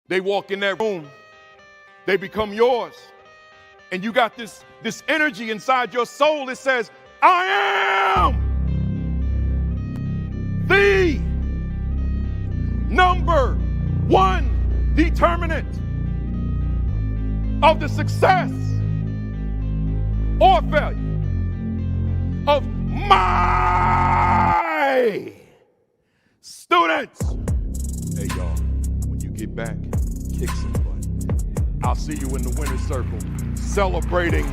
They walk in that room, they become yours. And you got this energy inside your soul that says, I am the number one determinant of the success or failure of my students. Hey, y'all, when you get back, kick some butt. I'll see you in the winner's circle, celebrating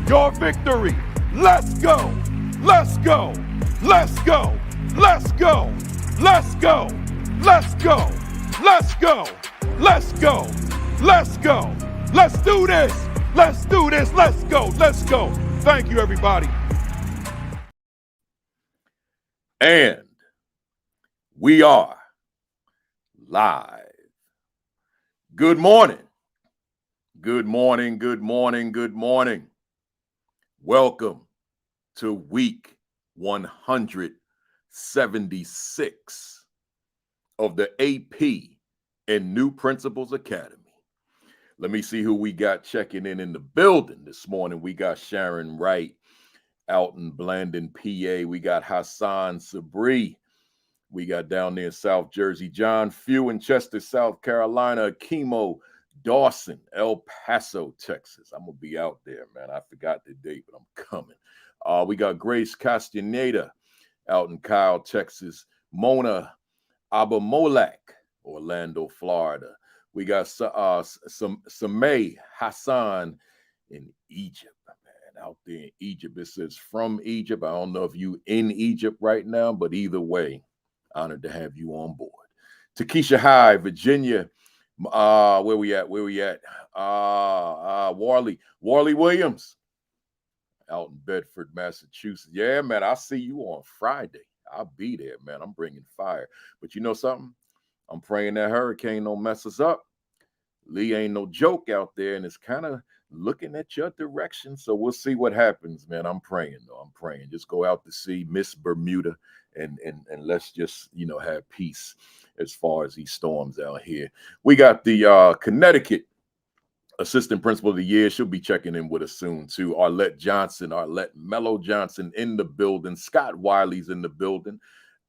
your victory. Let's go. Let's go. Let's go. Let's go. Let's go. Let's go. Let's go. Let's go. Let's go. Let's do this. Let's do this. Let's go. Let's go. Thank you, everybody. And we are live. Good morning. Good morning. Good morning. Good morning. Welcome to week 176 of the AP and New Principles Academy. Let me see who we got checking in the building this morning. We got Sharon Wright out in Blandon, PA. We got Hassan Sabri. We got down there in South Jersey, John Few in Chester, South Carolina, Akimo Dawson, El Paso, Texas. I'm going to be out there, man. I forgot the date, but I'm coming. We got Grace Castaneda out in Kyle, Texas. Mona Abamolak, Orlando, Florida. We got Samay Hassan in Egypt, man, out there in Egypt. It says from Egypt. I don't know if you in Egypt right now, but either way, honored to have you on board. Takesha High, Virginia. Where we at? Warley Williams out in Bedford, Massachusetts. Yeah, man, I'll see you on Friday. I'll be there, man. I'm bringing fire. But you know something? I'm praying that hurricane don't mess us up. Lee ain't no joke out there, and it's kind of looking at your direction. So we'll see what happens, man. I'm praying, though. I'm praying. Just go out to sea, Miss Bermuda, and let's just, have peace as far as these storms out here. We got the Connecticut Assistant Principal of the Year. She'll be checking in with us soon, too. Arlette Mello Johnson in the building. Scott Wiley's in the building.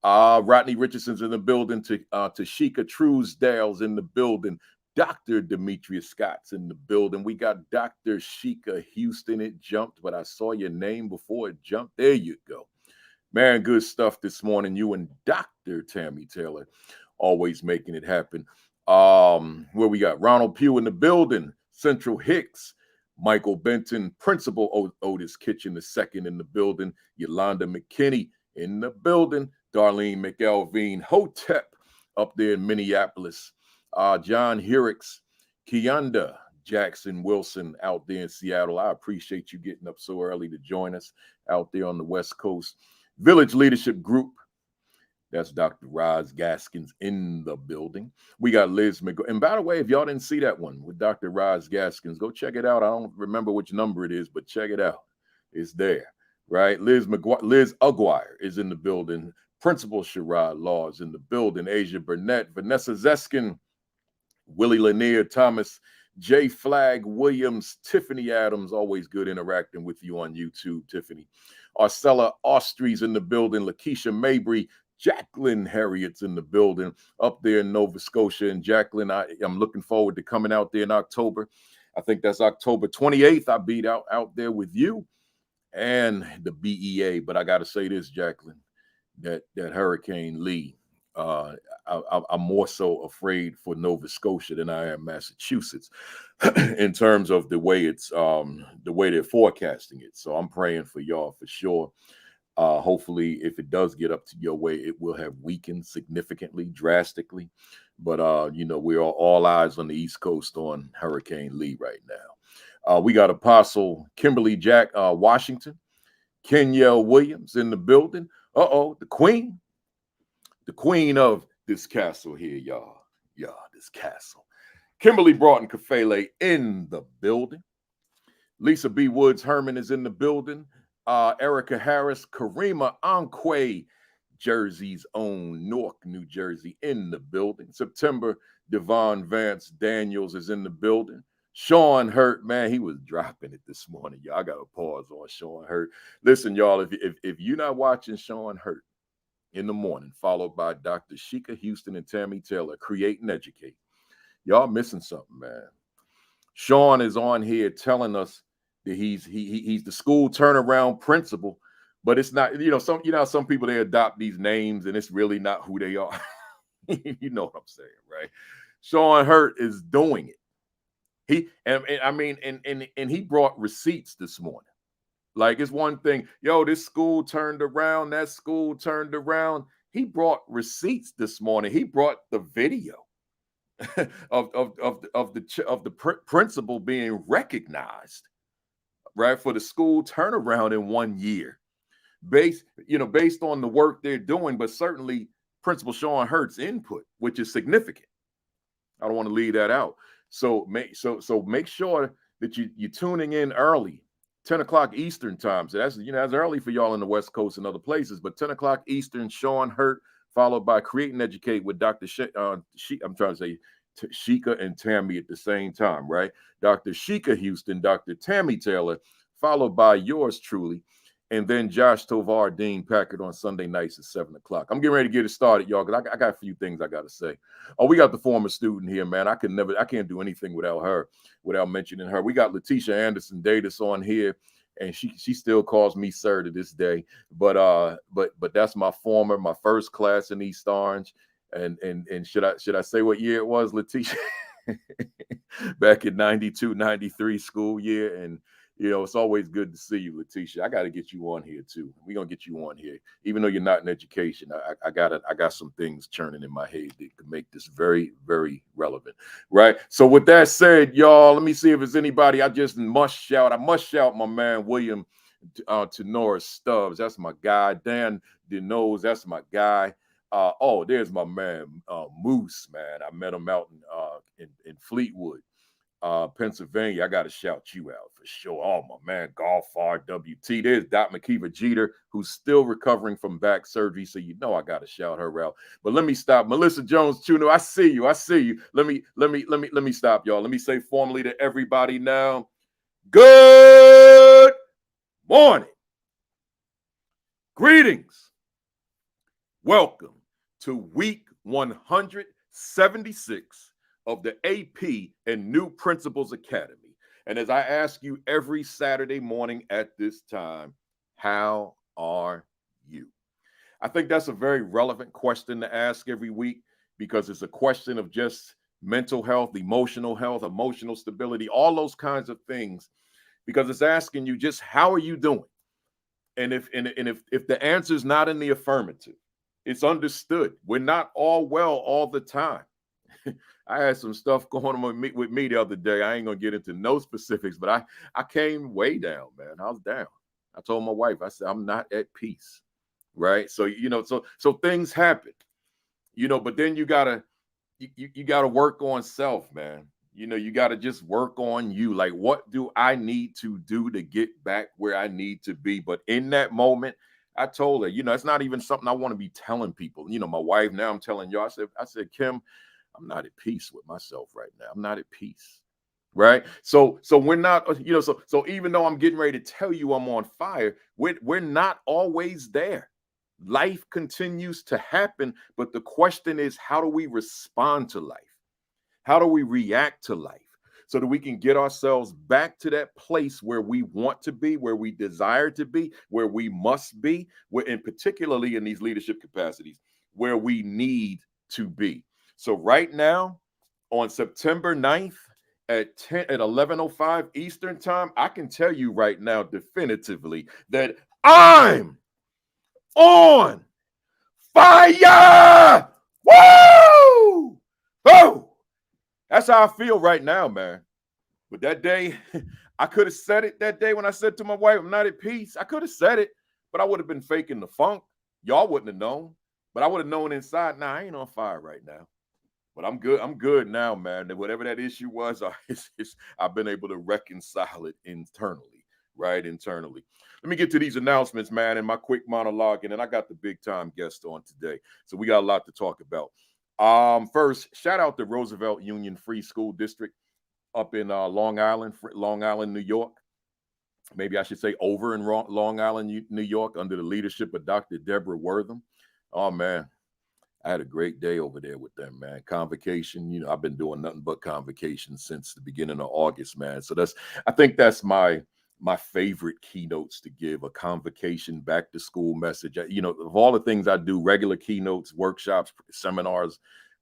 Rodney Richardson's in the building. Tashika Truesdale's in the building. Dr. Demetrius Scott's in the building. We got Dr. Sheikah Houston. It jumped, but I saw your name before it jumped. There you go. Man, good stuff this morning. You and Dr. Tammy Taylor always making it happen. Where we got Ronald Pugh in the building. Central Hicks. Michael Benton. Principal Otis Kitchen II in the building. Yolanda McKinney in the building. Darlene McElveen, Hotep up there in Minneapolis. John Hirix, Kianda Jackson Wilson out there in Seattle. I appreciate you getting up so early to join us out there on the West Coast. Village Leadership Group. That's Dr. Roz Gaskins in the building. We got Liz McGraw. And by the way, if y'all didn't see that one with Dr. Roz Gaskins, go check it out. I don't remember which number it is, but check it out. It's there, right? Liz Aguirre is in the building. Principal Sherrod Law is in the building. Asia Burnett, Vanessa Zeskin, Willie Lanier, Thomas, J. Flag Williams, Tiffany Adams. Always good interacting with you on YouTube, Tiffany. Arcella Austries in the building. Lakeisha Mabry, Jacqueline Harriet's in the building up there in Nova Scotia. And Jacqueline, I'm looking forward to coming out there in October. I think that's October 28th. I'll be out there with you and the BEA. But I got to say this, Jacqueline. That Hurricane Lee, I'm more so afraid for Nova Scotia than I am Massachusetts in terms of the way they're forecasting it. So I'm praying for y'all for sure. Hopefully, if it does get up to your way, it will have weakened significantly, drastically. But we're all eyes on the East Coast on Hurricane Lee right now. We got Apostle Kimberly Jack Washington, Kenyelle Williams in the building. The queen of this castle here, y'all. This castle. Kimberly Broughton Kafele in the building. Lisa B. Woods Herman is in the building. Erica Harris, Karima Anque, Jersey's own Newark, New Jersey, in the building. September, Devon Vance Daniels is in the building. Sean Hurt, man, he was dropping it this morning. Y'all, I got to pause on Sean Hurt. Listen, y'all, if you're not watching Sean Hurt in the morning, followed by Dr. Sheikah Houston and Tammy Taylor, Create and Educate, y'all missing something, man. Sean is on here telling us that he's the school turnaround principal, but it's not, some people, they adopt these names and it's really not who they are. You know what I'm saying, right? Sean Hurt is doing it. He he brought receipts this morning. Like, it's one thing, this school turned around, that school turned around. He brought receipts this morning. He brought the video of the principal being recognized, right, for the school turnaround in 1 year, based on the work they're doing, but certainly Principal Sean Hurt's input, which is significant. I don't want to leave that out. So make sure that you're tuning in early, 10 o'clock Eastern time. So that's early for y'all in the West Coast and other places, but 10 o'clock Eastern, Sean Hurt, followed by Create and Educate with Dr. Sheikah and Tammy at the same time, right? Dr. Sheikah Houston, Dr. Tammy Taylor, followed by yours truly, and then Josh Tovar, Dean Packard on Sunday nights at 7 o'clock. I'm getting ready to get it started, y'all, because I got a few things I got to say. Oh, we got the former student here, man. I can't do anything without her, without mentioning her. We got Letitia Anderson Davis on here, and she still calls me sir to this day. But that's my first class in East Orange. And should I say what year it was, Letitia? Back in 92, 93 school year. And it's always good to see you, Letitia. I got to get you on here too. We're gonna get you on here, even though you're not in education. I got some things churning in my head that could make this very, very relevant, right? So with that said, y'all, let me see if there's anybody I must shout my man William Tenora Stubbs. That's my guy. Dan DeNose, that's my guy. There's my man Moose, man. I met him out in Fleetwood, Pennsylvania. I got to shout you out for sure. Oh, my man, Golf RWT. There's Doc McKeever Jeter, who's still recovering from back surgery, so I got to shout her out. But let me stop. Melissa Jones Chuno, I see you. Let me stop, y'all. Let me say formally to everybody now, good morning. Greetings. Welcome to week 176 of the AP and New Principals Academy. And as I ask you every Saturday morning at this time, how are you? I think that's a very relevant question to ask every week, because it's a question of just mental health, emotional stability, all those kinds of things, because it's asking you just how are you doing? And if the answer is not in the affirmative, it's understood. We're not all well all the time. I had some stuff going on with me the other day. I ain't gonna get into no specifics, but I came way down, man. I was down. I told my wife, I said, I'm not at peace, right? So so things happen, but then you gotta work on self, man. You gotta just work on you. Like, what do I need to do to get back where I need to be? But in that moment, I told her, it's not even something I want to be telling people. My wife, now I'm telling y'all, I said, Kim, I'm not at peace with myself right now. I'm not at peace, right? So we're not, so even though I'm getting ready to tell you I'm on fire, we're not always there. Life continues to happen, but the question is, how do we respond to life? How do we react to life so that we can get ourselves back to that place where we want to be, where we desire to be, where we must be, and particularly in these leadership capacities, where we need to be. So right now, on September 9th at 11:05 Eastern time, I can tell you right now definitively that I'm on fire! Woo! Oh! That's how I feel right now, man. But that day, I could have said it that day when I said to my wife, I'm not at peace. I could have said it, but I would have been faking the funk. Y'all wouldn't have known, but I would have known inside, nah, I ain't on fire right now. But I'm good. I'm good now, man. And whatever that issue was, I've been able to reconcile it internally. right, internally. Let me get to these announcements, man, and my quick monologue, and then I got the big time guest on today. So we got a lot to talk about. First, shout out to Roosevelt Union Free School District up in Long Island, New York. Maybe I should say over in Long Island, New York, under the leadership of Dr. Deborah Wortham. Oh, man, I had a great day over there with them, man. Convocation, you know, I've been doing nothing but convocation since the beginning of August, man. So I think that's my favorite keynotes to give, a convocation back to school message. You know, of all the things I do, regular keynotes, workshops, seminars,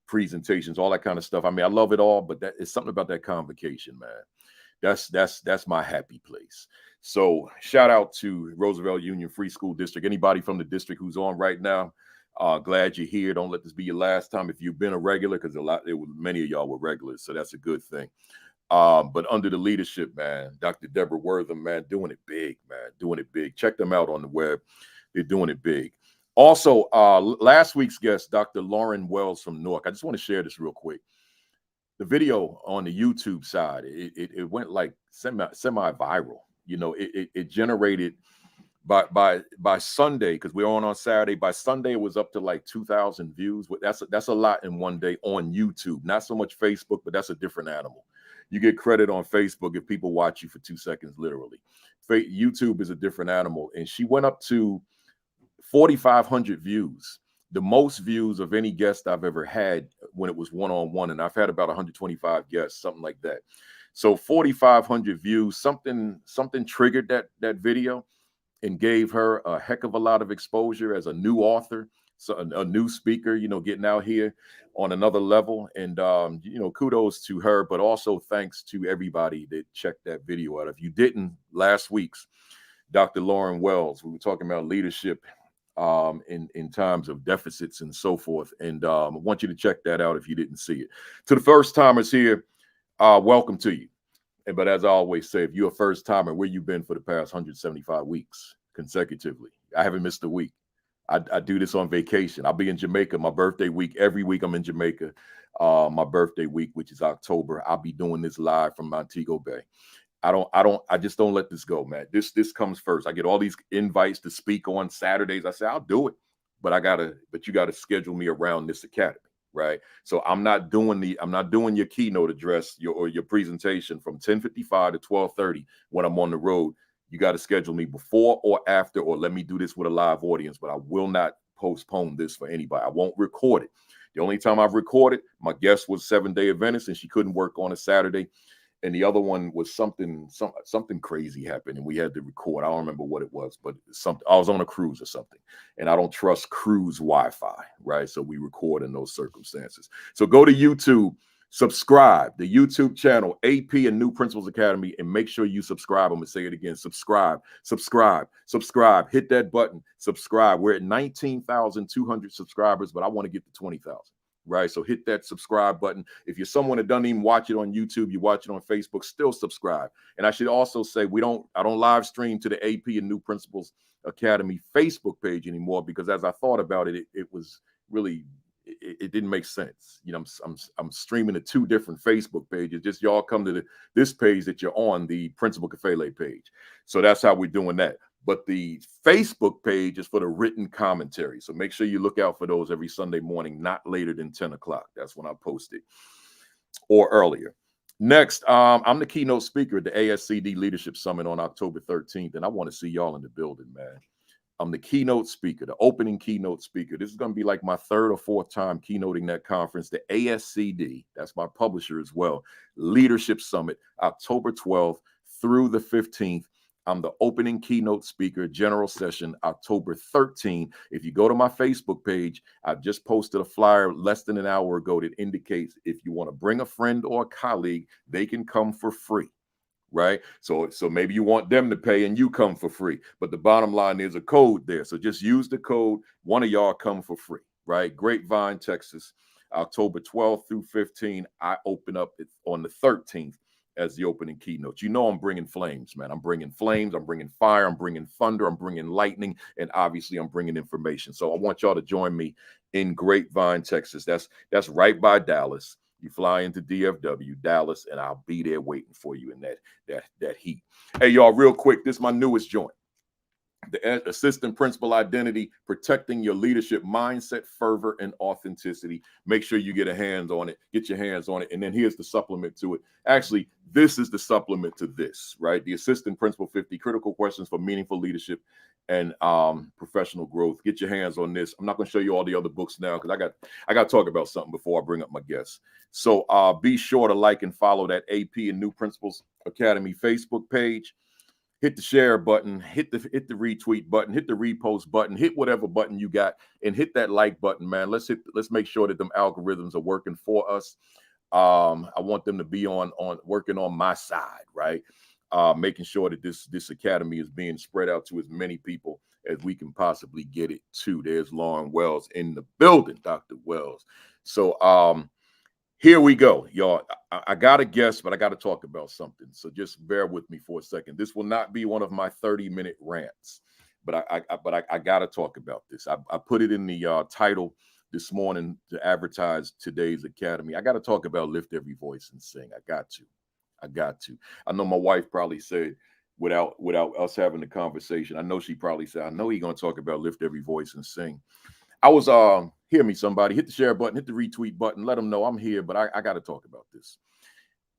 presentations, all that kind of stuff. I mean, I love it all, but that is something about that convocation, man. That's my happy place. So shout out to Roosevelt Union Free School District. Anybody from the district who's on right now, glad you're here. Don't let this be your last time if you've been a regular, because many of y'all were regulars, so that's a good thing. But under the leadership, man, Dr. Deborah Wortham, man, doing it big, man, doing it big. Check them out on the web. They're doing it big. Also, last week's guest, Dr. Lauren Wells from Newark. I just want to share this real quick. The video on the YouTube side, it went like semi-viral. You know, it generated by Sunday, because we're on Saturday. By Sunday, it was up to like 2,000 views. That's a lot in one day on YouTube. Not so much Facebook, but that's a different animal. You get credit on Facebook if people watch you for 2 seconds, literally. YouTube is a different animal. And she went up to 4,500 views, the most views of any guest I've ever had when it was one-on-one. And I've had about 125 guests, something like that. So 4,500 views, something triggered that video and gave her a heck of a lot of exposure as a new author, so a new speaker, you know, getting out here on another level. And, you know, kudos to her, but also thanks to everybody that checked that video out. If you didn't, last week's Dr. Lauren Wells, we were talking about leadership in times of deficits and so forth. And I want you to check that out if you didn't see it. To the first timers here, welcome to you. But as I always say, if you're a first timer, where you been for the past 175 weeks consecutively? I haven't missed a week. I do this on vacation. I'll be in Jamaica, my birthday week. Every week I'm in Jamaica, my birthday week, which is October. I'll be doing this live from Montego Bay. I just don't let this go, man. This comes first. I get all these invites to speak on Saturdays. I say, I'll do it, but you gotta schedule me around this academy, right? So I'm not doing your keynote address, your presentation from 10:55 to 12:30 when I'm on the road. You got to schedule me before or after, or let me do this with a live audience, but I will not postpone this for anybody. I won't record it. The only time I've recorded, my guest was 7-Day Adventist, and she couldn't work on a Saturday. And the other one was something crazy happened, and we had to record. I don't remember what it was, but I was on a cruise or something, and I don't trust cruise Wi-Fi, right? So we record in those circumstances. So go to YouTube, subscribe, the YouTube channel, AP and New Principals Academy, and make sure you subscribe. I'm going to say it again. Subscribe. Hit that button. Subscribe. We're at 19,200 subscribers, but I want to get to 20,000. Right. So hit that subscribe button. If you're someone that doesn't even watch it on YouTube, you watch it on Facebook, still subscribe. And I should also say I don't live stream to the AP and New Principals Academy Facebook page anymore, because as I thought about it, it was really, it didn't make sense. You know, I'm streaming to 2 different Facebook pages. Just y'all come to this page that you're on, the Principal Kafele page. So that's how we're doing that. But the Facebook page is for the written commentary. So make sure you look out for those every Sunday morning, not later than 10 o'clock. That's when I post it, or earlier. Next, I'm the keynote speaker at the ASCD Leadership Summit on October 13th, and I want to see y'all in the building, man. I'm the keynote speaker, the opening keynote speaker. This is going to be like my 3rd or 4th time keynoting that conference, the ASCD. That's my publisher as well. Leadership Summit, October 12th through the 15th. I'm the opening keynote speaker, general session, October 13th. If you go to my Facebook page, I've just posted a flyer less than an hour ago that indicates if you want to bring a friend or a colleague, they can come for free. Right. So maybe you want them to pay and you come for free. But the bottom line, there's a code there. So just use the code. One of y'all come for free. Right. Grapevine, Texas, October 12th through 15th. I open up on the 13th as the opening keynote. You know, I'm bringing flames, man. I'm bringing flames. I'm bringing fire. I'm bringing thunder. I'm bringing lightning. And obviously, I'm bringing information. So I want y'all to join me in Grapevine, Texas. That's right by Dallas. You fly into DFW, Dallas, and I'll be there waiting for you in that heat. Hey, y'all, real quick, this is my newest joint. The Assistant Principal Identity, protecting your leadership mindset, fervor, and authenticity. Make sure you get your hands on it. And then here's the supplement to it. Actually, this is the supplement to this, right? The Assistant Principal 50 Critical Questions for Meaningful Leadership and Professional Growth. Get your hands on this. I'm not going to show you all the other books now because I got to talk about something before I bring up my guests. So be sure to like and follow that AP and New Principles Academy Facebook page. Hit the share button, hit the retweet button, hit the repost button, hit whatever button you got, and hit that like button, man. Let's make sure that them algorithms are working for us. I want them to be on working on my side, right? Making sure that this academy is being spread out to as many people as we can possibly get it to. There's Lauren Wells in the building, Dr. Wells. So here we go, y'all. I got a guess, but I got to talk about something. So just bear with me for a second. This will not be one of my 30-minute rants, but I got to talk about this. I put it in the title this morning to advertise today's academy. I got to talk about Lift Every Voice and Sing. I got to. I know my wife probably said, without us having the conversation, I know she probably said, I know he's going to talk about Lift Every Voice and Sing. I was hear me, somebody. Hit the share button, hit the retweet button, let them know I'm here, but I got to talk about this.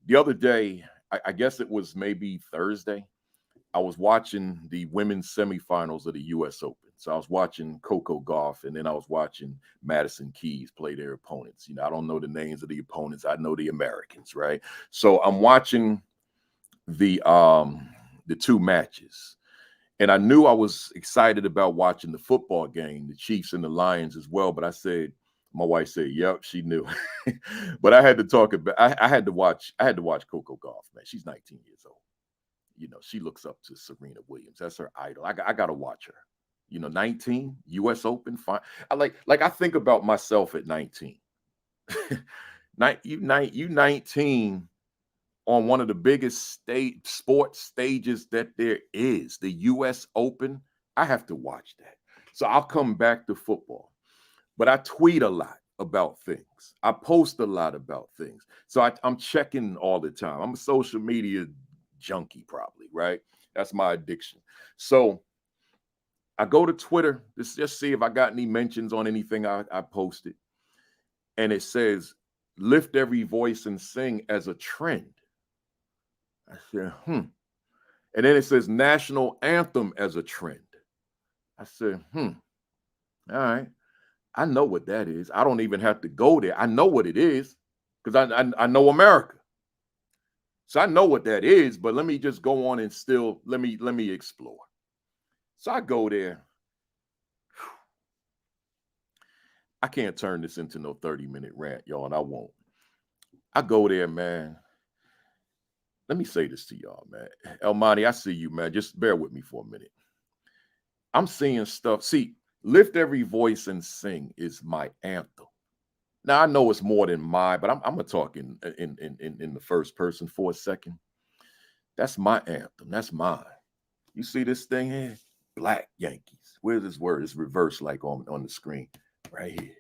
The other day, I guess it was maybe Thursday, I was watching the women's semifinals of the U.S. Open. So I was watching Coco Gauff, and then I was watching Madison Keys play their opponents. You know, I don't know the names of the opponents. I know the Americans, right? So I'm watching the two matches. And I knew I was excited about watching the football game, the Chiefs and the Lions as well. But my wife said, yep, she knew. But I had to talk about, I had to watch Coco Gauff, man. She's 19 years old. You know, she looks up to Serena Williams. That's her idol. I got to watch her. You know, 19, U.S. Open, fine. I think about myself at 19. You 19 on one of the biggest sports stages that there is, the U.S. Open. I have to watch that. So I'll come back to football. But I tweet a lot about things. I post a lot about things. So I'm checking all the time. I'm a social media junkie probably, right? That's my addiction. So I go to Twitter to just see if I got any mentions on anything I posted. And it says, lift every voice and sing as a trend. I said, And then it says national anthem as a trend. I said, All right. I know what that is. I don't even have to go there. I know what it is because I know America. So I know what that is, but let me just go on and still let me explore. So I go there. I can't turn this into no 30-minute rant, y'all, and I won't. I go there, man. Let me say this to y'all, man. Elmani, I see you, man. Just bear with me for a minute. I'm seeing stuff. See, lift every voice and sing is my anthem. Now I know it's more than mine, but I'm gonna talk in the first person for a second. That's my anthem. That's mine. You see this thing here? Black Yankees. Where's this word? It's reversed like on the screen. Right here.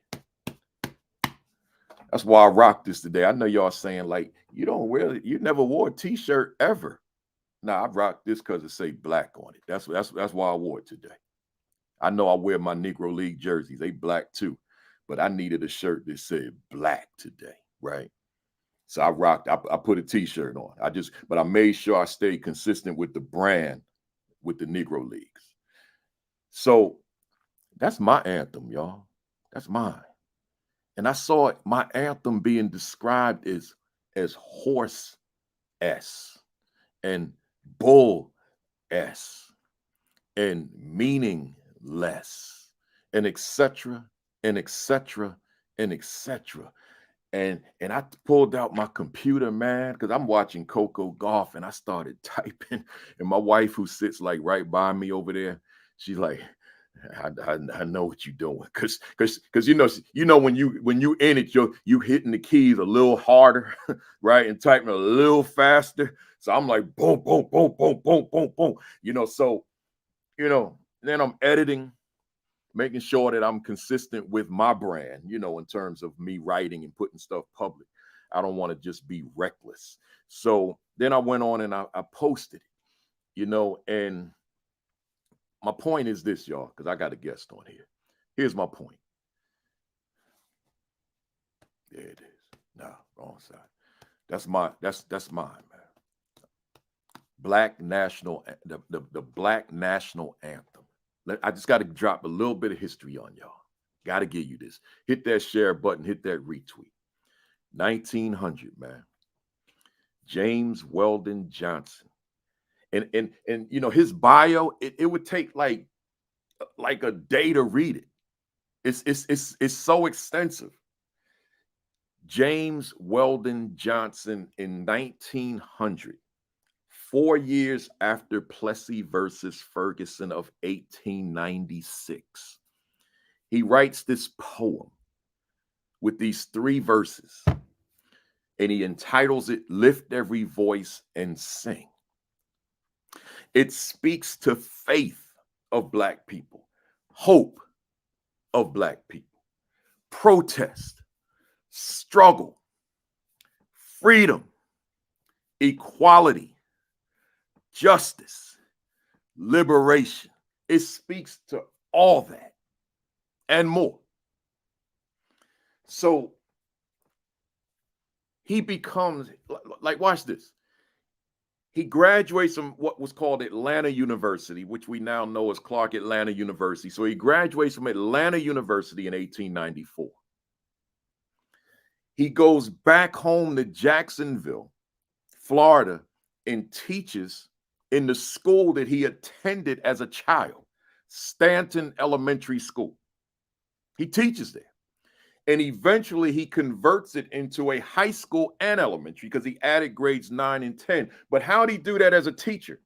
That's why I rock this today. I know y'all saying like, you never wore a t-shirt ever. Nah, I rock this because it say black on it. That's why I wore it today. I know I wear my Negro League jerseys. They black too. But I needed a shirt that said black today, right? So I put a t-shirt on. But I made sure I stayed consistent with the brand with the Negro Leagues. So that's my anthem, y'all. That's mine. And I saw my anthem being described as horse S and bull S and meaningless and etc. and etc. and etc. And I pulled out my computer, man, because I'm watching Coco Gauff, and I started typing. And my wife, who sits like right by me over there, she's like, I know what you're doing, because you know when you in it, you hitting the keys a little harder, right, and typing a little faster. So I'm like boom, boom, boom, boom, boom, boom, boom. So then I'm editing, making sure that I'm consistent with my brand, in terms of me writing and putting stuff public. I don't want to just be reckless. So then I went on and I posted it, and my point is this, y'all, because I got a guest on here. Here's my point. There it is. No, wrong side. That's mine, man. Black national, the Black national anthem. I just got to drop a little bit of history on y'all. Got to give you this. Hit that share button, hit that retweet. 1900, man. James Weldon Johnson. And his bio, it would take like a day to read it. It's so extensive. James Weldon Johnson in 1900, 4 years after Plessy versus Ferguson of 1896. He writes this poem with these 3 verses, and he entitles it "Lift Every Voice and Sing." It speaks to faith of Black people, hope of Black people, protest, struggle, freedom, equality, justice, liberation. It speaks to all that and more. So he becomes, like, watch this. He graduates from what was called Atlanta University, which we now know as Clark Atlanta University. So he graduates from Atlanta University in 1894. He goes back home to Jacksonville, Florida, and teaches in the school that he attended as a child, Stanton Elementary School. He teaches there. And eventually he converts it into a high school and elementary because he added grades 9 and 10. But how did he do that as a teacher?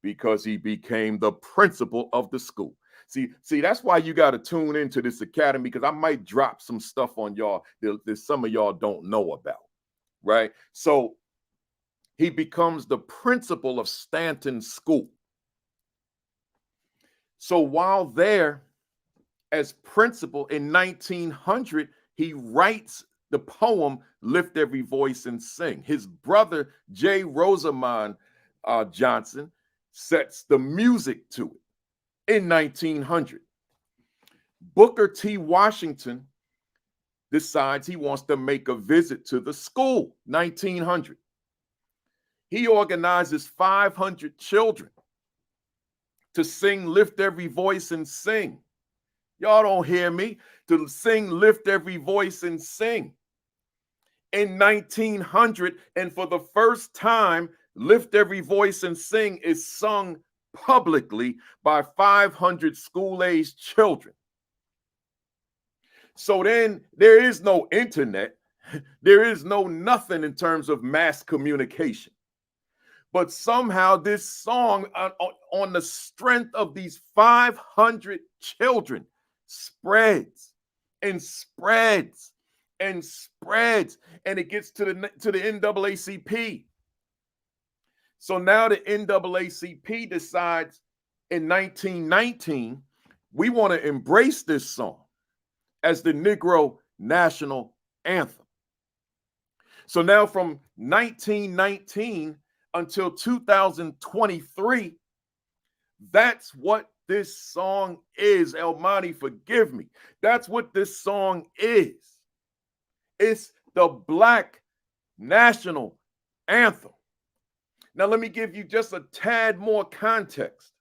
Because he became the principal of the school. See, that's why you got to tune into this academy, because I might drop some stuff on y'all that some of y'all don't know about, right? So he becomes the principal of Stanton School. So while there as principal in 1900, he writes the poem "Lift Every Voice and Sing." His brother, J. Rosamond Johnson, sets the music to it in 1900. Booker T. Washington decides he wants to make a visit to the school, 1900. He organizes 500 children to sing "Lift Every Voice and Sing." Y'all don't hear me. To sing "Lift Every Voice and Sing" in 1900. And for the first time, "Lift Every Voice and Sing" is sung publicly by 500 school-aged children. So then there is no internet. There is no nothing in terms of mass communication. But somehow this song, on the strength of these 500 children, spreads and spreads and spreads, and it gets to the NAACP. So now the NAACP decides in 1919, we want to embrace this song as the Negro National Anthem. So now from 1919 until 2023, that's what this song is. Elmani, forgive me. That's what this song is. It's the Black National Anthem. Now, let me give you just a tad more context.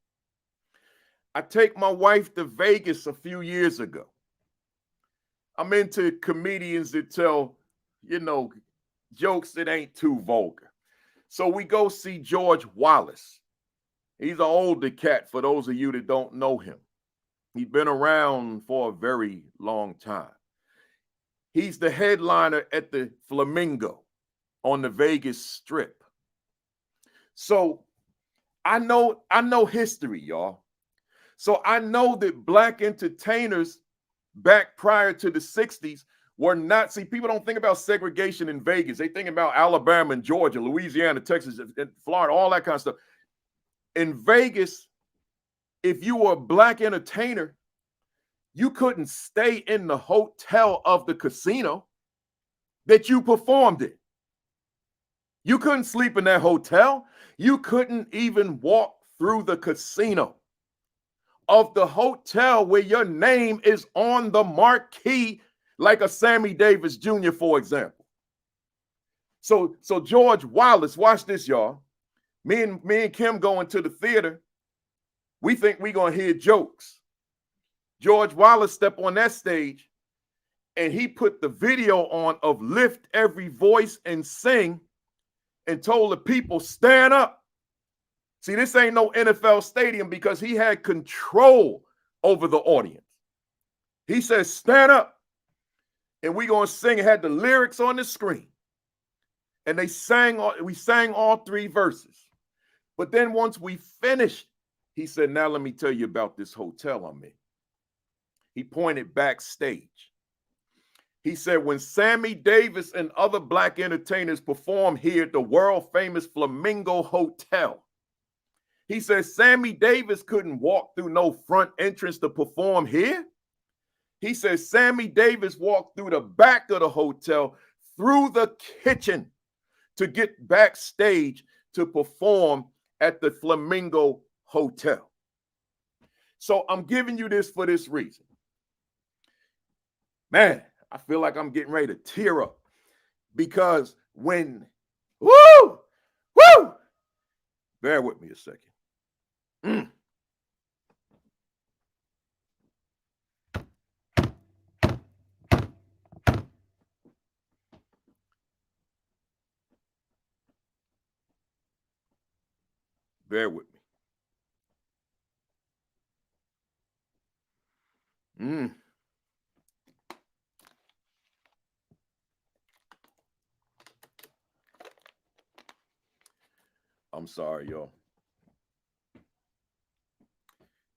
I take my wife to Vegas a few years ago. I'm into comedians that tell, jokes that ain't too vulgar. So we go see George Wallace. He's an older cat for those of you that don't know him. He's been around for a very long time. He's the headliner at the Flamingo on the Vegas Strip. So I know history, y'all. So I know that Black entertainers back prior to the 60s were not, see, people don't think about segregation in Vegas. They think about Alabama and Georgia, Louisiana, Texas, and Florida, all that kind of stuff. In Vegas, if you were a Black entertainer, you couldn't stay in the hotel of the casino. that you performed in. You couldn't sleep in that hotel. You couldn't even walk through the casino of the hotel where your name is on the marquee, like a Sammy Davis Jr., for example. So George Wallace, watch this, y'all. Me and Kim going to the theater. We think we're going to hear jokes. George Wallace stepped on that stage and he put the video on of Lift Every Voice and Sing and told the people, stand up. See, this ain't no NFL stadium because he had control over the audience. He says, stand up. And we're going to sing. It had the lyrics on the screen. And we sang all 3 verses. But then once we finished, he said, now let me tell you about this hotel I'm in. He pointed backstage. He said, when Sammy Davis and other black entertainers perform here at the world famous Flamingo Hotel, he said, Sammy Davis couldn't walk through no front entrance to perform here. He said, Sammy Davis walked through the back of the hotel, through the kitchen to get backstage to perform at the Flamingo Hotel. So I'm giving you this for this reason. Man, I feel like I'm getting ready to tear up because when, woo, bear with me a second. Bear with me. I'm sorry, y'all.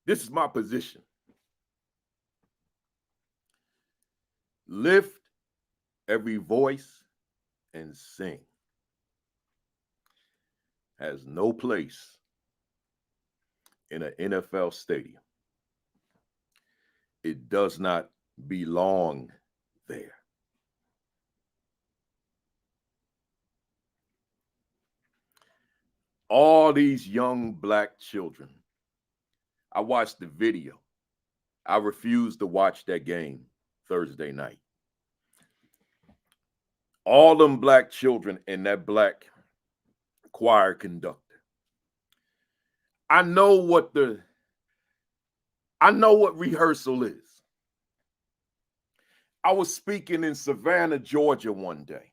This is my position. Lift every voice and sing has no place in an NFL stadium. It does not belong there. All these young black children, I watched the video. I refused to watch that game Thursday night. All them black children and that black choir conductor. I know what rehearsal is. I was speaking in Savannah, Georgia one day.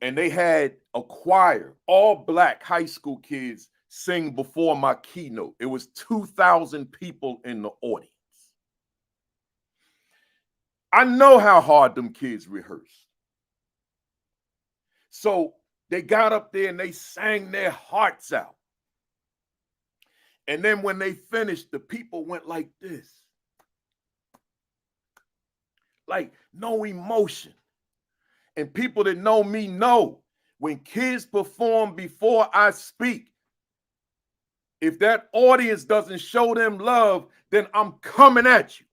And they had a choir, all black high school kids, sing before my keynote. It was 2,000 people in the audience. I know how hard them kids rehearse. So they got up there and they sang their hearts out. And then when they finished, the people went like this. Like no emotion. And people that know me know when kids perform before I speak, if that audience doesn't show them love, then I'm coming at you.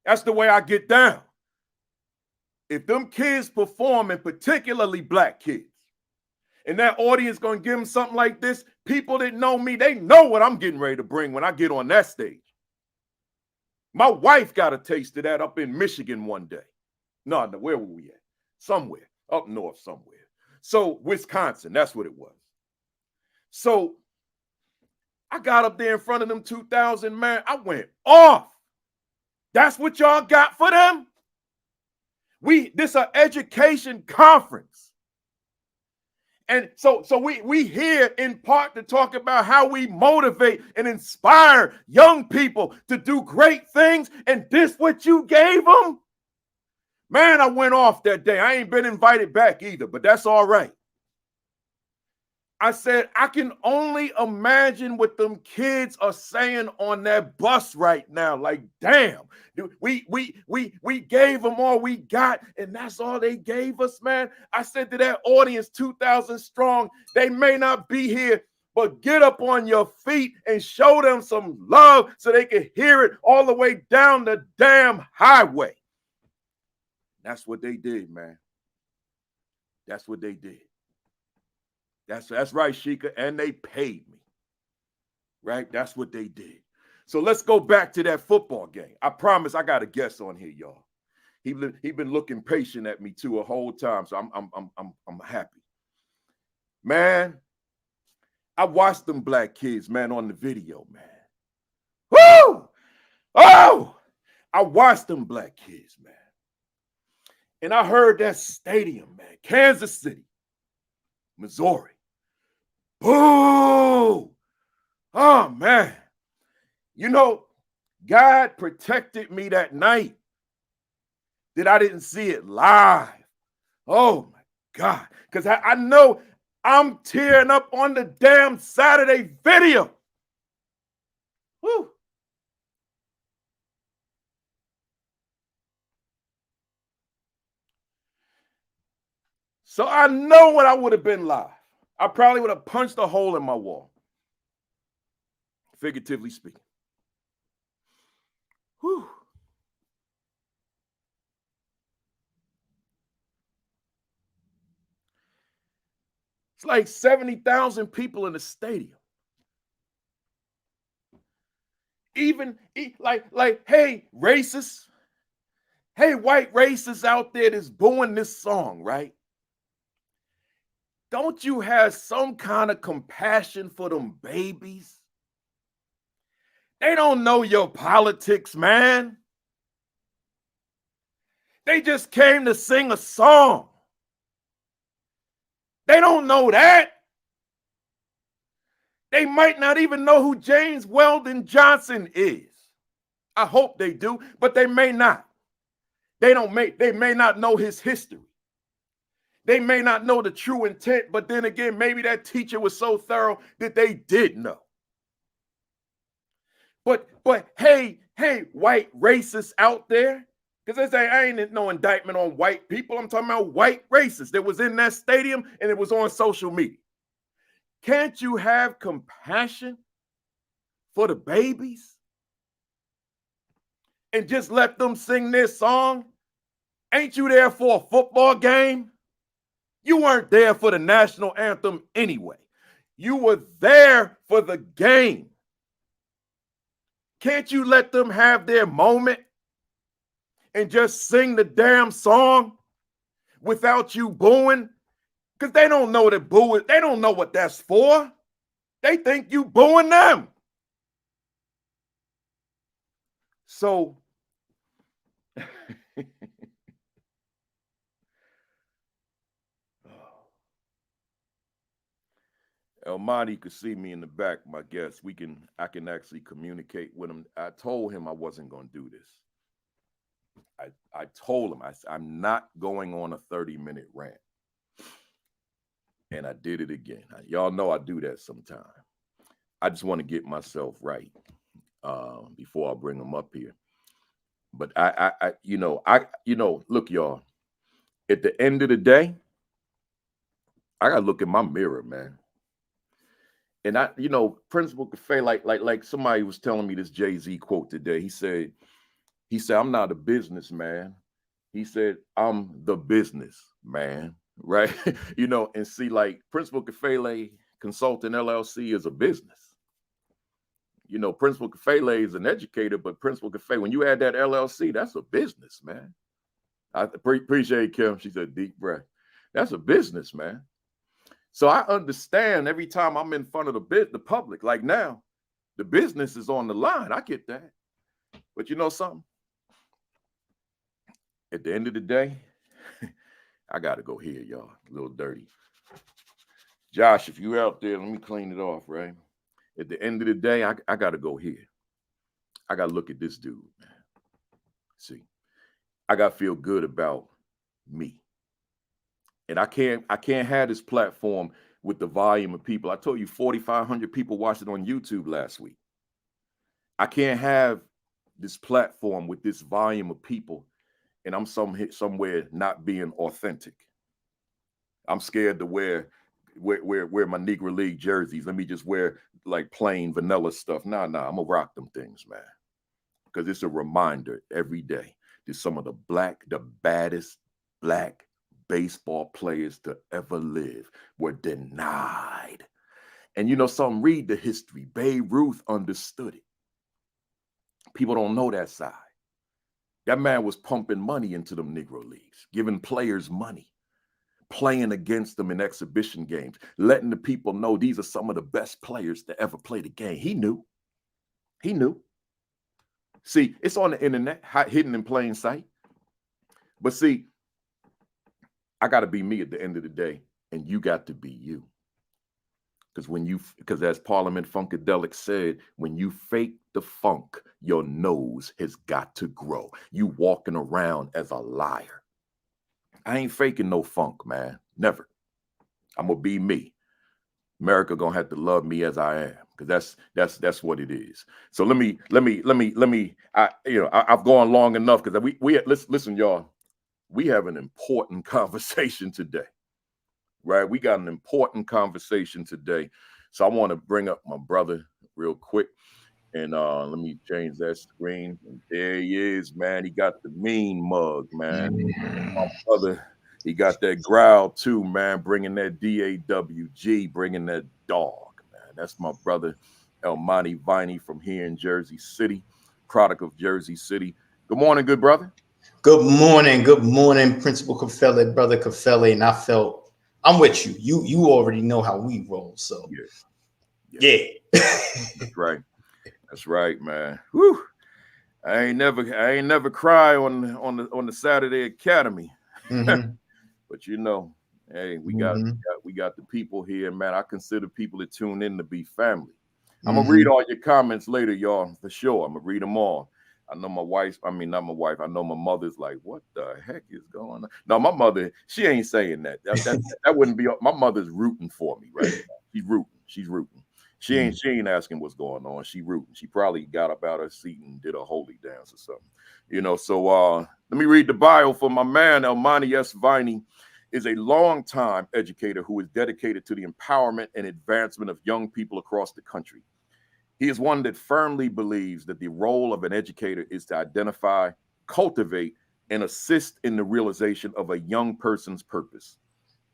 That's the way I get down. If them kids perform, and particularly black kids, and that audience gonna give them something like this, people that know me, they know what I'm getting ready to bring when I get on that stage. My wife got a taste of that up in Michigan one day. No, where were we at? Somewhere, up north somewhere. So Wisconsin, that's what it was. So I got up there in front of them 2,000, man. I went off. That's what y'all got for them? This an education conference. And so we here in part to talk about how we motivate and inspire young people to do great things. And this what you gave them? Man, I went off that day. I ain't been invited back either, but that's all right. I said, I can only imagine what them kids are saying on that bus right now. Like, damn, we gave them all we got, and that's all they gave us, man. I said to that audience, 2,000 strong, they may not be here, but get up on your feet and show them some love so they can hear it all the way down the damn highway. That's what they did, man. That's what they did. That's right, Sheikah. And they paid me. Right? That's what they did. So let's go back to that football game. I promise I got a guest on here, y'all. He been looking patient at me too a whole time. So I'm happy. Man, I watched them black kids, man, on the video, man. Woo! Oh! I watched them black kids, man. And I heard that stadium, man, Kansas City, Missouri. Boo! Oh, man. You know, God protected me that night that I didn't see it live. Oh, my God. Because I know I'm tearing up on the damn Saturday video. Woo! So I know what I would have been live. I probably would have punched a hole in my wall, figuratively speaking. Whew. It's like 70,000 people in the stadium. Even like, hey, racists, hey, white racists out there that's booing this song, right? Don't you have some kind of compassion for them babies? They don't know your politics, man. They just came to sing a song. They don't know that. They might not even know who James Weldon Johnson is. I hope they do, but they may not. They may not know his history. They may not know the true intent, but then again, maybe that teacher was so thorough that they did know. But hey, white racists out there, because they say I ain't no indictment on white people. I'm talking about white racists that was in that stadium and it was on social media. Can't you have compassion for the babies and just let them sing their song? Ain't you there for a football game? You weren't there for the national anthem anyway. You were there for the game. Can't you let them have their moment and just sing the damn song without you booing? Because they don't know that booing, they don't know what that's for. They think you booing them. So Elmani could see me in the back, my guest. I can actually communicate with him. I told him I wasn't going to do this. I told him I'm not going on a 30-minute rant. And I did it again. Y'all know I do that sometime. I just want to get myself right before I bring them up here. But look, y'all, at the end of the day, I gotta look in my mirror, man. And Principal Kafele, like somebody was telling me this Jay-Z quote today. He said, I'm not a businessman. He said, I'm the business man, right? And see, like Principal Kafele Consulting LLC is a business. Principal Kafele is an educator, but Principal Kafele, when you add that LLC, that's a business, man. I appreciate Kim. She said, deep breath. That's a business, man. So I understand every time I'm in front of the public, like now, the business is on the line. I get that. But you know something? At the end of the day, I got to go here, y'all. A little dirty. Josh, if you're out there, let me clean it off, right? At the end of the day, I got to go here. I got to look at this dude, man. See, I got to feel good about me. And I can't have this platform with the volume of people. I told you 4,500 people watched it on YouTube last week. I can't have this platform with this volume of people and I'm somewhere not being authentic. I'm scared to wear my Negro League jerseys. Let me just wear like plain vanilla stuff. Nah, I'm gonna rock them things, man. Because it's a reminder every day some of the baddest black baseball players to ever live were denied. And you know something, read the history. Babe Ruth understood it. People don't know that side. That man was pumping money into them Negro leagues, giving players money, playing against them in exhibition games, letting the people know these are some of the best players to ever play the game. He knew. He knew. See, it's on the internet, hidden in plain sight. But see, I got to be me at the end of the day, and you got to be you. Because as Parliament Funkadelic said, when you fake the funk, your nose has got to grow. You walking around as a liar. I ain't faking no funk, man. Never. I'm gonna be me. America gonna have to love me as I am, because that's what it is. So let me. I've gone long enough, because we listen, y'all. We have an important conversation today, right? We got an important conversation today. So I want to bring up my brother real quick, and let me change that screen. And there he is, man. He got the mean mug, man. My brother. He got that growl too, man, bringing that DAWG, bringing that dog, man. That's my brother, Elmonte Viney from here in Jersey City, product of Jersey City. Good morning, good brother. Good morning, Principal Kafele, brother Kafele. And I'm with you. You already know how we roll, so yeah. That's right. That's right, man. Whew. I ain't never cry on the Saturday Academy. Mm-hmm. But you know, hey, we got the people here, man. I consider people that tune in to be family. I'm gonna read all your comments later, y'all, for sure. I'm gonna read them all. I know my wife, I mean, not my wife. I know my mother's like, what the heck is going on? No, my mother, she ain't saying that. That wouldn't be. My mother's rooting for me right now. She's rooting. She ain't asking what's going on. She rooting. She probably got up out of her seat and did a holy dance or something. You know, so let me read the bio for my man. Elmonte S. Viney is a longtime educator who is dedicated to the empowerment and advancement of young people across the country. He is one that firmly believes that the role of an educator is to identify, cultivate, and assist in the realization of a young person's purpose.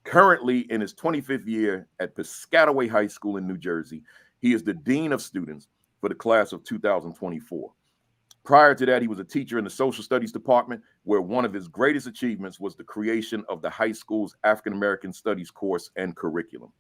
Currently in his 25th year at Piscataway High School in New Jersey, he is the Dean of Students for the class of 2024. Prior to that, he was a teacher in the Social Studies Department, where one of his greatest achievements was the creation of the high school's African American Studies course and curriculum.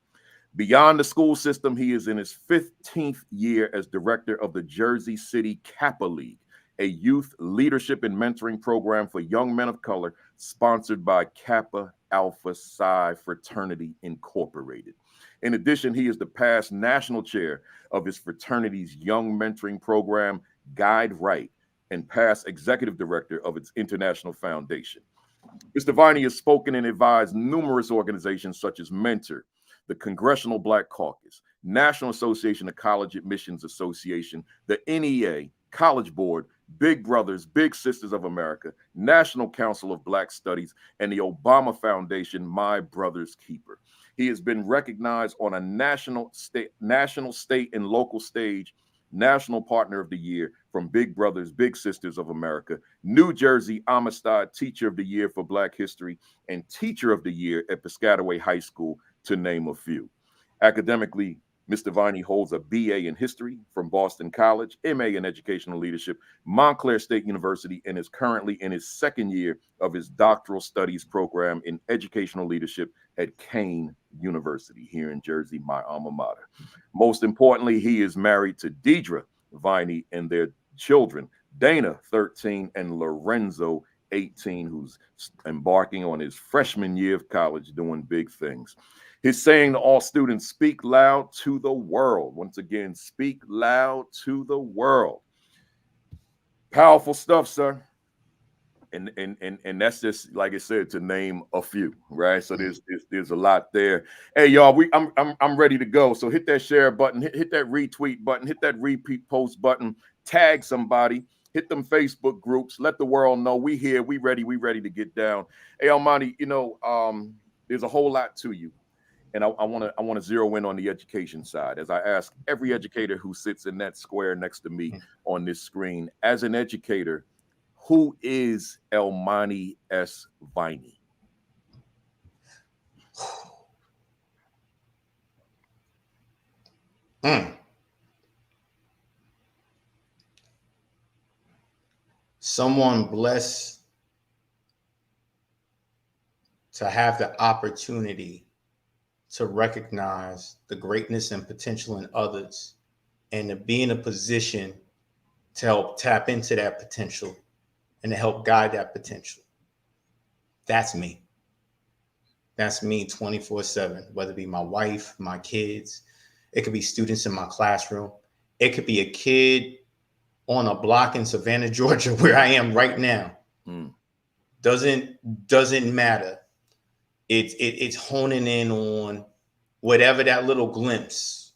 Beyond the school system, he is in his 15th year as director of the Jersey City Kappa League, a youth leadership and mentoring program for young men of color sponsored by Kappa Alpha Psi Fraternity Incorporated. In addition, he is the past national chair of his fraternity's young mentoring program, Guide Right, and past executive director of its international foundation. Mr. Viney has spoken and advised numerous organizations such as Mentor, the Congressional Black Caucus, National Association of College Admissions Association, the NEA, College Board, Big Brothers, Big Sisters of America, National Council of Black Studies, and the Obama Foundation, My Brother's Keeper. He has been recognized on a national, state, and local stage, National Partner of the Year from Big Brothers, Big Sisters of America, New Jersey Amistad Teacher of the Year for Black History, and Teacher of the Year at Piscataway High School, to name a few. Academically, Mr. Viney holds a BA in History from Boston College, MA in Educational Leadership, Montclair State University, and is currently in his second year of his doctoral studies program in Educational Leadership at Kane University here in Jersey, my alma mater. Most importantly, he is married to Deidre Viney and their children, Dana, 13, and Lorenzo, 18, who's embarking on his freshman year of college, doing big things. He's saying to all students, speak loud to the world. Once again, speak loud to the world. Powerful stuff, sir. And that's just, like I said, to name a few, right? So there's a lot there. Hey, y'all, I'm ready to go. So hit that share button, hit that retweet button, hit that repeat post button, tag somebody, hit them Facebook groups, let the world know we here, we ready to get down. Hey, Elmonte, you know, there's a whole lot to you. And I want to zero in on the education side, as I ask every educator who sits in that square next to me on this screen. As an educator, Who is Elmani S. Viney? Someone blessed to have the opportunity to recognize the greatness and potential in others and to be in a position to help tap into that potential and to help guide that potential. That's me. That's me 24/7, whether it be my wife, my kids. It could be students in my classroom. It could be a kid on a block in Savannah, Georgia, where I am right now. Doesn't matter. It's honing in on whatever that little glimpse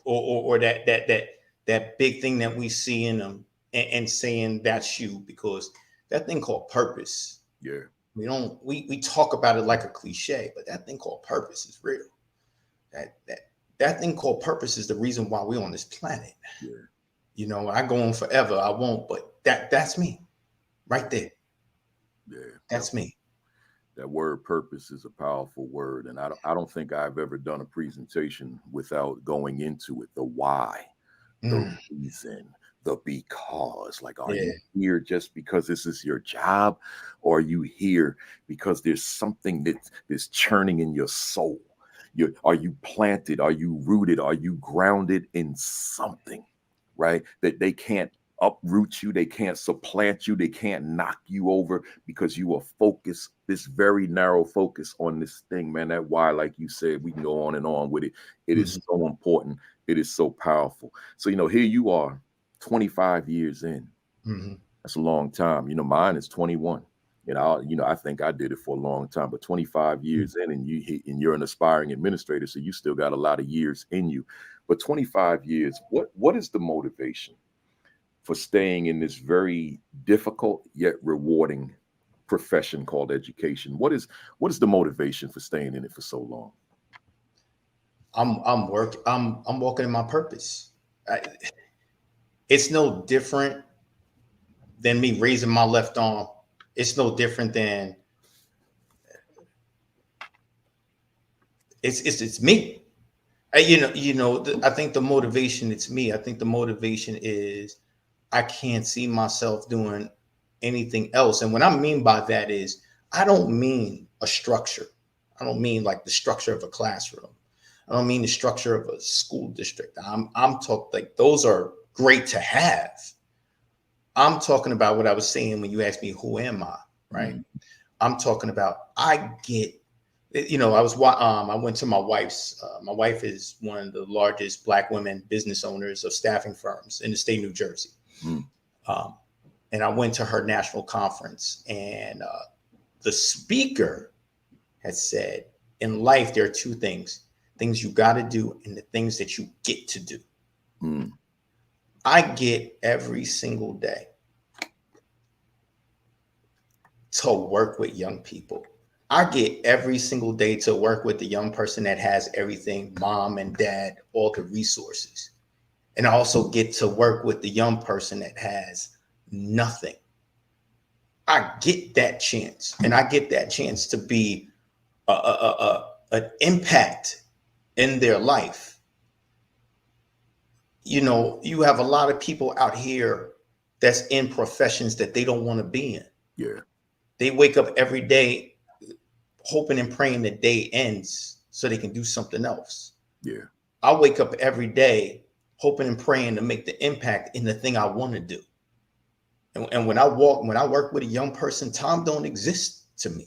or that big thing that we see in them and saying that's you, because that thing called purpose. Yeah. We talk about it like a cliche, but that thing called purpose is real. That thing called purpose is the reason why we're on this planet. Yeah. You know, I go on forever. I won't, but that's me right there. Yeah. That's me. That word purpose is a powerful word. And I don't think I've ever done a presentation without going into it. The why, the reason, the because. Like, are you here just because this is your job? Or are you here because there's something that's churning in your soul? Are you planted? Are you rooted? Are you grounded in something, right? That they can't uproot you, they can't supplant you, they can't knock you over, because you are focused, this very narrow focus on this thing, man. That why, like you said, we can go on and on with it. It is so important. It is so powerful. So, here you are, 25 years in. That's a long time. Mine is 21. I think I did it for a long time, but 25 years in, and you're an aspiring administrator, so you still got a lot of years in you. But 25 years, what is the motivation for staying in this very difficult yet rewarding profession called education? What is the motivation for staying in it for so long? I'm walking in my purpose. It's no different than me raising my left arm. It's no different than it's me. I think the motivation, it's me. I think the motivation is I can't see myself doing anything else. And what I mean by that is, I don't mean a structure. I don't mean like the structure of a classroom. I don't mean the structure of a school district. I'm talking like those are great to have. I'm talking about what I was saying when you asked me, who am I? Right. I'm talking about, I went to my wife's, my wife is one of the largest Black women business owners of staffing firms in the state of New Jersey. And I went to her national conference, and the speaker had said, in life, there are two things you got to do and the things that you get to do. I get every single day to work with young people. I get every single day to work with the young person that has everything, mom and dad, all the resources. And I also get to work with the young person that has nothing. I get that chance, and I get that chance to be an impact in their life. You have a lot of people out here that's in professions that they don't want to be in. Yeah. They wake up every day hoping and praying the day ends so they can do something else. Yeah. I wake up every day hoping and praying to make the impact in the thing I want to do. And when I work with a young person, time don't exist to me.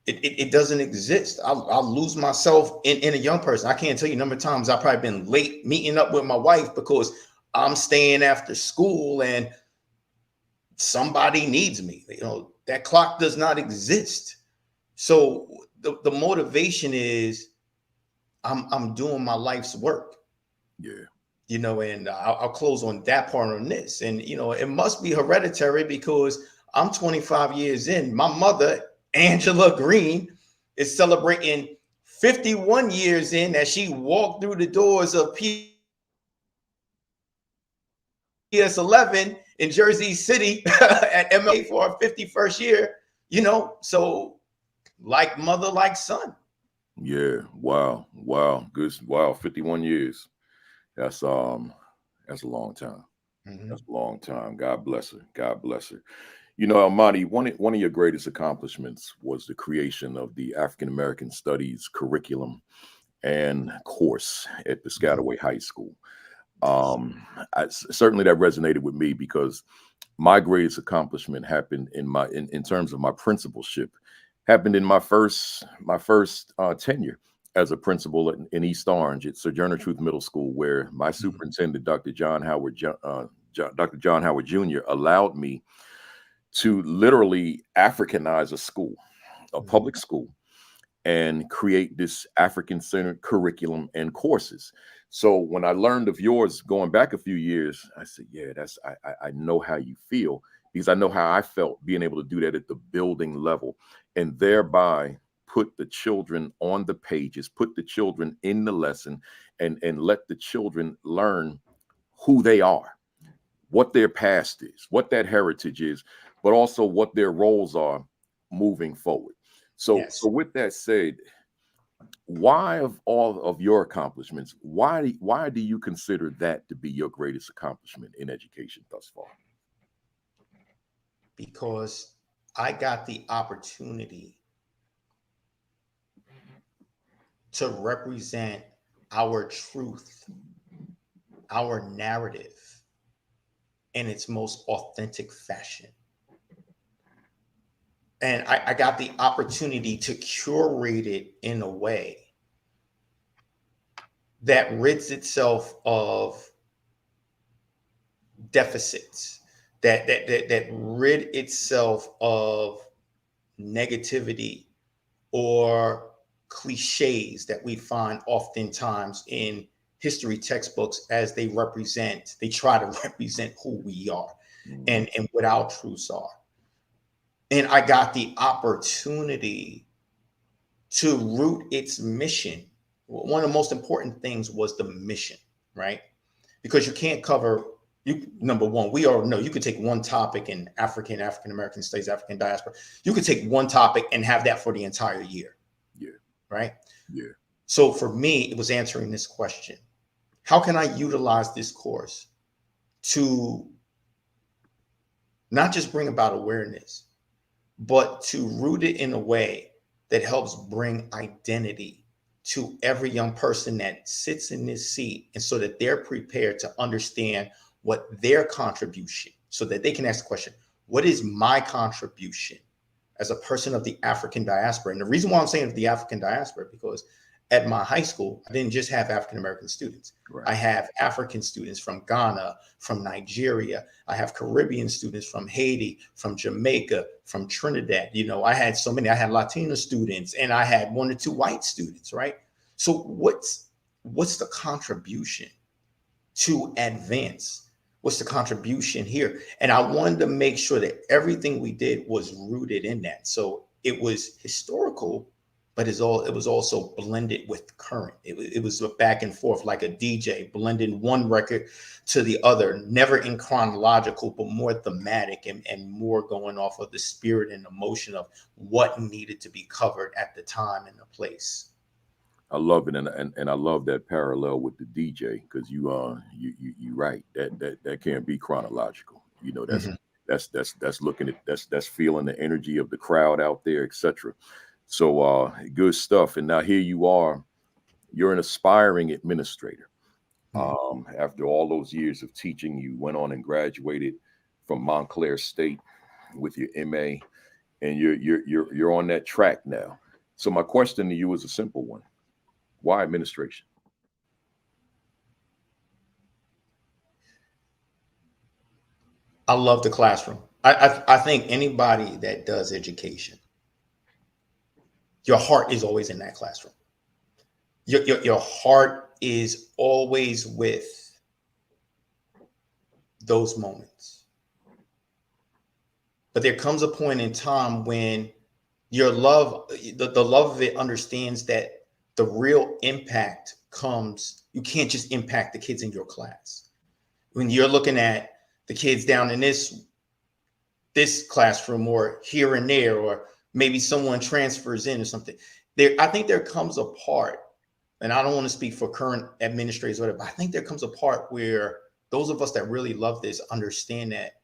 It doesn't exist. I'll lose myself in a young person. I can't tell you the number of times I've probably been late meeting up with my wife because I'm staying after school and somebody needs me. That clock does not exist. So the motivation is I'm doing my life's work. Yeah. And I'll close on that part on this. And, it must be hereditary because I'm 25 years in. My mother, Angela Green, is celebrating 51 years in as she walked through the doors of people PS11 in Jersey City at MA for our 51st year, you know, so like mother, like son. Yeah. Wow. Wow. Good. Wow. 51 years. That's a long time. That's a long time. God bless her. God bless her. You know, Almighty, one of your greatest accomplishments was the creation of the African American Studies curriculum and course at Piscataway High School. Certainly that resonated with me because my greatest accomplishment happened in terms of my principalship happened in my first tenure as a principal in East Orange at Sojourner Truth Middle School, where my superintendent, Dr. John Howard Jr., allowed me to literally Africanize a school, a public school, and create this African-centered curriculum and courses. So when I learned of yours going back a few years, I said, yeah, I know how you feel, because I know how I felt being able to do that at the building level, and thereby put the children on the pages, put the children in the lesson, and let the children learn who they are, what their past is, what that heritage is, but also what their roles are moving forward. So with that said, why of all of your accomplishments, why do you consider that to be your greatest accomplishment in education thus far? Because I got the opportunity to represent our truth, our narrative in its most authentic fashion. And I got the opportunity to curate it in a way that rids itself of deficits, that rid itself of negativity or cliches that we find oftentimes in history textbooks, as they try to represent who we are and what our truths are. And I got the opportunity to root its mission. One of the most important things was the mission, right? Because you can't cover, number one, we all know you could take one topic in African American studies, African diaspora. You could take one topic and have that for the entire year. Yeah. Right? Yeah. So for me, it was answering this question. How can I utilize this course to not just bring about awareness, but to root it in a way that helps bring identity to every young person that sits in this seat, and so that they're prepared to understand what their contribution, so that they can ask the question, what is my contribution as a person of the African diaspora? And the reason why I'm saying the African diaspora, because at my high school, I didn't just have African American students. Right. I have African students from Ghana, from Nigeria. I have Caribbean students from Haiti, from Jamaica, from Trinidad. You know, I had so many. I had Latino students, and I had 1 or 2 white students, right? So what's the contribution to advance? What's the contribution here? And I wanted to make sure that everything we did was rooted in that. So it was historical, but it was also blended with current. It was a back and forth, like a DJ blending one record to the other, never in chronological, but more thematic and more going off of the spirit and emotion of what needed to be covered at the time and the place. I love it, and I love that parallel with the DJ, because you right, that can't be chronological. You know, that's looking at that's feeling the energy of the crowd out there, etc. So good stuff. And now here you are, you're an aspiring administrator. After all those years of teaching, you went on and graduated from Montclair State with your MA, and you're on that track now. So my question to you is a simple one. Why administration? I love the classroom. I think anybody that does education, your heart is always in that classroom. Your heart is always with those moments. But there comes a point in time when your love, the love of it, understands that the real impact comes, you can't just impact the kids in your class. When you're looking at the kids down in this classroom or here and there, or maybe someone transfers in or something. I think there comes a part, and I don't want to speak for current administrators or whatever, but I think there comes a part where those of us that really love this understand that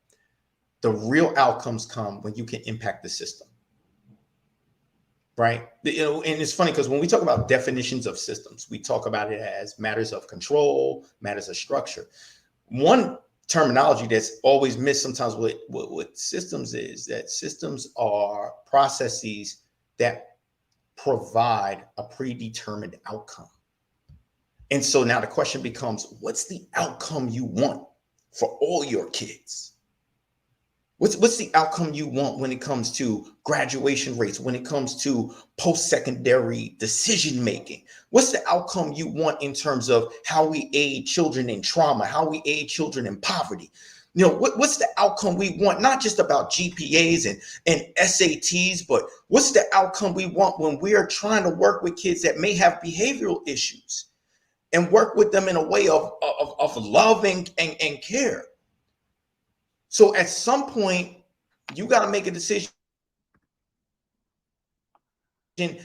the real outcomes come when you can impact the system. Right. And it's funny because when we talk about definitions of systems, we talk about it as matters of control, matters of structure. One terminology that's always missed sometimes with systems is that systems are processes that provide a predetermined outcome. And so now the question becomes, what's the outcome you want for all your kids? What's the outcome you want when it comes to graduation rates, when it comes to post-secondary decision making? What's the outcome you want in terms of how we aid children in trauma, how we aid children in poverty? What's the outcome we want, not just about GPAs and SATs, but what's the outcome we want when we are trying to work with kids that may have behavioral issues and work with them in a way of love and care? So at some point, you got to make a decision. Do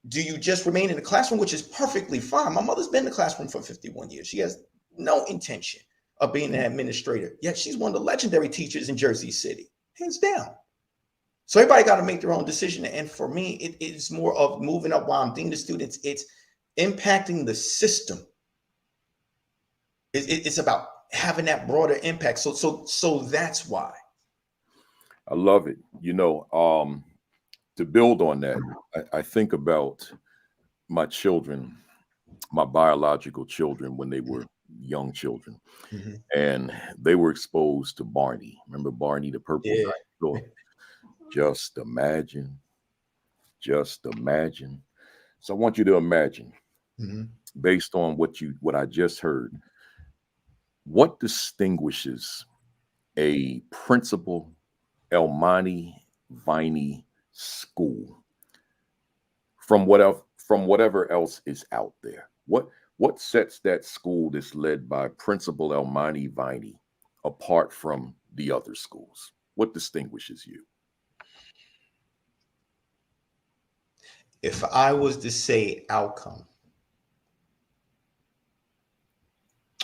you just remain in the classroom, which is perfectly fine? My mother's been in the classroom for 51 years. She has no intention of being an administrator, yet she's one of the legendary teachers in Jersey City, hands down. So everybody got to make their own decision. And for me, it's more of moving up while I'm dealing with students. It's impacting the system. It's about having that broader impact. So that's why. I love it. To build on that, I think about my children, my biological children, when they were young children, and they were exposed to Barney. Remember Barney, the purple dinosaur? Just imagine. So I want you to imagine, based on what I just heard, what distinguishes a Principal Viney school from whatever else is out there? What sets that school that's led by Principal Viney apart from the other schools? What distinguishes you? If I was to say outcome,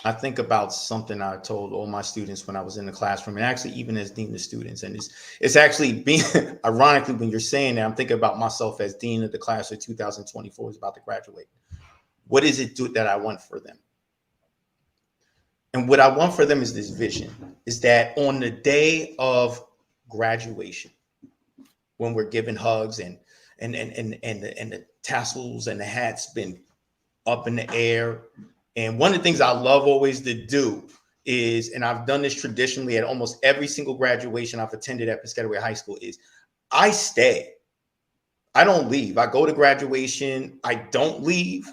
I think about something I told all my students when I was in the classroom, and actually even as dean of students. And it's actually being ironically, when you're saying that, I'm thinking about myself as dean of the class of 2024 is about to graduate. What is it that I want for them? And what I want for them is this vision, is that on the day of graduation, when we're giving hugs and the tassels and the hats been up in the air. And one of the things I love always to do is, and I've done this traditionally at almost every single graduation I've attended at Piscataway High School, is I stay. I don't leave. I go to graduation. I don't leave.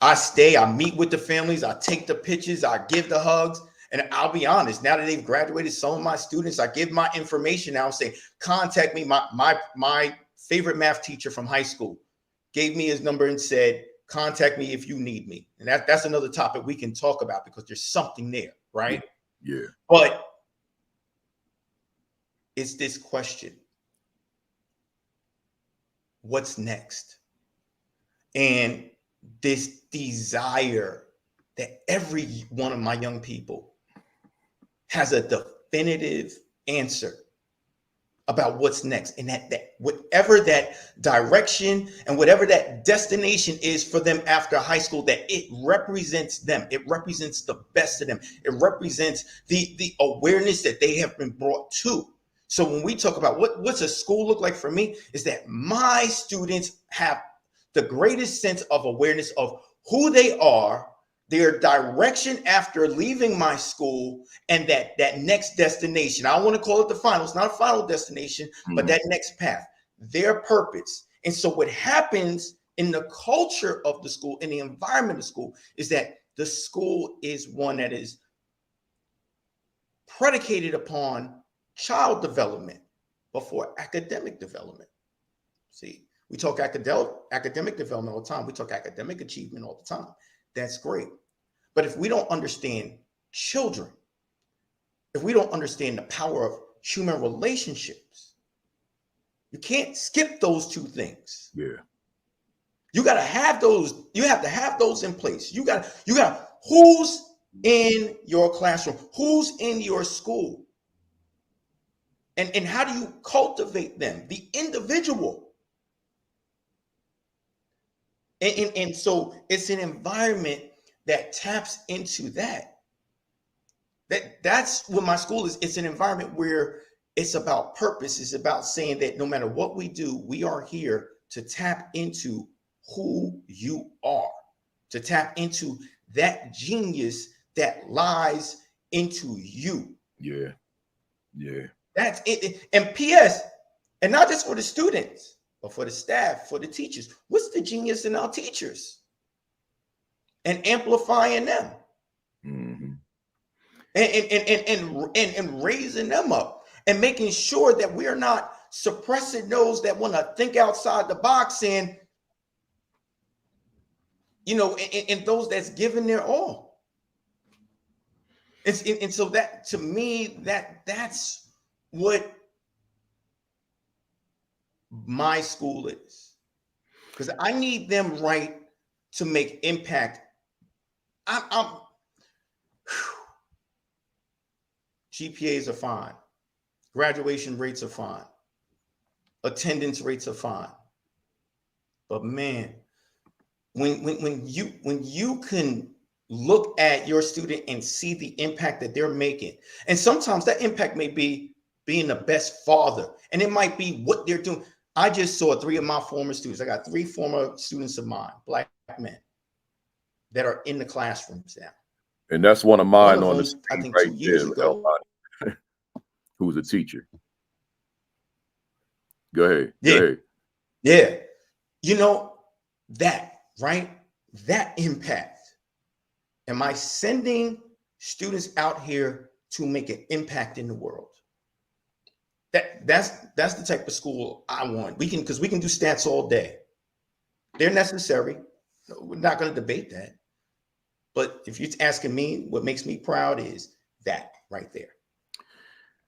I stay. I meet with the families. I take the pictures. I give the hugs. And I'll be honest, now that they've graduated, some of my students, I give my information now and say, contact me. My favorite math teacher from high school gave me his number and said, contact me if you need me. And that's another topic we can talk about because there's something there, right? Yeah. But it's this question. What's next? And this desire that every one of my young people has a definitive answer about what's next, and that whatever that direction and whatever that destination is for them after high school, that it represents them. It represents the best of them. It represents the awareness that they have been brought to. So when we talk about what's a school look like for me, is that my students have the greatest sense of awareness of who they are, their direction after leaving my school, and that next destination. I want to call it the final. It's not a final destination, but that next path, their purpose. And so what happens in the culture of the school, in the environment of school, is that the school is one that is predicated upon child development before academic development. See, we talk academic development all the time. We talk academic achievement all the time. That's great. But if we don't understand children, if we don't understand the power of human relationships, you can't skip those two things. Yeah. You got to have those. You have to have those in place. You got who's in your classroom, who's in your school, and how do you cultivate them? The individual. And so it's an environment that taps into that. That's what my school is. It's an environment where it's about purpose. It's about saying that no matter what we do, we are here to tap into who you are, to tap into that genius that lies into you. Yeah. Yeah. That's it. And P.S., and not just for the students, but for the staff, for the teachers. What's the genius in our teachers? And amplifying them. Mm-hmm. And raising them up and making sure that we are not suppressing those that want to think outside the box and, you know, and those that's giving their all. And so that, to me, that's what my school is. Because I need them right to make impact. GPAs are fine. Graduation rates are fine. Attendance rates are fine. But man, when you can look at your student and see the impact that they're making, and sometimes that impact may be being the best father, and it might be what they're doing. I just saw 3 of my former students. I got 3 former students of mine, Black men, that are in the classrooms now. And that's one of mine on the screen, I think right 2 years ago. Who's a teacher. Go ahead. Yeah. Go ahead. Yeah. You know, that, right? That impact. Am I sending students out here to make an impact in the world? That's the type of school I want. Because we can do stats all day. They're necessary. We're not going to debate that. But if you're asking me, what makes me proud is that right there.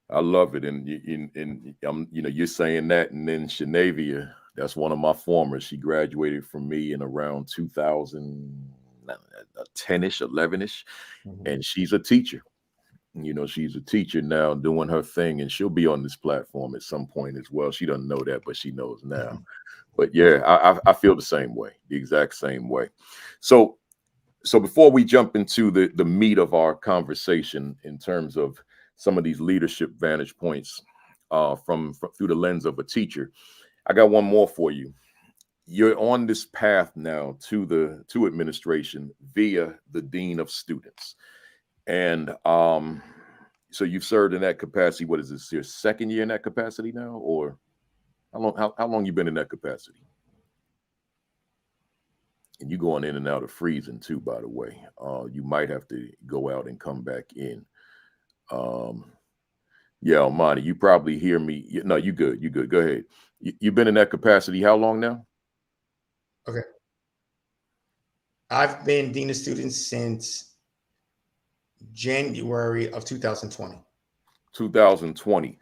I love it. And you're saying that, and then Shanavia, that's one of my formers. She graduated from me in around 2010-ish, 11-ish. Mm-hmm. And she's a teacher. You know, she's a teacher now doing her thing, and she'll be on this platform at some point as well. She doesn't know that, but she knows now. Mm-hmm. But yeah, I feel the same way, the exact same way. So before we jump into the meat of our conversation in terms of some of these leadership vantage points from through the lens of a teacher, I got one more for you. You're on this path now to administration via the dean of students, and so you've served in that capacity. What is this, your second year in that capacity now, or how long you been in that capacity? And you going in and out of freezing too, by the way. You might have to go out and come back in. Yeah, Almani, you probably hear me. No, you good. You good. Go ahead. You've been in that capacity how long now? Okay. I've been dean of students since January of 2020. 2020.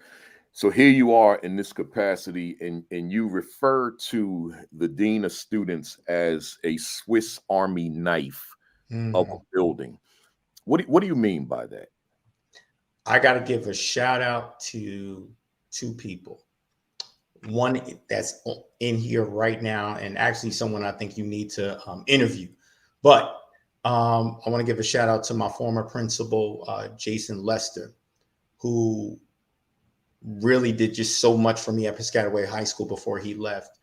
So here you are in this capacity, and you refer to the dean of students as a Swiss Army knife of a building. What do you mean by that? I got to give a shout out to 2 people. One that's in here right now, and actually someone I think you need to interview. But I want to give a shout out to my former principal, Jason Lester, who really did just so much for me at Piscataway High School before he left.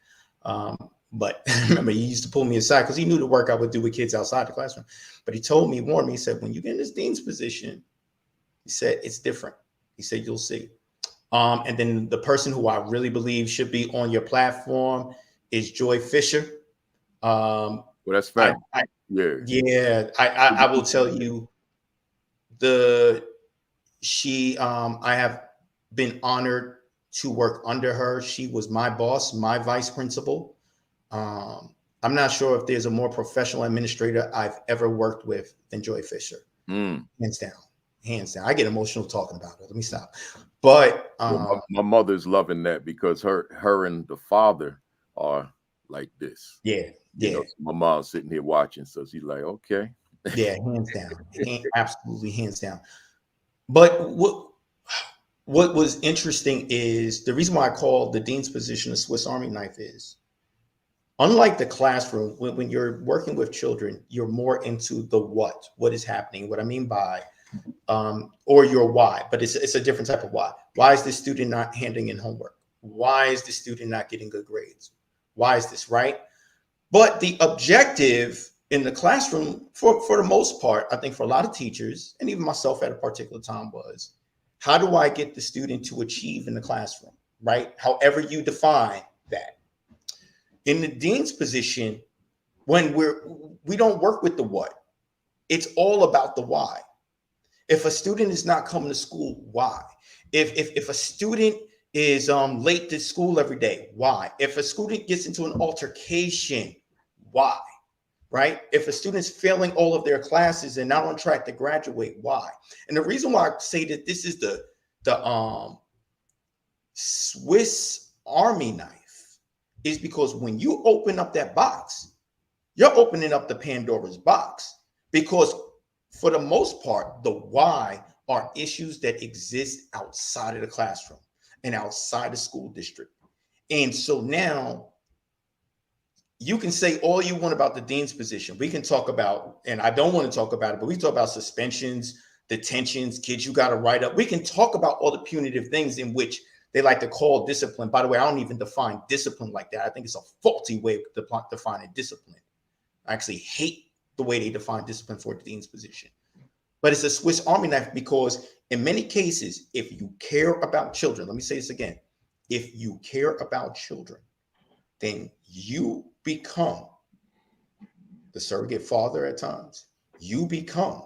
But remember, he used to pull me aside because he knew the work I would do with kids outside the classroom. But he warned me, he said, when you get in this dean's position, he said, it's different. He said, you'll see. And then the person who I really believe should be on your platform is Joy Fisher. Well, that's fair. I will tell you, I have been honored to work under her. She was my boss, my vice principal. I'm not sure if there's a more professional administrator I've ever worked with than Joy Fisher, hands down. hands down. I get emotional talking about it. Let me stop. But Well, my mother's loving that because her and the father are like this. yeah, You yeah, know, so my mom's sitting here watching, so she's like, okay. yeah, hands down, absolutely hands down. But what was interesting is the reason why I call the dean's position a Swiss Army knife is, unlike the classroom, when you're working with children, you're more into the what is happening. What I mean by, or your why, but it's a different type of why. Why is this student not handing in homework? Why is the student not getting good grades? Why is this, right? But the objective in the classroom, for the most part, I think for a lot of teachers, and even myself at a particular time, was, how do I get the student to achieve in the classroom, right? However you define that. In the dean's position, when we don't work with the what, it's all about the why. If a student is not coming to school, why? If a student is late to school every day, why? If a student gets into an altercation, why? Right? If a student's failing all of their classes and not on track to graduate, why? And the reason why I say that this is the Swiss Army knife is because when you open up that box, you're opening up the Pandora's box, because for the most part, the why are issues that exist outside of the classroom and outside the school district. And so now you can say all you want about the dean's position. We can talk about, and I don't want to talk about it, but we talk about suspensions, detentions, kids you got to write up. We can talk about all the punitive things in which they like to call discipline. By the way, I don't even define discipline like that. I think it's a faulty way of defining discipline. I actually hate the way they define discipline for the dean's position. But it's a Swiss Army knife because in many cases, if you care about children, let me say this again, if you care about children, then you become the surrogate father at times. You become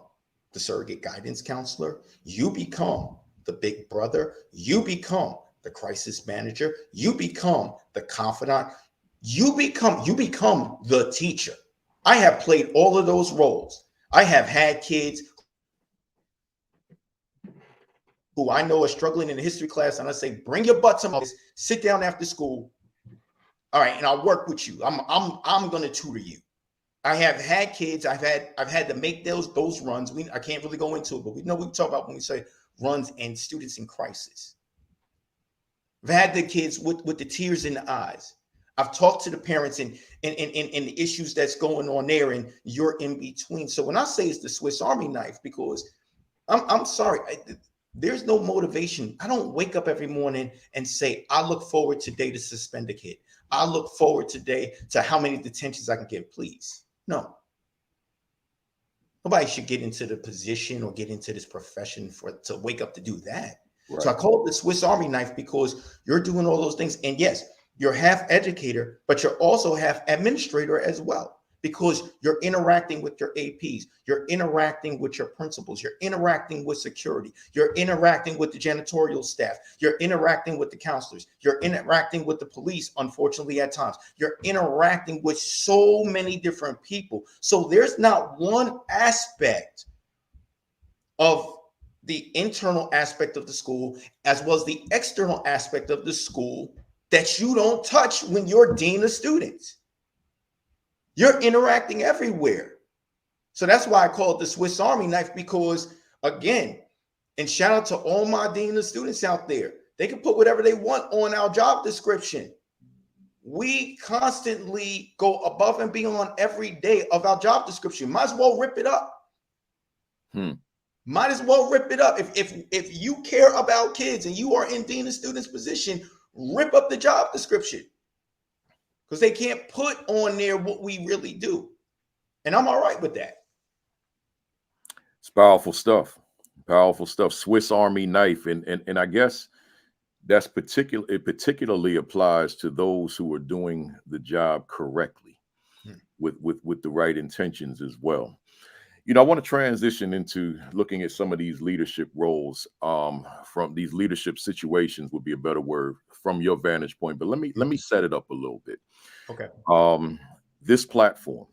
the surrogate guidance counselor. You become the big brother. You become the crisis manager. You become the confidant. You become the teacher. I have played all of those roles. I have had kids who I know are struggling in the history class, and I say, bring your butts in office, sit down after school. All right, and I'll work with you. I'm going to tutor you. I have had kids. I've had to make those runs. I can't really go into it, but we know we talk about when we say runs and students in crisis. I've had the kids with the tears in the eyes. I've talked to the parents and the issues that's going on there, and you're in between. So when I say it's the Swiss Army knife, because I'm sorry, there's no motivation. I don't wake up every morning and say, I look forward today to suspend a kid. I look forward today to how many detentions I can get. Please, no. Nobody should get into the position or get into this profession to wake up to do that. Right. So I call it the Swiss Army knife because you're doing all those things. And yes, you're half educator, but you're also half administrator as well, because you're interacting with your APs, you're interacting with your principals, you're interacting with security, you're interacting with the janitorial staff, you're interacting with the counselors, you're interacting with the police, unfortunately, at times. You're interacting with so many different people. So there's not one aspect of the internal aspect of the school, as well as the external aspect of the school, that you don't touch when you're dean of students. You're interacting everywhere. So that's why I call it the Swiss Army knife, because, again, and shout out to all my dean of students out there, they can put whatever they want on our job description. We constantly go above and beyond every day of our job description. Might as well rip it up. Might as well rip it up. If you care about kids and you are in dean of students position, rip up the job description, because they can't put on there what we really do. And I'm all right with that. It's powerful stuff. Powerful stuff. Swiss Army knife. And I guess that's it particularly applies to those who are doing the job correctly with the right intentions as well. You know, I want to transition into looking at some of these leadership roles, from these leadership situations would be a better word, from your vantage point. But let me set it up a little bit. Okay. This platform,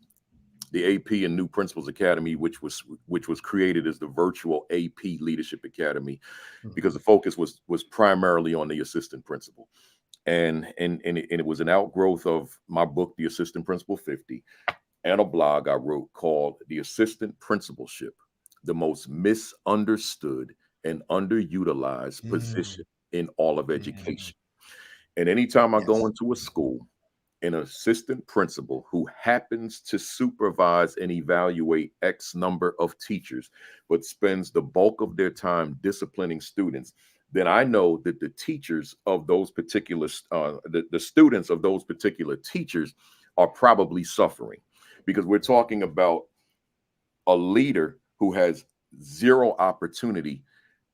the AP and New Principals Academy, which was created as the virtual AP Leadership Academy, because the focus was primarily on the assistant principal. And it was an outgrowth of my book, The Assistant Principal 50, and a blog I wrote called The Assistant Principalship, the most misunderstood and underutilized position in all of education. And anytime I go into a school, an assistant principal who happens to supervise and evaluate X number of teachers, but spends the bulk of their time disciplining students, then I know that the teachers of those particular, the students of those particular teachers are probably suffering, because we're talking about a leader who has zero opportunity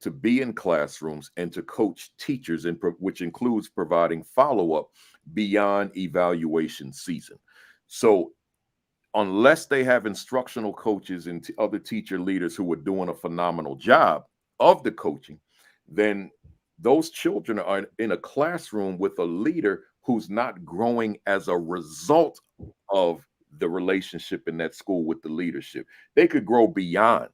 to be in classrooms and to coach teachers, which includes providing follow-up beyond evaluation season. So unless they have instructional coaches and other teacher leaders who are doing a phenomenal job of the coaching, then those children are in a classroom with a leader who's not growing as a result of the relationship in that school with the leadership. They could grow beyond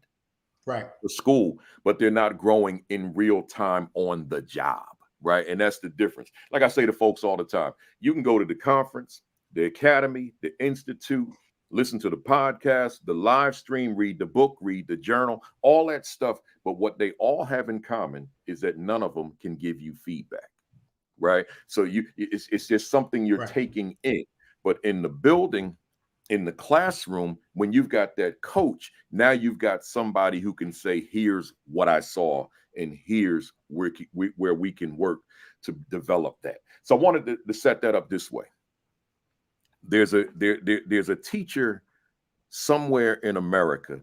the school, but they're not growing in real time on the job, right? And that's the difference. Like I say to folks all the time, you can go to the conference, the academy, the institute, listen to the podcast, the live stream, read the book, read the journal, all that stuff. But what they all have in common is that none of them can give you feedback, right? So it's just something you're taking in. But in the building, in the classroom, when you've got that coach, now you've got somebody who can say, here's what I saw, and here's where we can work to develop that. So I wanted to set that up this way. There's a teacher somewhere in America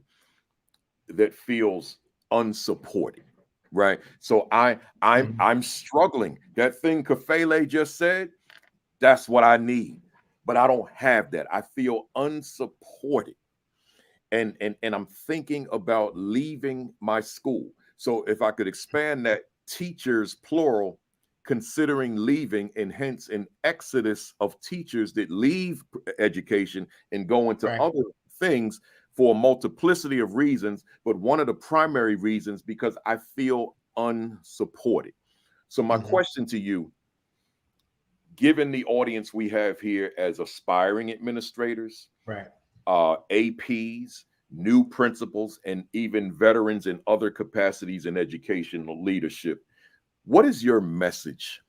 that feels unsupported, right? So I'm struggling. That thing Kafele just said, that's what I need. But I don't have that. I feel unsupported. And I'm thinking about leaving my school. So if I could expand that, teachers, plural, considering leaving, and hence an exodus of teachers that leave education and go into other things for a multiplicity of reasons. But one of the primary reasons, because I feel unsupported. So my question to you, given the audience we have here as aspiring administrators, APs, new principals, and even veterans in other capacities in educational leadership, what is your message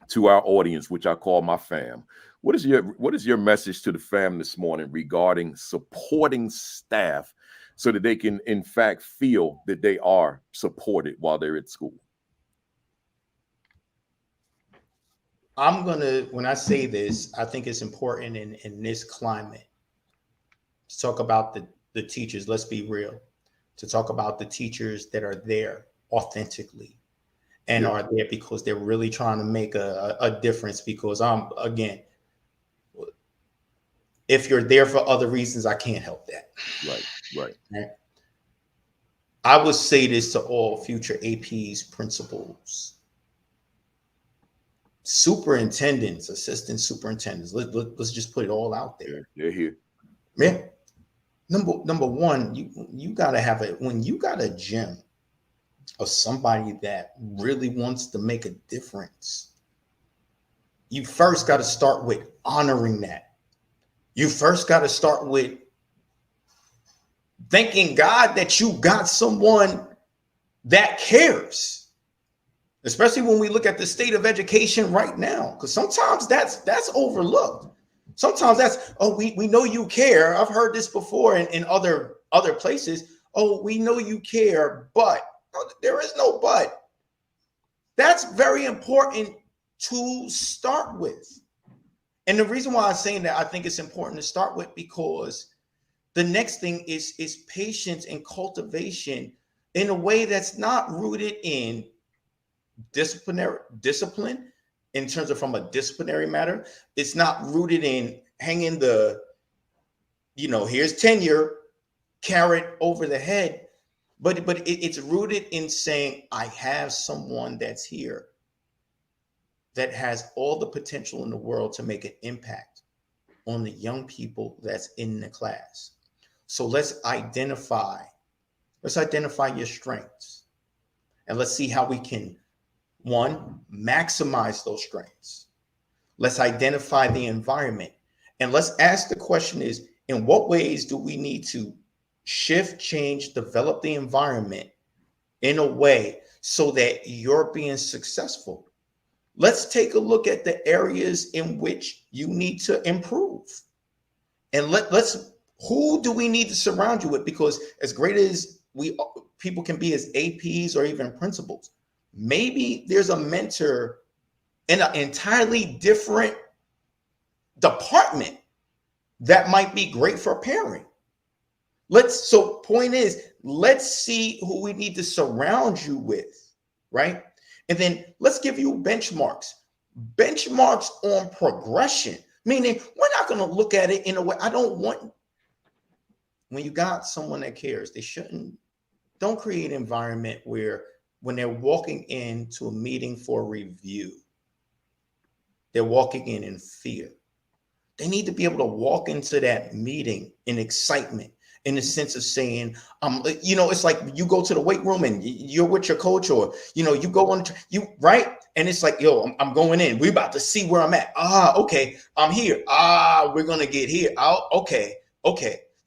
to our audience, which I call my fam? What is your message to the fam this morning regarding supporting staff so that they can, in fact, feel that they are supported while they're at school? When I say this, I think it's important in this climate to talk about the teachers. Let's be real, to talk about the teachers that are there authentically and are there because they're really trying to make a difference. Because again, if you're there for other reasons, I can't help that. Right. I would say this to all future APs, principals, superintendents, assistant superintendents. Let's just put it all out there. They're here. Yeah. Number one, you gotta have when you got a gym of somebody that really wants to make a difference, you first got to start with honoring that. You first got to start with thanking God that you got someone that cares. Especially when we look at the state of education right now, because sometimes that's overlooked. Sometimes that's, we know you care. I've heard this before in other places. Oh, we know you care, but there is no but. That's very important to start with. And the reason why I'm saying that, I think it's important to start with, because the next thing is patience and cultivation in a way that's not rooted in discipline in terms of from a disciplinary matter. It's not rooted in hanging here's tenure carrot over the head, but it's rooted in saying, I have someone that's here that has all the potential in the world to make an impact on the young people that's in the class. So let's identify your strengths, and let's see how we can, one, maximize those strengths. Let's identify the environment, and let's ask the question is, in what ways do we need to shift, change, develop the environment in a way so that you're being successful? Let's take a look at the areas in which you need to improve. And let's who do we need to surround you with? Because as great as people can be as APs or even principals, maybe there's a mentor in an entirely different department that might be great for parent. So point is, let's see who we need to surround you with, right? And then let's give you benchmarks on progression, meaning we're not going to look at it in a way. When you got someone that cares, don't create an environment where when they're walking into a meeting for review, they're walking in fear. They need to be able to walk into that meeting in excitement, in the sense of saying, it's like you go to the weight room and you're with your coach, or, you go on, right? And it's like, yo, I'm going in. We're about to see where I'm at. Okay. I'm here. We're going to get here. Okay.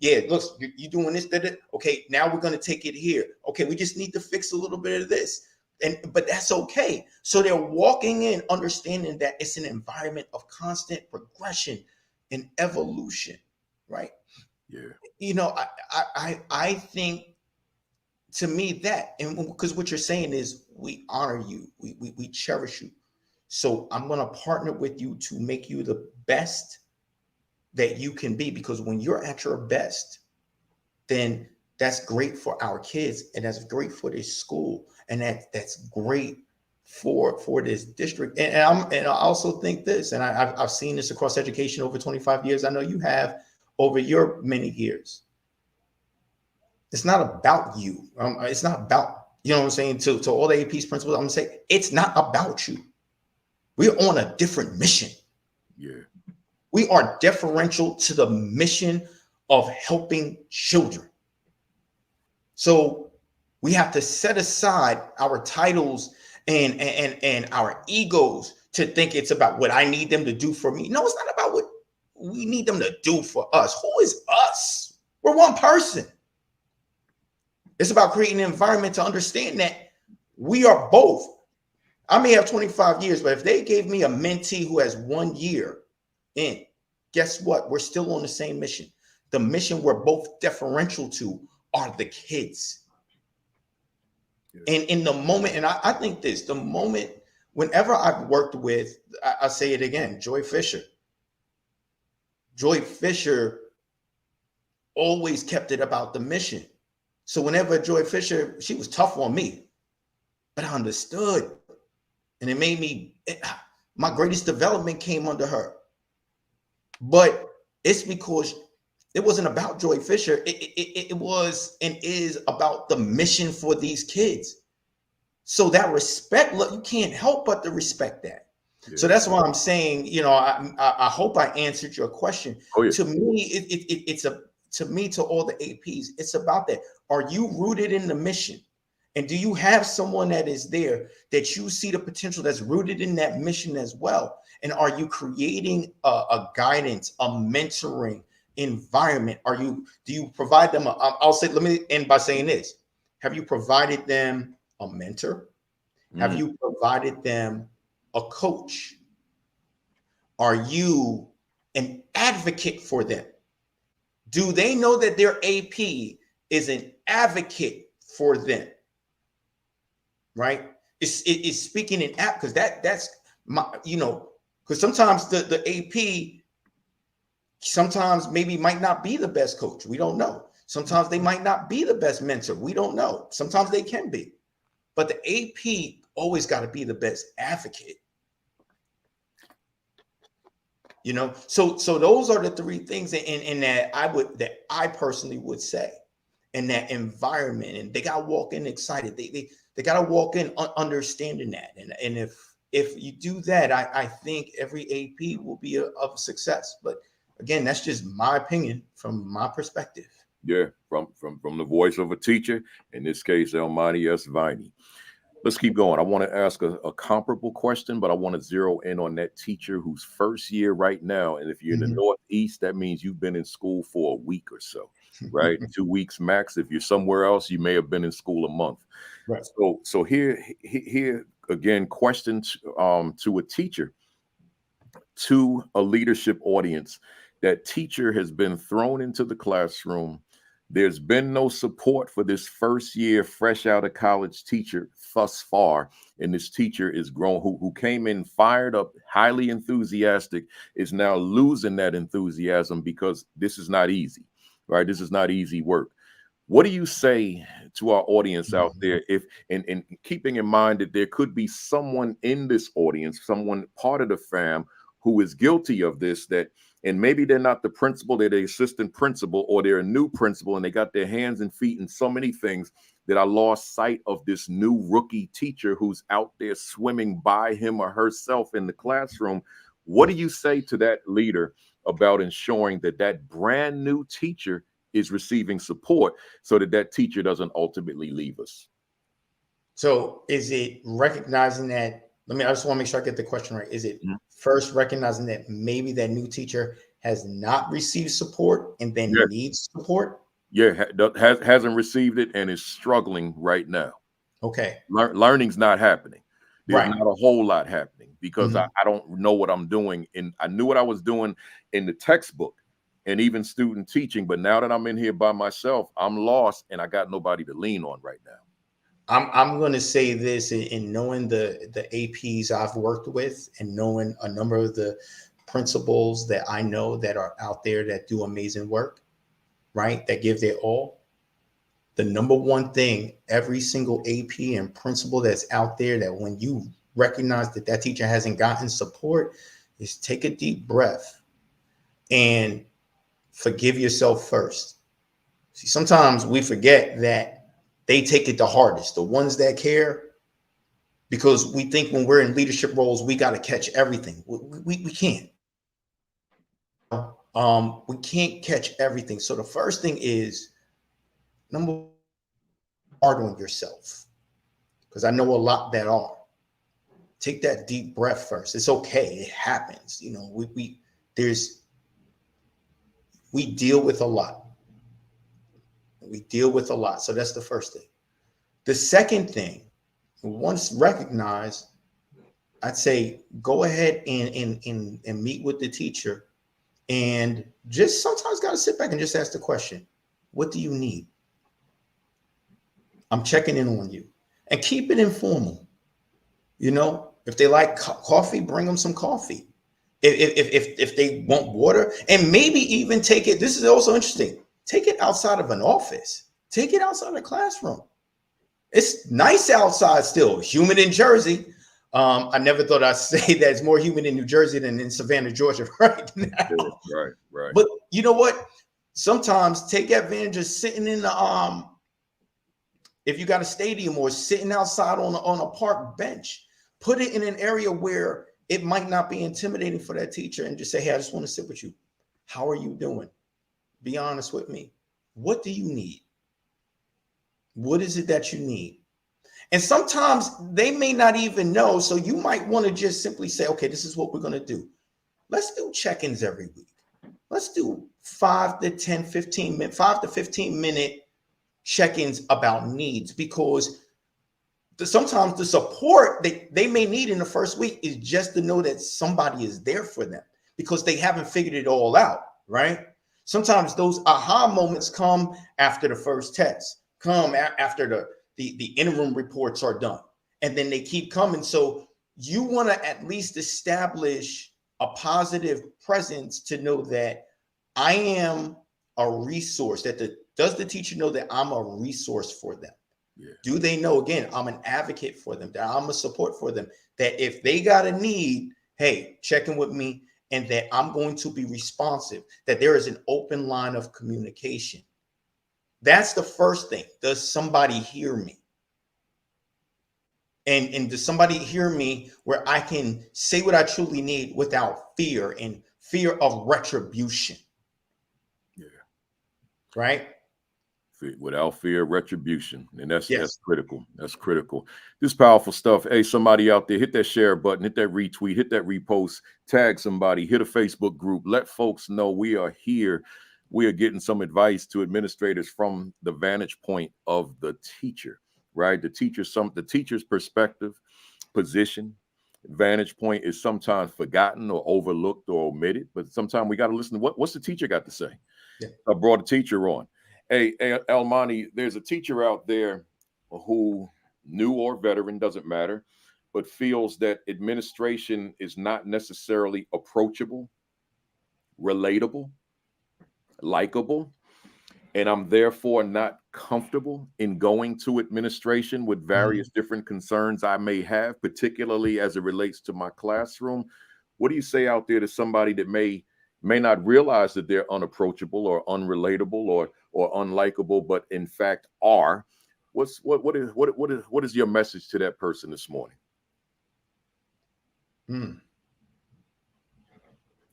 Yeah, look, you're doing this. Okay. Now we're going to take it here. Okay. We just need to fix a little bit of this. But that's okay. So they're walking in understanding that it's an environment of constant progression and evolution, right? Yeah. I think, to me, that, and because what you're saying is we honor you, we cherish you. So I'm going to partner with you to make you the best that you can be, because when you're at your best, then that's great for our kids, and that's great for this school, and that's great for this district. And I also think this, and I've seen this across education over 25 years. I know you have over your many years. It's not about you. It's not about, you know what I'm saying, to all the APs, principals, I'm gonna say, it's not about you. We're on a different mission. Yeah. We are deferential to the mission of helping children. So we have to set aside our titles and our egos to think it's about what I need them to do for me. No, it's not about what we need them to do for us. Who is us? We're one person. It's about creating an environment to understand that we are both. I may have 25 years, but if they gave me a mentee who has 1 year in, guess what? We're still on the same mission. The mission we're both deferential to are the kids. Yeah. And in the moment, and I think this, the moment, whenever I've worked with, I say it again, Joy Fisher always kept it about the mission. So whenever Joy Fisher, she was tough on me, but I understood. And it made me, my greatest development came under her. But it's because it wasn't about Joy Fisher. It was and is about the mission for these kids. So that respect, look, you can't help but to respect that. Yeah. So that's why I'm saying, I hope I answered your question. Oh, yeah. To me, to all the APs, it's about that. Are you rooted in the mission? And do you have someone that is there that you see the potential that's rooted in that mission as well? And are you creating a guidance, a mentoring environment? Do you provide them? Let me end by saying this. Have you provided them a mentor? Have you provided them a coach? Are you an advocate for them? Do they know that their AP is an advocate for them? Right? It's speaking in app, because that's my, because sometimes the AP sometimes maybe might not be the best coach. We don't know. Sometimes they might not be the best mentor. We don't know. Sometimes they can be. But the AP always got to be the best advocate. So those are the three things that I personally would say in that environment. And they got to walk in excited. They got to walk in understanding that. And if you do that, I think every AP will be of success. But again, that's just my opinion from my perspective. Yeah, from the voice of a teacher, in this case, Almighty S. Viney. Let's keep going. I want to ask a comparable question, but I want to zero in on that teacher who's first year right now. And if you're in the Northeast, that means you've been in school for a week or so, right? 2 weeks max. If you're somewhere else, you may have been in school a month. Right. So here again, questions to a teacher, to a leadership audience. That teacher has been thrown into the classroom. There's been no support for this first year, fresh out of college teacher thus far. And this teacher is grown, who came in fired up, highly enthusiastic, is now losing that enthusiasm because this is not easy, right? This is not easy work. What do you say to our audience out there, if and keeping in mind that there could be someone in this audience, someone part of the fam who is guilty of this, and maybe they're not the principal, they're the assistant principal, or they're a new principal, and they got their hands and feet in so many things that I lost sight of this new rookie teacher who's out there swimming by him or herself in the classroom. What do you say to that leader about ensuring that that brand new teacher is receiving support so that that teacher doesn't ultimately leave us? So is it recognizing that, I just want to make sure I get the question right. Is it first recognizing that maybe that new teacher has not received support and then needs support? Yeah, hasn't received it and is struggling right now. Okay. Learning's not happening. There's not a whole lot happening because I don't know what I'm doing. And I knew what I was doing in the textbook and even student teaching. But now that I'm in here by myself, I'm lost and I got nobody to lean on right now. I'm going to say this in knowing the APs I've worked with and knowing a number of the principals that I know that are out there that do amazing work, right? That give their all. The number one thing, every single AP and principal that's out there, that when you recognize that that teacher hasn't gotten support, is take a deep breath and forgive yourself first. See, sometimes we forget that they take it the hardest, the ones that care, because we think when we're in leadership roles, we got to catch everything. We can't. We can't catch everything. So the first thing is, number one, hard on yourself, because I know a lot that are. Take that deep breath first. It's okay. It happens. You know, we deal with a lot. We deal with a lot. So that's the first thing. The second thing, once recognized, I'd say go ahead and meet with the teacher, and just sometimes got to sit back and just ask the question, what do you need? I'm checking in on you, and keep it informal. You know, if they like coffee, bring them some coffee. If they want water, and maybe even take it. This is also interesting. Take it outside of an office. Take it outside of the classroom. It's nice outside still. Humid in Jersey. I never thought I'd say that it's more humid in New Jersey than in Savannah, Georgia right now. Right. But you know what? Sometimes take advantage of sitting in the if you got a stadium, or sitting outside on a park bench. Put it in an area where it might not be intimidating for that teacher, and just say, hey, I just want to sit with you. How are you doing? Be honest with me. What do you need? What is it that you need? And sometimes they may not even know. So you might want to just simply say, okay, this is what we're going to do. Let's do check-ins every week. Let's do 5 to 15 minute check-ins about needs, because sometimes the support they may need in the first week is just to know that somebody is there for them, because they haven't figured it all out, right? Sometimes those aha moments come after the first test, come after the interim reports are done, and then they keep coming. So you want to at least establish a positive presence to know that I am a resource. Does the teacher know that I'm a resource for them? Yeah. Do they know, again, I'm an advocate for them, that I'm a support for them, that if they got a need, hey, check in with me, and that I'm going to be responsive, that there is an open line of communication. That's the first thing. Does somebody hear me? And does somebody hear me where I can say what I truly need without fear and fear of retribution. Yeah. Right? Without fear of retribution. And that's critical. That's critical. This powerful stuff. Hey, somebody out there, hit that share button, hit that retweet, hit that repost, tag somebody, hit a Facebook group. Let folks know we are here. We are getting some advice to administrators from the vantage point of the teacher, right? The teacher's perspective, position, vantage point is sometimes forgotten or overlooked or omitted, but sometimes we got to listen to what's the teacher got to say. Yeah. I brought a teacher on. Hey, Almani, there's a teacher out there who, new or veteran, doesn't matter, but feels that administration is not necessarily approachable, relatable, likable, and I'm therefore not comfortable in going to administration with various different concerns I may have, particularly as it relates to my classroom. What do you say out there to somebody that may not realize that they're unapproachable or unrelatable or unlikable, but in fact are? What is your message to that person this morning?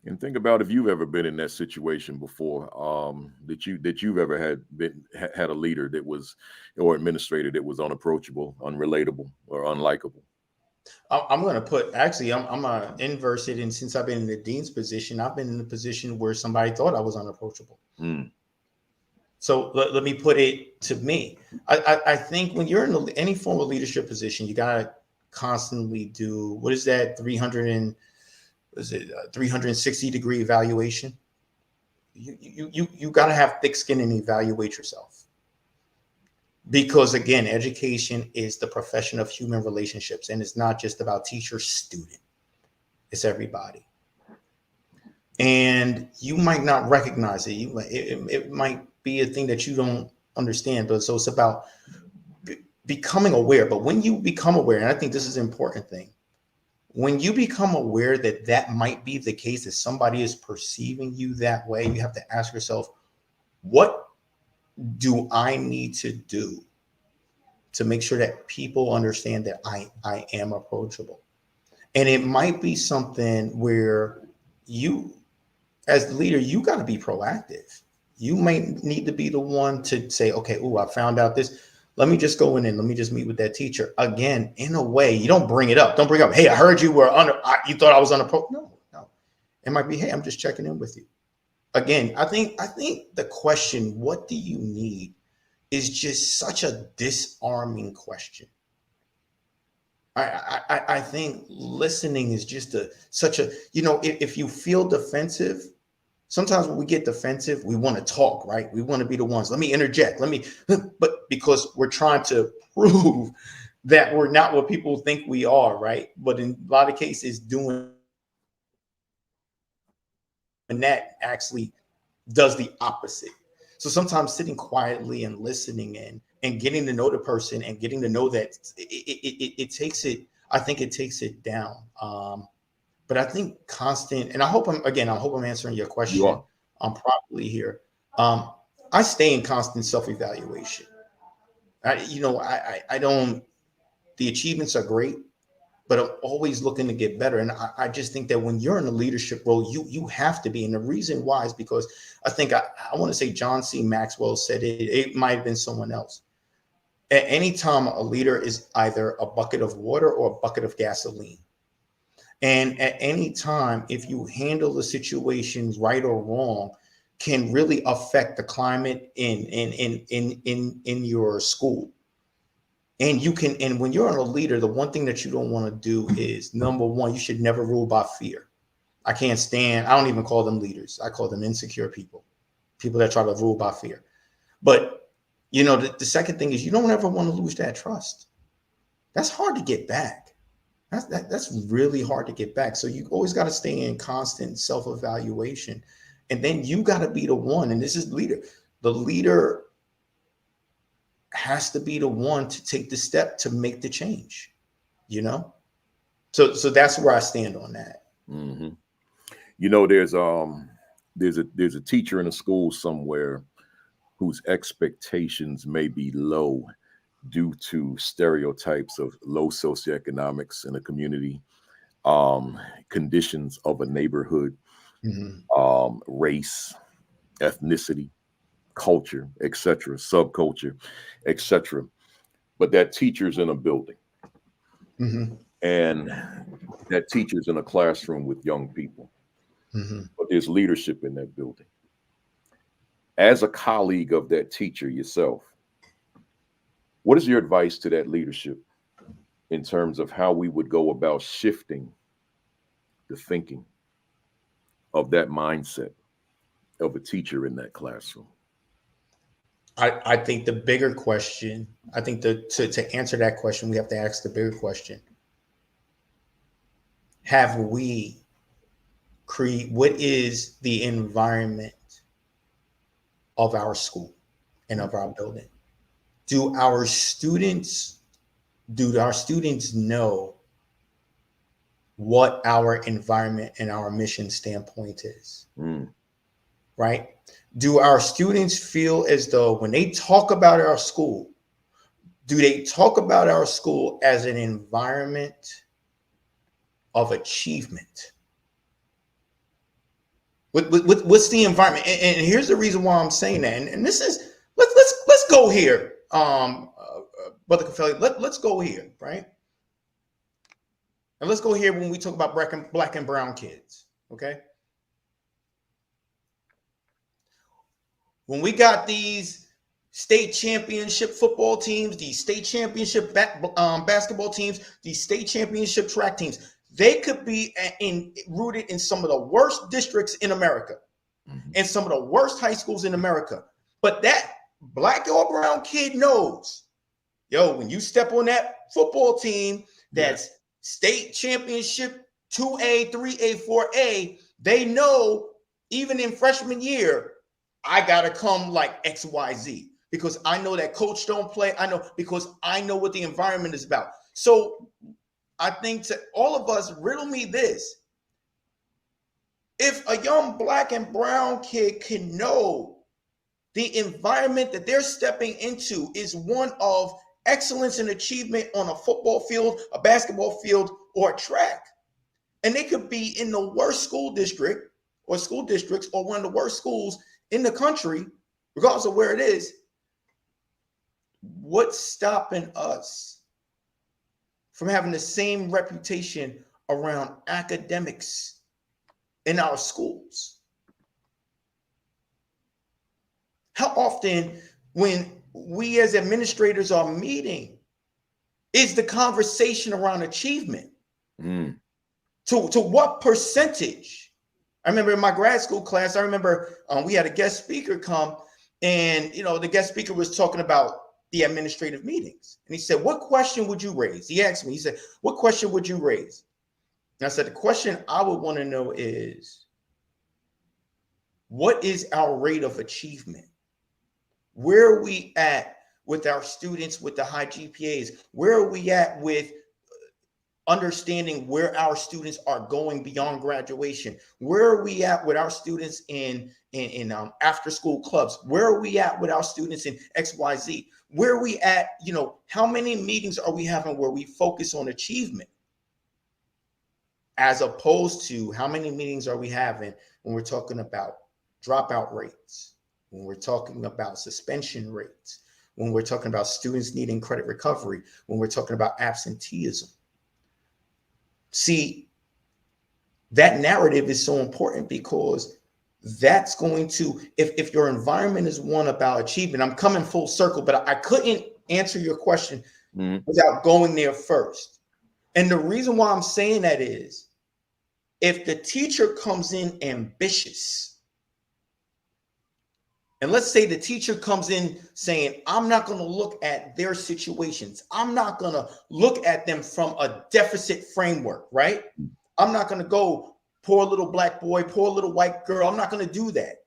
And think about if you've ever been in that situation before, that you've ever had a leader that was, or administrator that was unapproachable, unrelatable, or unlikable. I'm going to put, actually, I'm going to inverse it. And since I've been in the dean's position, I've been in a position where somebody thought I was unapproachable. So let me put it to me. I think when you're in any form of leadership position, you got to constantly do, what is that, 360-degree evaluation? You got to have thick skin and evaluate yourself. Because again, education is the profession of human relationships, and it's not just about teacher, student. It's everybody. And you might not recognize it. It might be a thing that you don't understand, but so it's about becoming aware. But when you become aware, and I think this is an important thing, when you become aware that that might be the case, that somebody is perceiving you that way, you have to ask yourself, what do I need to do to make sure that people understand that I am approachable? And it might be something where you, as the leader, you got to be proactive. You might need to be the one to say, okay, I found out this. Let me just go in and let me just meet with that teacher. Again, in a way, you don't bring it up. Don't bring up, hey, I heard you were you thought I was unapproachable. No. It might be, hey, I'm just checking in with you. Again, I think the question, what do you need, is just such a disarming question. I think listening is just such a, if you feel defensive, sometimes when we get defensive, we want to talk, right? We want to be the ones, let me interject, but because we're trying to prove that we're not what people think we are, right? But in a lot of cases, doing that actually does the opposite. So sometimes sitting quietly and listening and getting to know the person and getting to know that it takes it, I think it takes it down. But I think constant, and I hope I'm answering your question properly here. I stay in constant self-evaluation. I don't, the achievements are great, but I'm always looking to get better. And I just think that when you're in a leadership role, you have to be. And the reason why is because I think I want to say John C. Maxwell said it. It might have been someone else. At any time, a leader is either a bucket of water or a bucket of gasoline. And at any time, if you handle the situations right or wrong, can really affect the climate in your school. And when you're a leader, the one thing that you don't want to do is, number one, you should never rule by fear. I don't even call them leaders. I call them insecure people that try to rule by fear. But, the second thing is, you don't ever want to lose that trust. That's hard to get back. That's really hard to get back. So you always got to stay in constant self-evaluation. And then you got to be the one, and this is leader. The leader has to be the one to take the step to make the change, So that's where I stand on that. Mm-hmm. There's a teacher in a school somewhere whose expectations may be low due to stereotypes of low socioeconomics in a community, conditions of a neighborhood. race, ethnicity, culture, etc., subculture, etc. But that teacher's in a building, and that teacher's in a classroom with young people. But there's leadership in that building. As a colleague of that teacher yourself, what is your advice to that leadership in terms of how we would go about shifting the thinking of that mindset of a teacher in that classroom? I think the bigger question, I think to answer that question, we have to ask the bigger question. Have we what is the environment of our school and of our building? Do our students know what our environment and our mission standpoint is? Right? Do our students feel as though when they talk about our school, do they talk about our school as an environment of achievement? What's the environment? And here's the reason why I'm saying that. And this is let's go here, Brother Kafele. Let's go here, right? And let's go here when we talk about black and brown kids. Okay. When we got these state championship football teams, these state championship basketball teams, these state championship track teams, they could be rooted in some of the worst districts in America and some of the worst high schools in America. But that black or brown kid knows, when you step on that football team that's state championship 2A, 3A, 4A, they know even in freshman year, I got to come like XYZ because I know that coach don't play. Because I know what the environment is about. So I think to all of us, riddle me this. If a young black and brown kid can know the environment that they're stepping into is one of excellence and achievement on a football field, a basketball field, or a track, and they could be in the worst school district or school districts or one of the worst schools in the country, regardless of where it is, what's stopping us from having the same reputation around academics in our schools? How often when we as administrators are meeting is the conversation around achievement? To what percentage? I remember in my grad school class, we had a guest speaker come, and the guest speaker was talking about the administrative meetings. And he said, "What question would you raise?" He asked me, he said, "What question would you raise?" And I said, "The question I would want to know is, what is our rate of achievement? Where are we at with our students with the high GPAs? Where are we at with understanding where our students are going beyond graduation? Where are we at with our students in after school clubs? Where are we at with our students in XYZ? Where are we at? How many meetings are we having where we focus on achievement, as opposed to how many meetings are we having when we're talking about dropout rates, when we're talking about suspension rates, when we're talking about students needing credit recovery, when we're talking about absenteeism? See, that narrative is so important because that's going to, if your environment is one about achievement, I'm coming full circle, but I couldn't answer your question without going there first. And the reason why I'm saying that is, if the teacher comes in ambitious, and let's say the teacher comes in saying, I'm not going to look at their situations. I'm not going to look at them from a deficit framework, right? I'm not going to go, poor little black boy, poor little white girl. I'm not going to do that.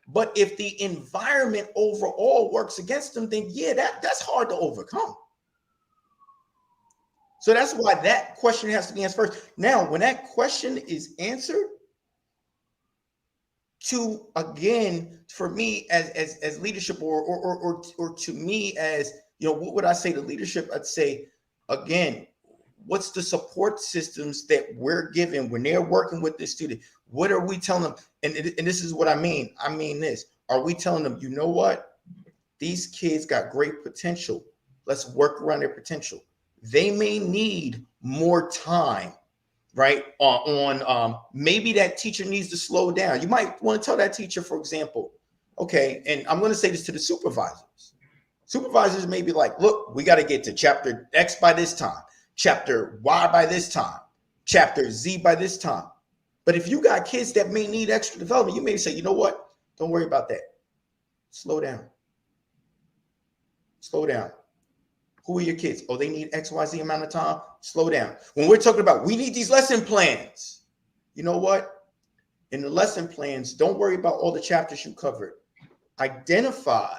But if the environment overall works against them, then that's hard to overcome. So that's why that question has to be answered first. Now, when that question is answered, to, again, for me as leadership or to me as, what would I say to leadership? I'd say, again, what's the support systems that we're given when they're working with the student? What are we telling them? And this is what I mean. I mean this. Are we telling them, you know what? These kids got great potential. Let's work around their potential. They may need more time, right? On maybe that teacher needs to slow down. You might want to tell that teacher, for example, okay, and I'm going to say this to the supervisors. Supervisors may be like, look, we got to get to chapter X by this time, chapter Y by this time, chapter Z by this time. But if you got kids that may need extra development, you may say, you know what? Don't worry about that. Slow down. Slow down. Who are your kids? Oh, they need XYZ amount of time. Slow down. When we're talking about we need these lesson plans, you know what? In the lesson plans, don't worry about all the chapters you covered. Identify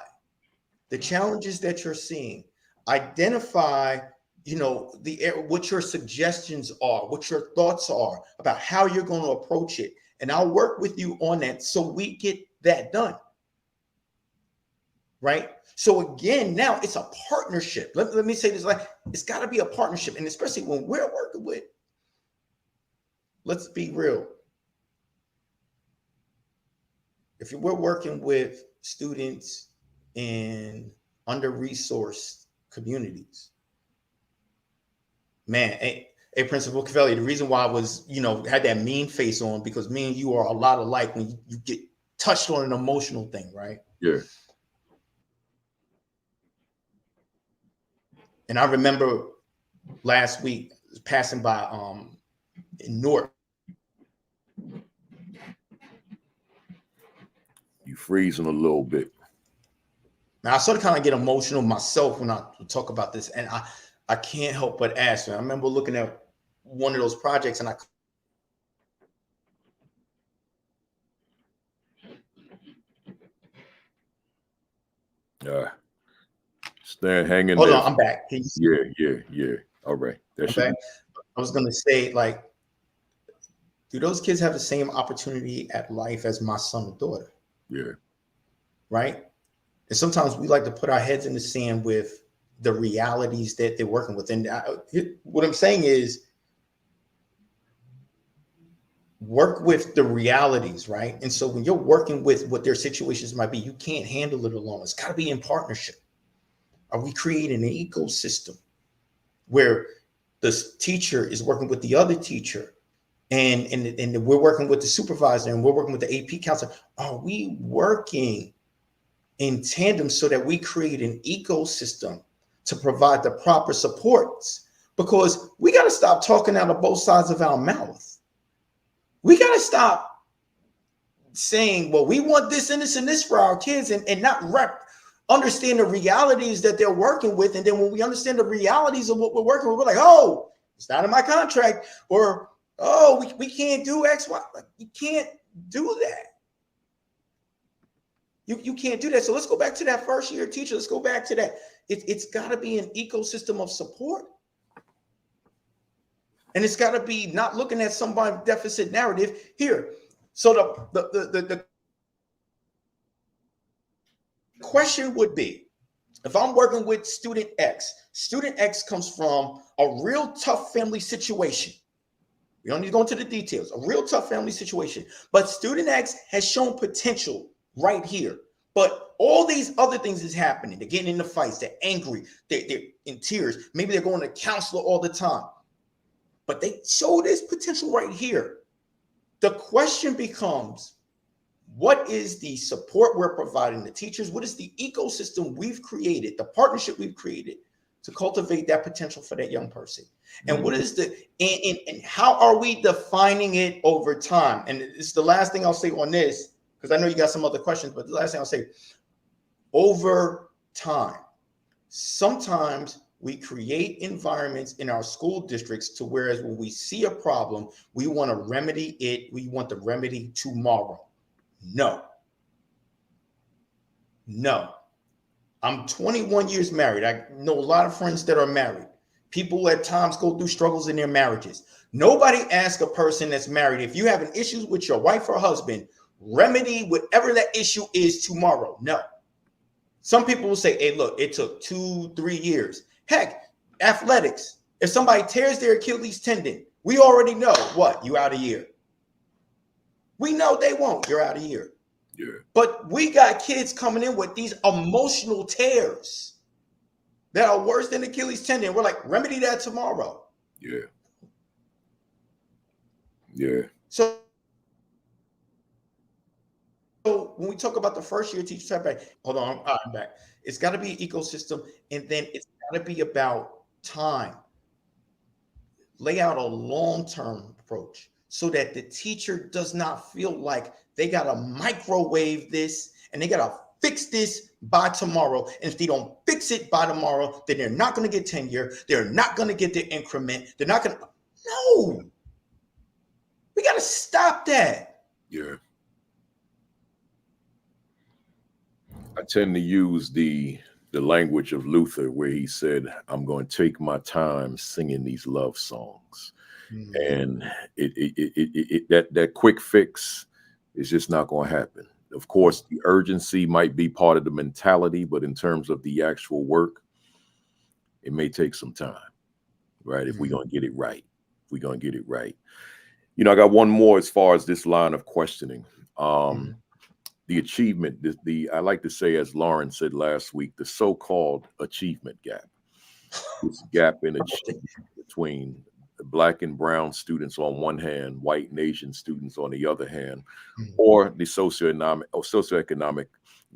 the challenges that you're seeing. Identify, what your suggestions are, what your thoughts are about how you're going to approach it. And I'll work with you on that so we get that done. Right? So again, now it's a partnership. Let me say this, like, it's got to be a partnership. And especially when we're working with, let's be real. If we're working with students in under-resourced communities, man, hey, Principal Kafele, the reason why I was, had that mean face on, because me and you are a lot alike when you get touched on an emotional thing, right? Yeah. And I remember last week passing by in Newark. You freezing a little bit. Now I sort of kind of get emotional myself when I talk about this, and I can't help but ask. I remember looking at one of those projects, and Stand hanging. Hold on, I'm back. Yeah. All right. Okay. I was gonna say, like, do those kids have the same opportunity at life as my son or daughter? Yeah. Right. And sometimes we like to put our heads in the sand with the realities that they're working with. And what I'm saying is, work with the realities, right? And so when you're working with what their situations might be, you can't handle it alone. It's got to be in partnership. Are we creating an ecosystem where the teacher is working with the other teacher, and we're working with the supervisor, and we're working with the AP counselor? Are we working in tandem so that we create an ecosystem to provide the proper supports? Because we got to stop talking out of both sides of our mouth. We got to stop saying, well, we want this and this and this for our kids, and not understand the realities that they're working with. And then when we understand the realities of what we're working with, we're like, oh, it's not in my contract, or, oh, we can't do X, Y. Like, you can't do that. You can't do that. So let's go back to that first year teacher. Let's go back to that. It's got to be an ecosystem of support. And it's got to be not looking at somebody's deficit narrative here. So the question would be, if I'm working with student X comes from a real tough family situation. We don't need to go into the details. A real tough family situation. But student X has shown potential right here. But all these other things is happening. They're getting into fights. They're angry. They're in tears. Maybe they're going to counselor all the time. But they show this potential right here. The question becomes, what is the support we're providing the teachers? What is the ecosystem we've created, the partnership we've created to cultivate that potential for that young person? And what is and how are we defining it over time? And it's the last thing I'll say on this, because I know you got some other questions, but the last thing I'll say, over time, sometimes we create environments in our school districts to whereas when we see a problem, we want to remedy it. We want the remedy tomorrow. No. I'm 21 years married. I know a lot of friends that are married. People at times go through struggles in their marriages. Nobody asks a person that's married, if you have an issue with your wife or husband, remedy whatever that issue is tomorrow. No. Some people will say, hey, look, it took 2-3 years. Heck, athletics. If somebody tears their Achilles tendon, we already know what? You out a year. We know they won't. You're out of here. Yeah. But we got kids coming in with these emotional tears that are worse than Achilles tendon. We're like, remedy that tomorrow. Yeah. Yeah. So when we talk about the first year teacher type back, hold on, I'm back. It's got to be an ecosystem, and then it's got to be about time. Lay out a long-term approach so that the teacher does not feel like they got to microwave this and they got to fix this by tomorrow. And if they don't fix it by tomorrow, then they're not going to get tenure. They're not going to get the increment. They're not going to. No. We got to stop that. Yeah. I tend to use the language of Luther, where he said, I'm going to take my time singing these love songs. And that quick fix is just not going to happen. Of course, the urgency might be part of the mentality, but in terms of the actual work, it may take some time, right? If we're going to get it right, You know, I got one more as far as this line of questioning. The achievement, I like to say, as Lauren said last week, the so-called achievement gap. This gap in achievement between Black and brown students on one hand, white and Asian students on the other hand, or the socioeconomic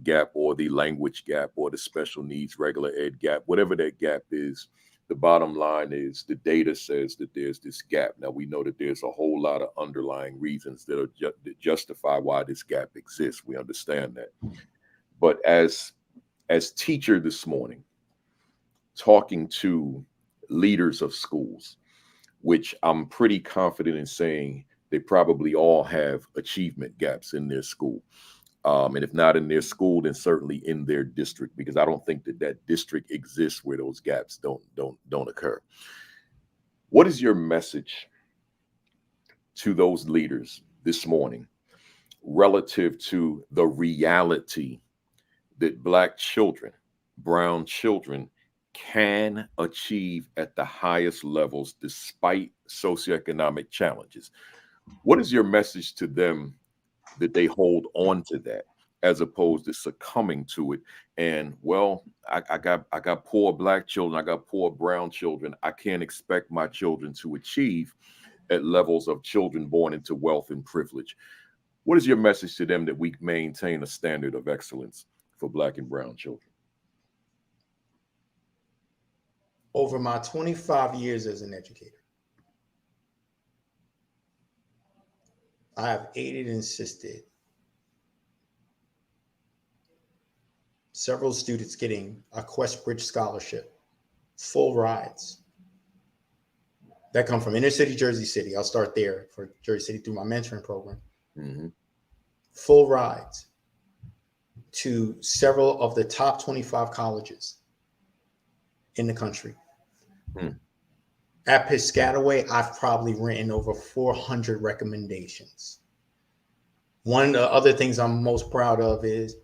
gap, or the language gap, or the special needs regular ed gap, whatever that gap is. The bottom line is the data says that there's this gap. Now, we know that there's a whole lot of underlying reasons that justify why this gap exists. We understand that. But as teacher this morning, talking to leaders of schools, which I'm pretty confident in saying they probably all have achievement gaps in their school. And if not in their school, then certainly in their district, because I don't think that district exists where those gaps don't occur. What is your message to those leaders this morning relative to the reality that Black children, brown children can achieve at the highest levels despite socioeconomic challenges? What is your message to them that they hold on to that, as opposed to succumbing to it? And well, I got poor Black children, I got poor brown children. I can't expect my children to achieve at levels of children born into wealth and privilege. What is your message to them that we maintain a standard of excellence for Black and brown children? Over my 25 years as an educator, I have aided and assisted several students getting a Questbridge scholarship, full rides, that come from inner city Jersey City. I'll start there for Jersey City through my mentoring program. Full rides to several of the top 25 colleges in the country. At Piscataway, I've probably written over 400 recommendations. One of the other things I'm most proud of is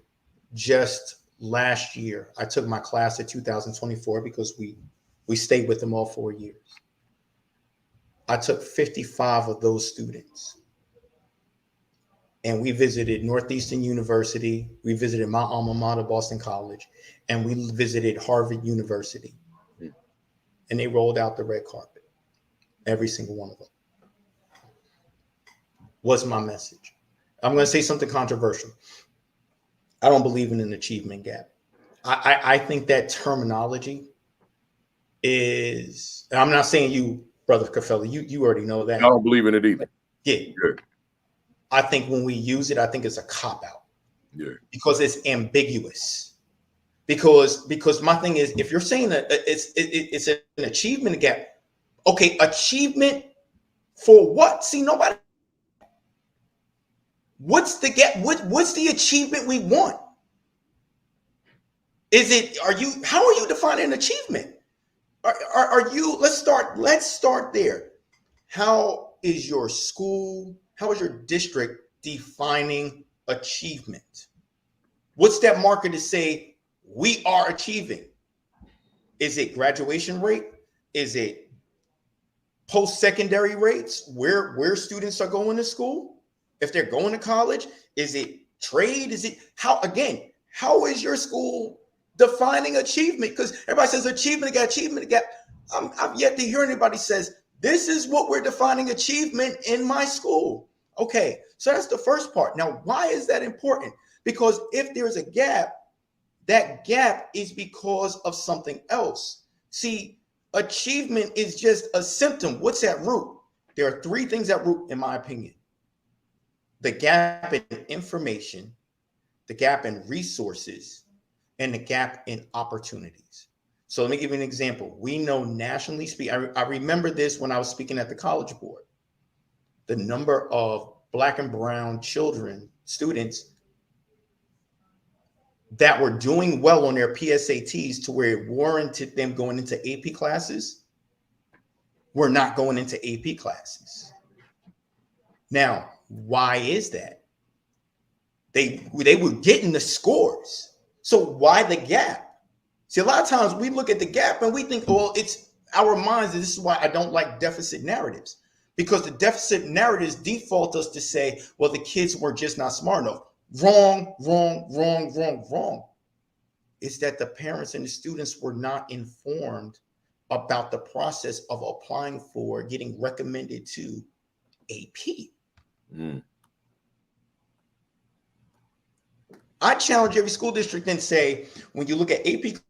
just last year, I took my class of 2024 because we stayed with them all 4 years. I took 55 of those students, and we visited Northeastern University. We visited my alma mater, Boston College, and we visited Harvard University. And they rolled out the red carpet, every single one of them. What's my message? I'm going to say something controversial. I don't believe in an achievement gap. I think that terminology is, and I'm not saying you, Brother Kafele, you already know that. I don't believe in it either. Yeah. I think when we use it, I think it's a cop-out. Yeah. Because it's ambiguous. Because my thing is, if you're saying that it's an achievement gap, okay, achievement for what? See, nobody. What's the gap? What's the achievement we want? How are you defining achievement? Are you, let's start there. How is your school, how is your district defining achievement? What's that marker to say we are achieving? Is it graduation rate? Is it post-secondary rates where students are going to school? If they're going to college, is it trade? Is it how is your school defining achievement? Because everybody says achievement gap. I've yet to hear anybody says, this is what we're defining achievement in my school. Okay, so that's the first part. Now, why is that important? Because if there's a gap, that gap is because of something else. See, achievement is just a symptom. What's at root? There are three things at root, in my opinion. The gap in information, the gap in resources, and the gap in opportunities. So let me give you an example. We know nationally speaking, I remember this when I was speaking at the College Board. The number of Black and brown children, students, that were doing well on their PSATs to where it warranted them going into AP classes were not going into AP classes. Now, why is that? They were getting the scores. So why the gap? See, a lot of times we look at the gap and we think, well, it's our minds. And this is why I don't like deficit narratives, because the deficit narratives default us to say, well, the kids were just not smart enough. Wrong. It's that the parents and the students were not informed about the process of applying for getting recommended to AP. I challenge every school district and say, when you look at AP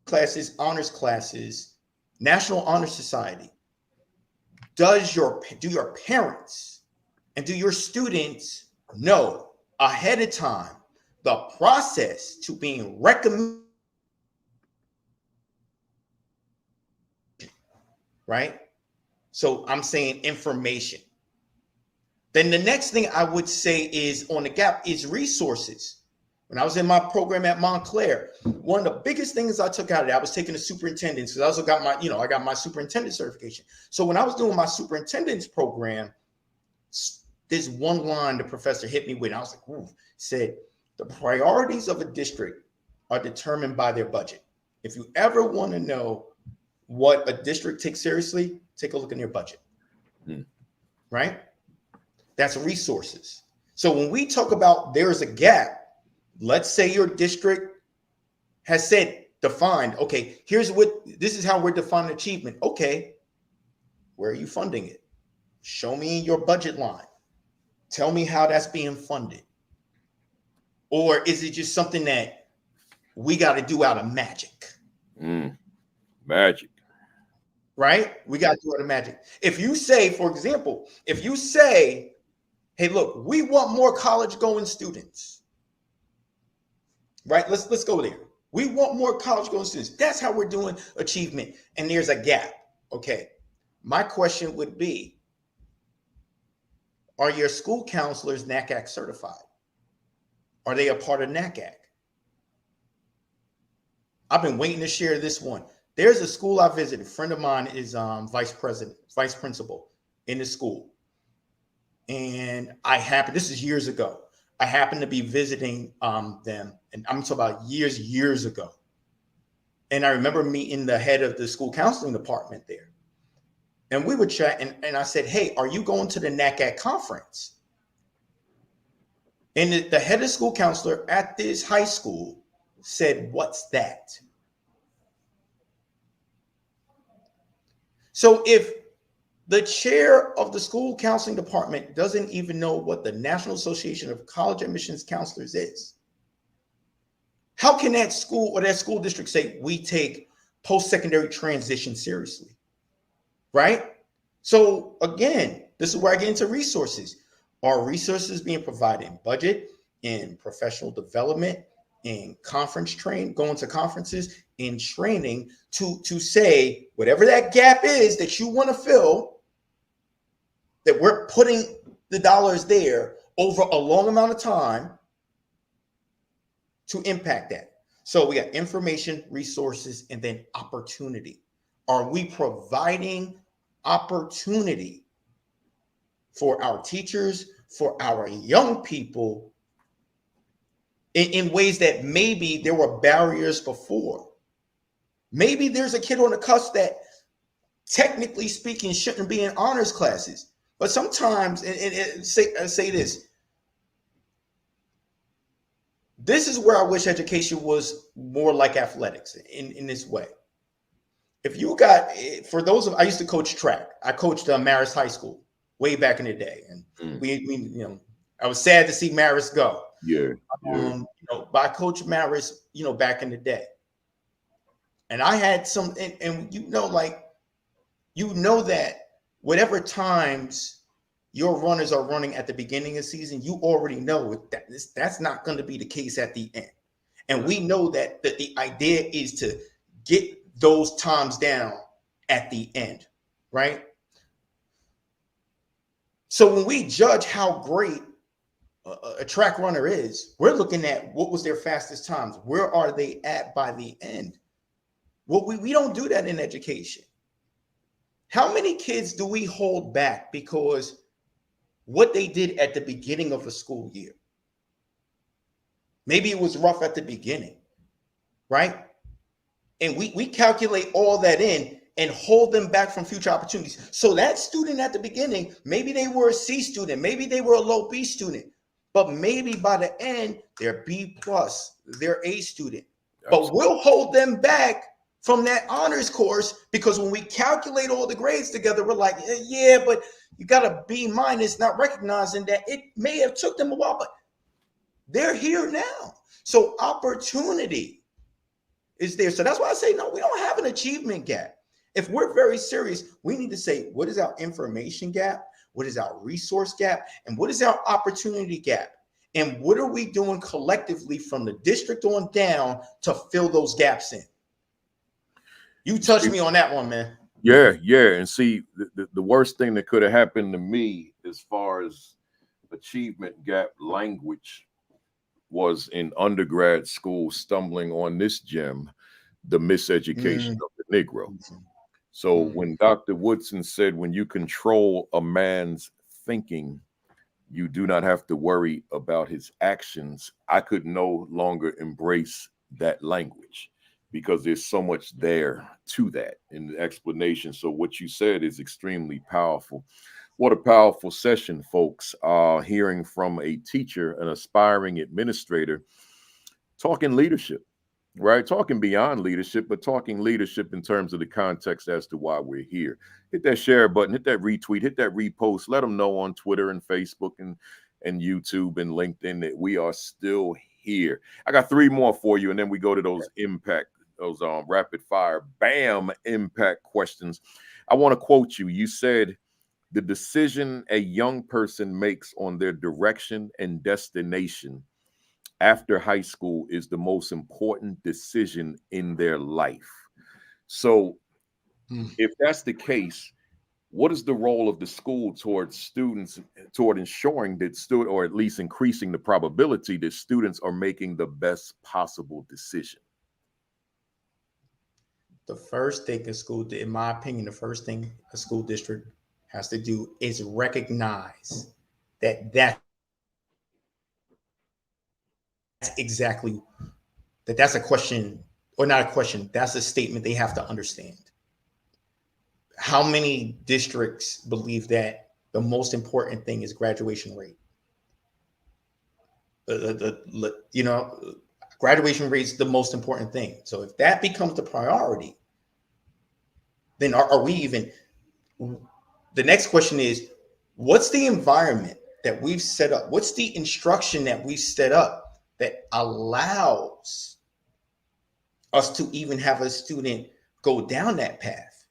classes, honors classes, National Honor Society, do your parents and do your students know ahead of time the process to being recommended? Right? So I'm saying information. Then the next thing I would say is on the gap is resources. When I was in my program at Montclair, one of the biggest things I took out of it, I was taking the superintendents, because I also got I got my superintendent certification. So when I was doing my superintendent's program, this one line the professor hit me with, I was like, ooh, said, the priorities of a district are determined by their budget. If you ever want to know what a district takes seriously, take a look in their budget, right? That's resources. So when we talk about there's a gap, let's say your district has said, defined, okay, this is how we're defining achievement. Okay, where are you funding it? Show me your budget line. Tell me how that's being funded. Or is it just something that we got to do out of magic? Magic. Right? We got to do it out of magic. If you say, for example, hey, look, we want more college-going students. Right? Let's go there. We want more college-going students. That's how we're doing achievement. And there's a gap. Okay. My question would be, are your school counselors NACAC certified? Are they a part of NACAC? I've been waiting to share this one. There's a school I visited. A friend of mine is vice principal in the school. And this is years ago. I happened to be visiting them, and I'm talking about years ago. And I remember meeting the head of the school counseling department there. And we would chat, and I said, hey, are you going to the NACAC conference? And the head of school counselor at this high school said, what's that? So if the chair of the school counseling department doesn't even know what the National Association of College Admissions Counselors is, how can that school or that school district say we take post-secondary transition seriously? Right? So again, this is where I get into resources. Are resources being provided in budget, in professional development, in conference training, going to conferences, in training to say whatever that gap is that you want to fill, that we're putting the dollars there over a long amount of time to impact that. So we got information, resources, and then opportunity. Are we providing opportunity for our teachers, for our young people in ways that maybe there were barriers before? Maybe there's a kid on the cusp that, technically speaking, shouldn't be in honors classes, But sometimes, and say this. This is where I wish education was more like athletics in this way. If you got, for those of, I used to coach track. I coached Marist High School way back in the day, and we I was sad to see Marist go. Yeah. But I coached Marist, back in the day, and I had some, and that whatever times your runners are running at the beginning of the season, you already know that's not going to be the case at the end. And we know that the idea is to get those times down at the end, right? So when we judge how great a track runner is, we're looking at what was their fastest times. Where are they at by the end? Well, we don't do that in education. How many kids do we hold back because what they did at the beginning of a school year? Maybe it was rough at the beginning, right? And we calculate all that in and hold them back from future opportunities. So that student at the beginning, maybe they were a C student, maybe they were a low B student, but maybe by the end, they're B plus, they're A student. Absolutely. But we'll hold them back from that honors course because when we calculate all the grades together, we're like, yeah, but you got a B minus, not recognizing that it may have took them a while, but they're here now. So opportunity is there. So that's why I say, no, we don't have an achievement gap. If we're very serious, we need to say, what is our information gap? What is our resource gap? And what is our opportunity gap? And what are we doing collectively from the district on down to fill those gaps in? You touched me on that one, man. Yeah. And see, the worst thing that could have happened to me as far as achievement gap language was in undergrad school stumbling on this gem, the miseducation of the Negro. So when Dr. Woodson said, when you control a man's thinking, you do not have to worry about his actions, I could no longer embrace that language because there's so much there to that in the explanation. So what you said is extremely powerful. What a powerful session, folks, hearing from a teacher, an aspiring administrator, talking leadership, right? Talking beyond leadership, but talking leadership in terms of the context as to why we're here. Hit that share button, hit that retweet, hit that repost. Let them know on Twitter and Facebook and YouTube and LinkedIn that we are still here. I got 3 more for you, and then we go to those rapid fire, bam, impact questions. I want to quote you. You said, the decision a young person makes on their direction and destination after high school is the most important decision in their life. So if that's the case, what is the role of the school towards students, toward ensuring that or at least increasing the probability that students are making the best possible decision? The first thing in my opinion, the first thing a school district has to do is recognize that's exactly that's a question, or not a question, that's a statement they have to understand. How many districts believe that the most important thing is graduation rate? Graduation rate is the most important thing. So if that becomes the priority, then are we even? The next question is, what's the environment that we've set up? What's the instruction that we've set up that allows us to even have a student go down that path?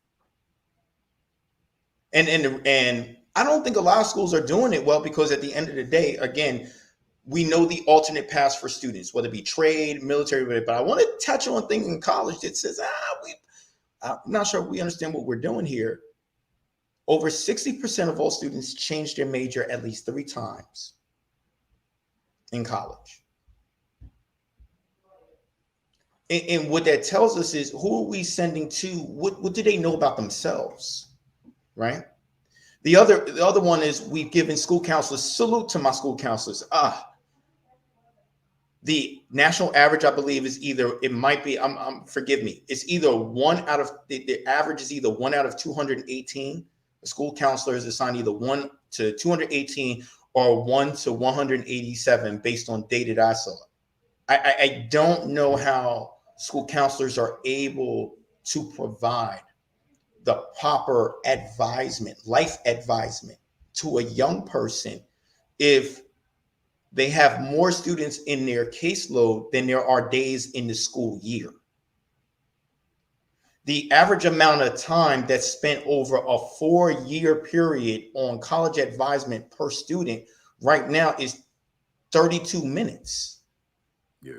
And I don't think a lot of schools are doing it well, because at the end of the day, again, we know the alternate paths for students, whether it be trade, military, but I want to touch on things in college that says, I'm not sure we understand what we're doing here. Over 60% of all students change their major at least 3 times in college. And what that tells us is, who are we sending to? What do they know about themselves, right? The other one is, we've given school counselors, salute to my school counselors. The national average, I believe, is forgive me, it's either the average is either 1 out of 218. A school counselor is assigned either 1 to 218 or 1 to 187 based on data that I saw. I don't know how school counselors are able to provide the proper advisement, life advisement to a young person if they have more students in their caseload than there are days in the school year. The average amount of time that's spent over a 4-year period on college advisement per student right now is 32 minutes. Yeah.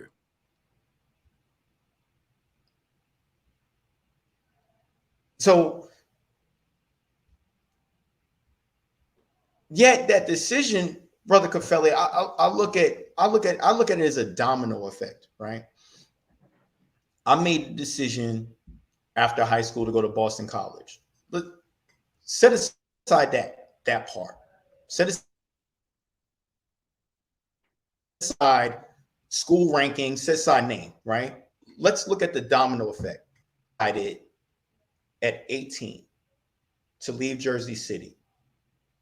So yet that decision, Brother Kafele, I look at it as a domino effect, right? I made the decision after high school to go to Boston College. But set aside that part. Set aside school rankings, set aside name, right? Let's look at the domino effect. I did at 18 to leave Jersey City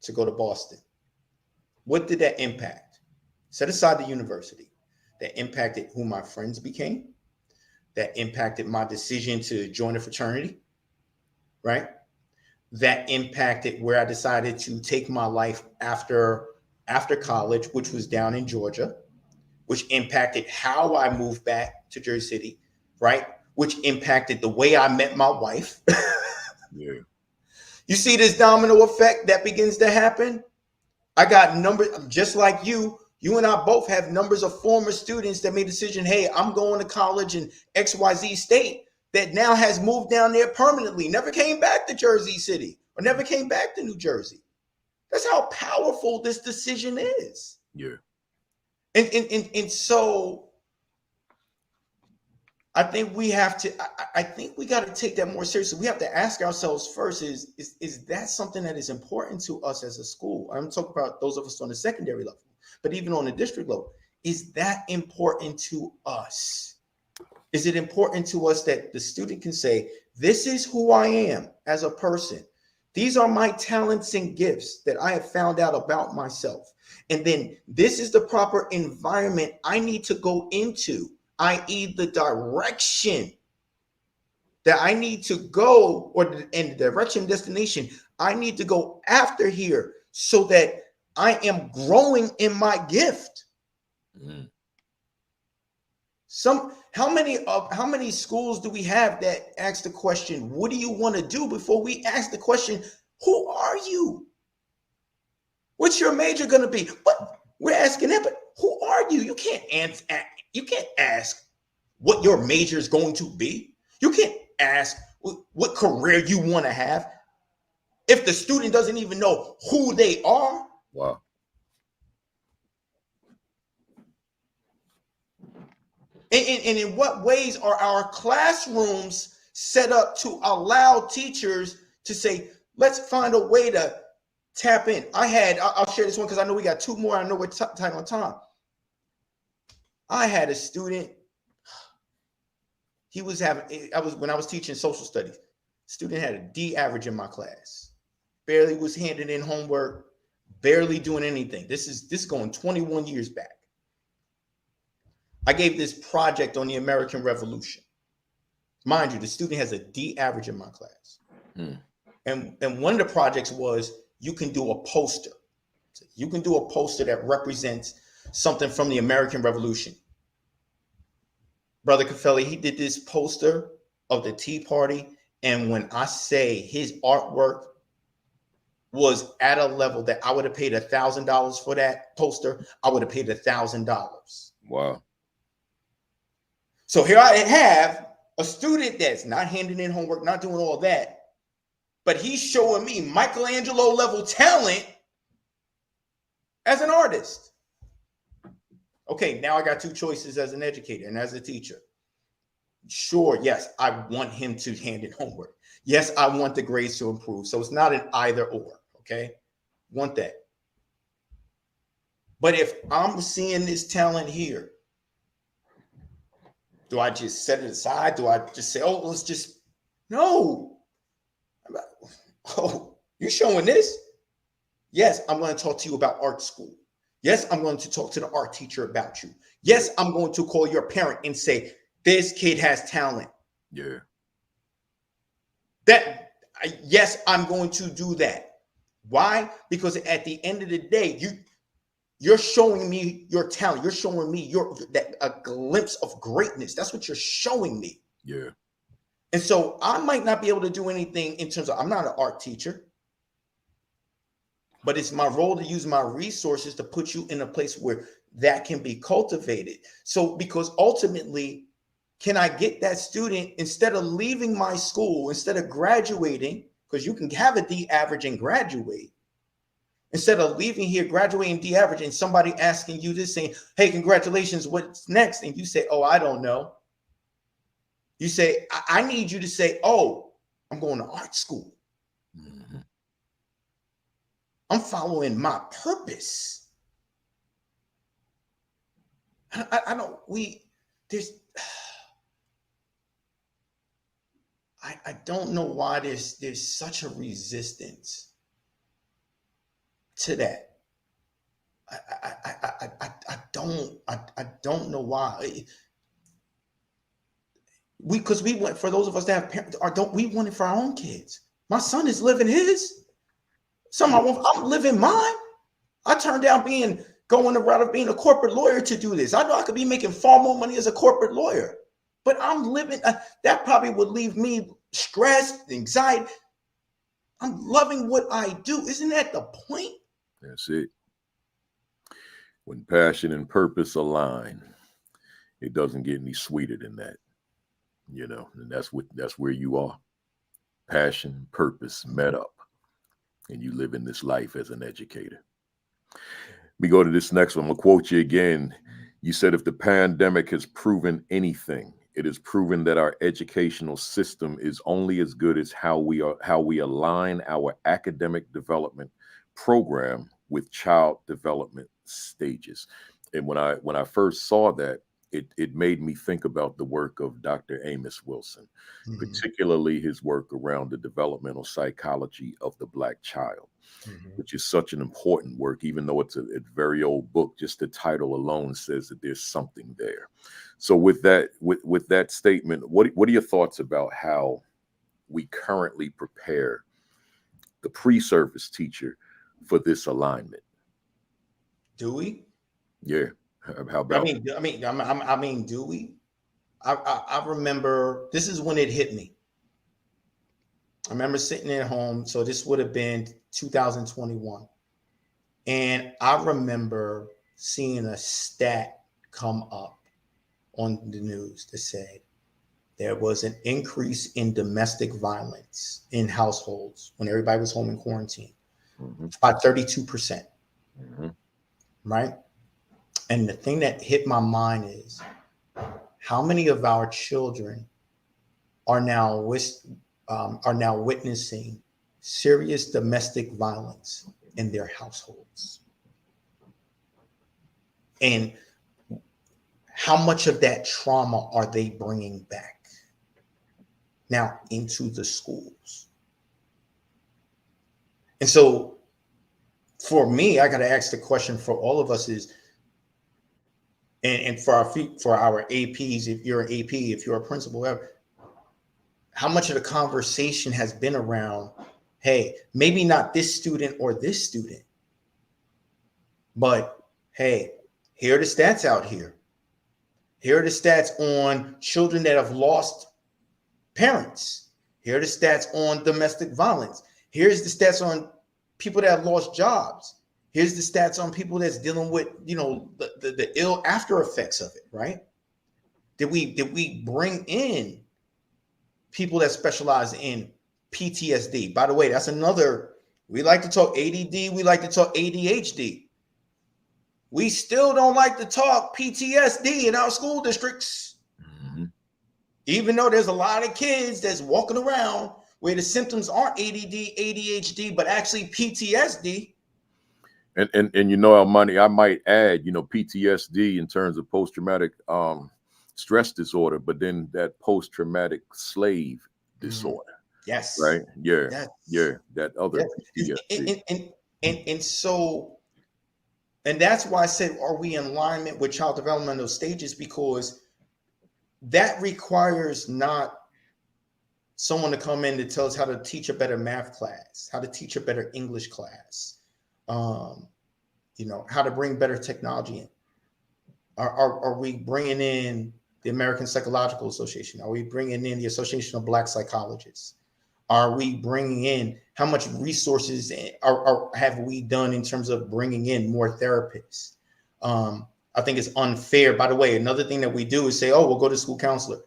to go to Boston. What did that impact? Set aside the university. That impacted who my friends became. That impacted my decision to join a fraternity, right? That impacted where I decided to take my life after college, which was down in Georgia, which impacted how I moved back to Jersey City, right? Which impacted the way I met my wife. Yeah. You see this domino effect that begins to happen? I got numbers just like you. You and I both have numbers of former students that made a decision, hey, I'm going to college in XYZ state, that now has moved down there permanently, never came back to Jersey City or never came back to New Jersey. That's how powerful this decision is. Yeah. And so I think we have to, I think we got to take that more seriously. We have to ask ourselves first, is that something that is important to us as a school? I'm talking about those of us on the secondary level, but even on the district level, is that important to us? Is it important to us that the student can say, this is who I am as a person. These are my talents and gifts that I have found out about myself. And then this is the proper environment I need to go into, i.e. the direction that I need to go, and the direction destination I need to go after here so that I am growing in my gift. Mm. How many schools do we have that ask the question, what do you want to do, before we ask the question, who are you? What's your major going to be? But we're asking that, but who are you? You can't answer. You can't ask what your major is going to be. You can't ask what career you want to have if the student doesn't even know who they are. Wow. And in what ways are our classrooms set up to allow teachers to say, let's find a way to tap in? I'll share this one because I know we got two more. I know we're tight on time. I had a student. When I was teaching social studies, student had a D average in my class. Barely was handing in homework, barely doing anything. This is going 21 years back. I gave this project on the American Revolution. Mind you, the student has a D average in my class. Mm. And one of the projects was, you can do a poster. You can do a poster that represents something from the American Revolution. Brother Kafele, he did this poster of the Tea Party. And when I say his artwork was at a level that I would have paid $1,000 for that poster, I would have paid $1,000. Wow. So here I have a student that's not handing in homework, not doing all that, but he's showing me Michelangelo level talent as an artist. Okay, now I got two choices as an educator and as a teacher. Sure, yes, I want him to hand in homework. Yes, I want the grades to improve. So it's not an either or, okay? Want that. But if I'm seeing this talent here, do I just set it aside? Do I just say, oh, let's just, no. Oh, you showing this? Yes, I'm going to talk to you about art school. Yes, I'm going to talk to the art teacher about you. Yes, I'm going to call your parent and say, this kid has talent. Yeah. Yes, I'm going to do that. Why? Because at the end of the day, you're showing me your talent. You're showing me a glimpse of greatness. That's what you're showing me. Yeah. And so I might not be able to do anything in terms of, I'm not an art teacher, but it's my role to use my resources to put you in a place where that can be cultivated. So, because ultimately, can I get that student, instead of leaving my school, instead of graduating, because you can have a D average and graduate, instead of leaving here, graduating D average, and somebody asking you this, saying, hey, congratulations, what's next? And you say, oh, I don't know. You say, I need you to say, oh, I'm going to art school. Mm-hmm. I'm following my purpose. I don't know why there's such a resistance to that. I don't know why. Because we want, for those of us that have parents, we want it for our own kids. My son is living his. I'm living mine. I turned down going the route of being a corporate lawyer to do this. I know I could be making far more money as a corporate lawyer, but I'm living, that probably would leave me stressed, anxiety. I'm loving what I do. Isn't that the point? That's it. When passion and purpose align, it doesn't get any sweeter than that. And that's where you are. Passion, purpose met up, and you live in this life as an educator. We go to this next one. I'm gonna quote you again. You said, if the pandemic has proven anything, it has proven that our educational system is only as good as how we align our academic development program with child development stages. And when I first saw that, it made me think about the work of Dr. Amos Wilson, particularly his work around the developmental psychology of the Black child, which is such an important work, even though it's a very old book. Just the title alone says that there's something there. So with that statement, what are your thoughts about how we currently prepare the pre-service teacher for this alignment? Do we? Yeah. How about? I mean, do we? I remember, this is when it hit me. I remember sitting at home. So this would have been 2021. And I remember seeing a stat come up on the news that said there was an increase in domestic violence in households when everybody was home in quarantine by 32%. Right? And the thing that hit my mind is, how many of our children are now witnessing serious domestic violence in their households? And how much of that trauma are they bringing back now into the schools? And so for me, I got to ask the question for all of us is, and for our APs, if you're an AP, if you're a principal, whatever, how much of the conversation has been around, hey, maybe not this student or this student, but hey, here are the stats out here. Here are the stats on children that have lost parents. Here are the stats on domestic violence. Here's the stats on people that have lost jobs. Here's the stats on people that's dealing with, the ill after effects of it, right? Did we bring in people that specialize in PTSD? By the way, that's another, we like to talk ADD, we like to talk ADHD. We still don't like to talk PTSD in our school districts. Even though there's a lot of kids that's walking around where the symptoms aren't ADD, ADHD, but actually PTSD. And Armani, I might add, PTSD in terms of post-traumatic stress disorder, but then that post-traumatic slave disorder. Yes. Right. Yeah. Yes. Yeah. That other PTSD. And so, and that's why I said, are we in alignment with child developmental stages? Because that requires not someone to come in to tell us how to teach a better math class, how to teach a better English class, you know, how to bring better technology in. Are we bringing in the American Psychological Association? Are we bringing in the Association of Black Psychologists? Are we bringing in, how much resources have we done in terms of bringing in more therapists? I think it's unfair. By the way, another thing that we do is say, oh, we'll go to school counselor.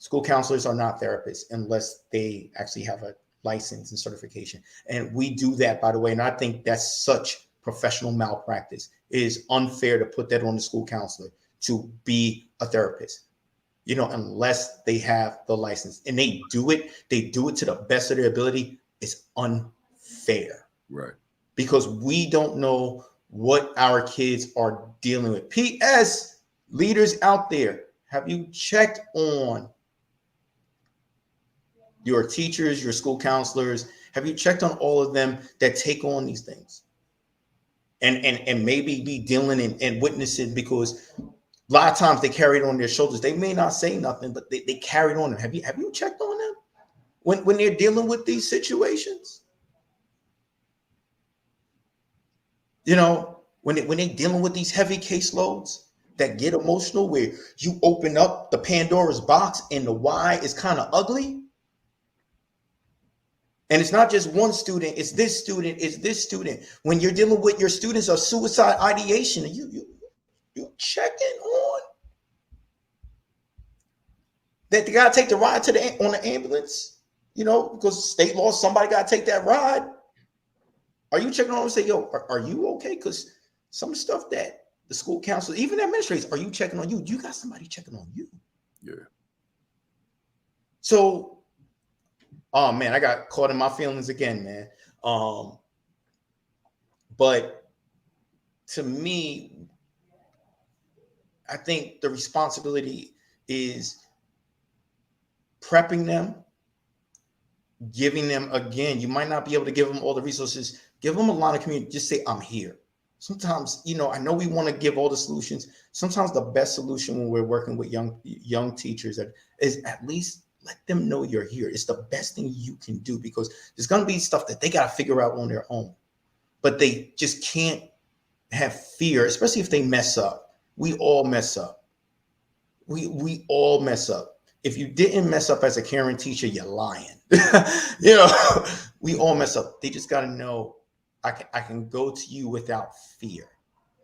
School counselors are not therapists unless they actually have a license and certification. And we do that, by the way. And I think that's such professional malpractice. It is unfair to put that on the school counselor to be a therapist, you know, unless they have the license. And they do it to the best of their ability. It's unfair. Right. Because we don't know what our kids are dealing with. P.S. Leaders out there, have you checked on your teachers, your school counselors? Have you checked on all of them that take on these things and maybe be dealing and witnessing? Because a lot of times they carry it on their shoulders. They may not say nothing, but they carry it on them. Have you checked on them when they're dealing with these situations? You know, when they're dealing with these heavy caseloads that get emotional, where you open up the Pandora's box and the why is kind of ugly. And it's not just one student, it's this student, it's this student. When you're dealing with your students of suicide ideation, you checking on that they gotta take the ride to on the ambulance, you know, because state law, somebody gotta take that ride. Are you checking on them and say, yo, are you okay? Because some stuff that the school counselor, even administrators, are you checking on you? You got somebody checking on you. Yeah. So, oh man, I got caught in my feelings again, man. But to me, I think the responsibility is prepping them, giving them, again, you might not be able to give them all the resources. Give them a line of community. Just say, I'm here. Sometimes, you know, I know we want to give all the solutions. Sometimes the best solution when we're working with young teachers is at least let them know you're here. It's the best thing you can do, because there's going to be stuff that they got to figure out on their own. But they just can't have fear, especially if they mess up. We all mess up. We all mess up. If you didn't mess up as a caring teacher, you're lying. You know, we all mess up. They just got to know, I can go to you without fear.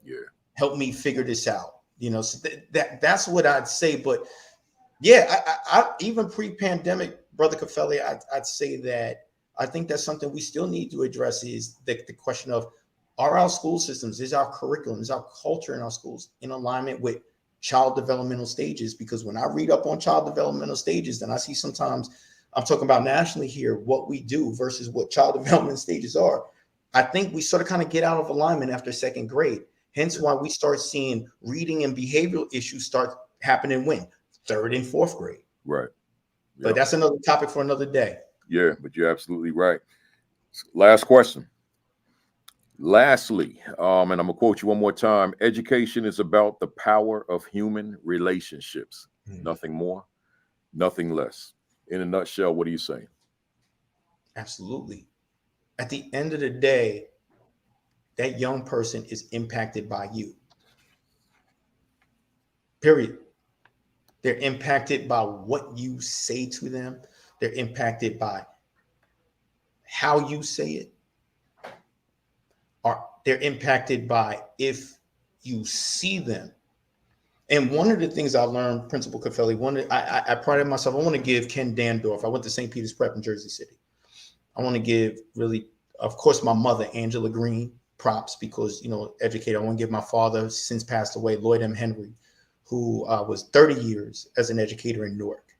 Yeah. Help me figure this out. You know, so that's what I'd say. But yeah, I even pre-pandemic, Brother Kafele, I'd say that I think that's something we still need to address, is the question of, are our school systems, is our curriculum, is our culture in our schools in alignment with child developmental stages? Because when I read up on child developmental stages, then I see sometimes, I'm talking about nationally here, what we do versus what child development stages are. I think we sort of kind of get out of alignment after second grade. Hence why we start seeing reading and behavioral issues start happening when? Third and fourth grade. Right. But Yep. that's another topic for another day. Yeah, but you're absolutely right. Last question. Lastly, and I'm going to quote you one more time. Education is about the power of human relationships. Nothing more, nothing less. In a nutshell, what are you saying? Absolutely. At the end of the day, that young person is impacted by you. Period. They're impacted by what you say to them. They're impacted by how you say it. Or they're impacted by if you see them. And one of the things I learned, Principal Kafele, I prided myself, I want to give Ken Dandorf, I went to St. Peter's Prep in Jersey City. I want to give really, of course, my mother, Angela Green, props, because, you know, educator. I want to give my father, since passed away, Lloyd M. Henry, who was 30 years as an educator in Newark.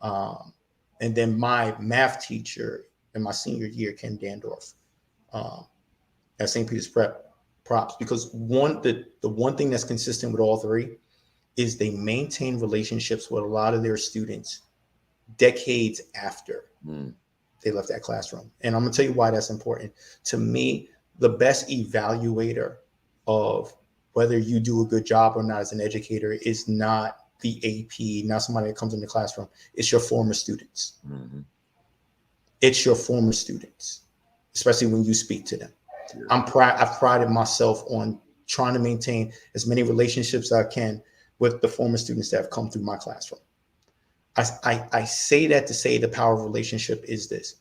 And then my math teacher in my senior year, Ken Dandorf, at St. Peter's Prep, props, because the one thing that's consistent with all three is they maintain relationships with a lot of their students decades after they left that classroom. And I'm gonna tell you why that's important. To me, the best evaluator of whether you do a good job or not as an educator is not the AP, not somebody that comes in the classroom. It's your former students. Mm-hmm. It's your former students, especially when you speak to them. Yeah. I've prided myself on trying to maintain as many relationships as I can with the former students that have come through my classroom. I say that to say the power of relationship is this.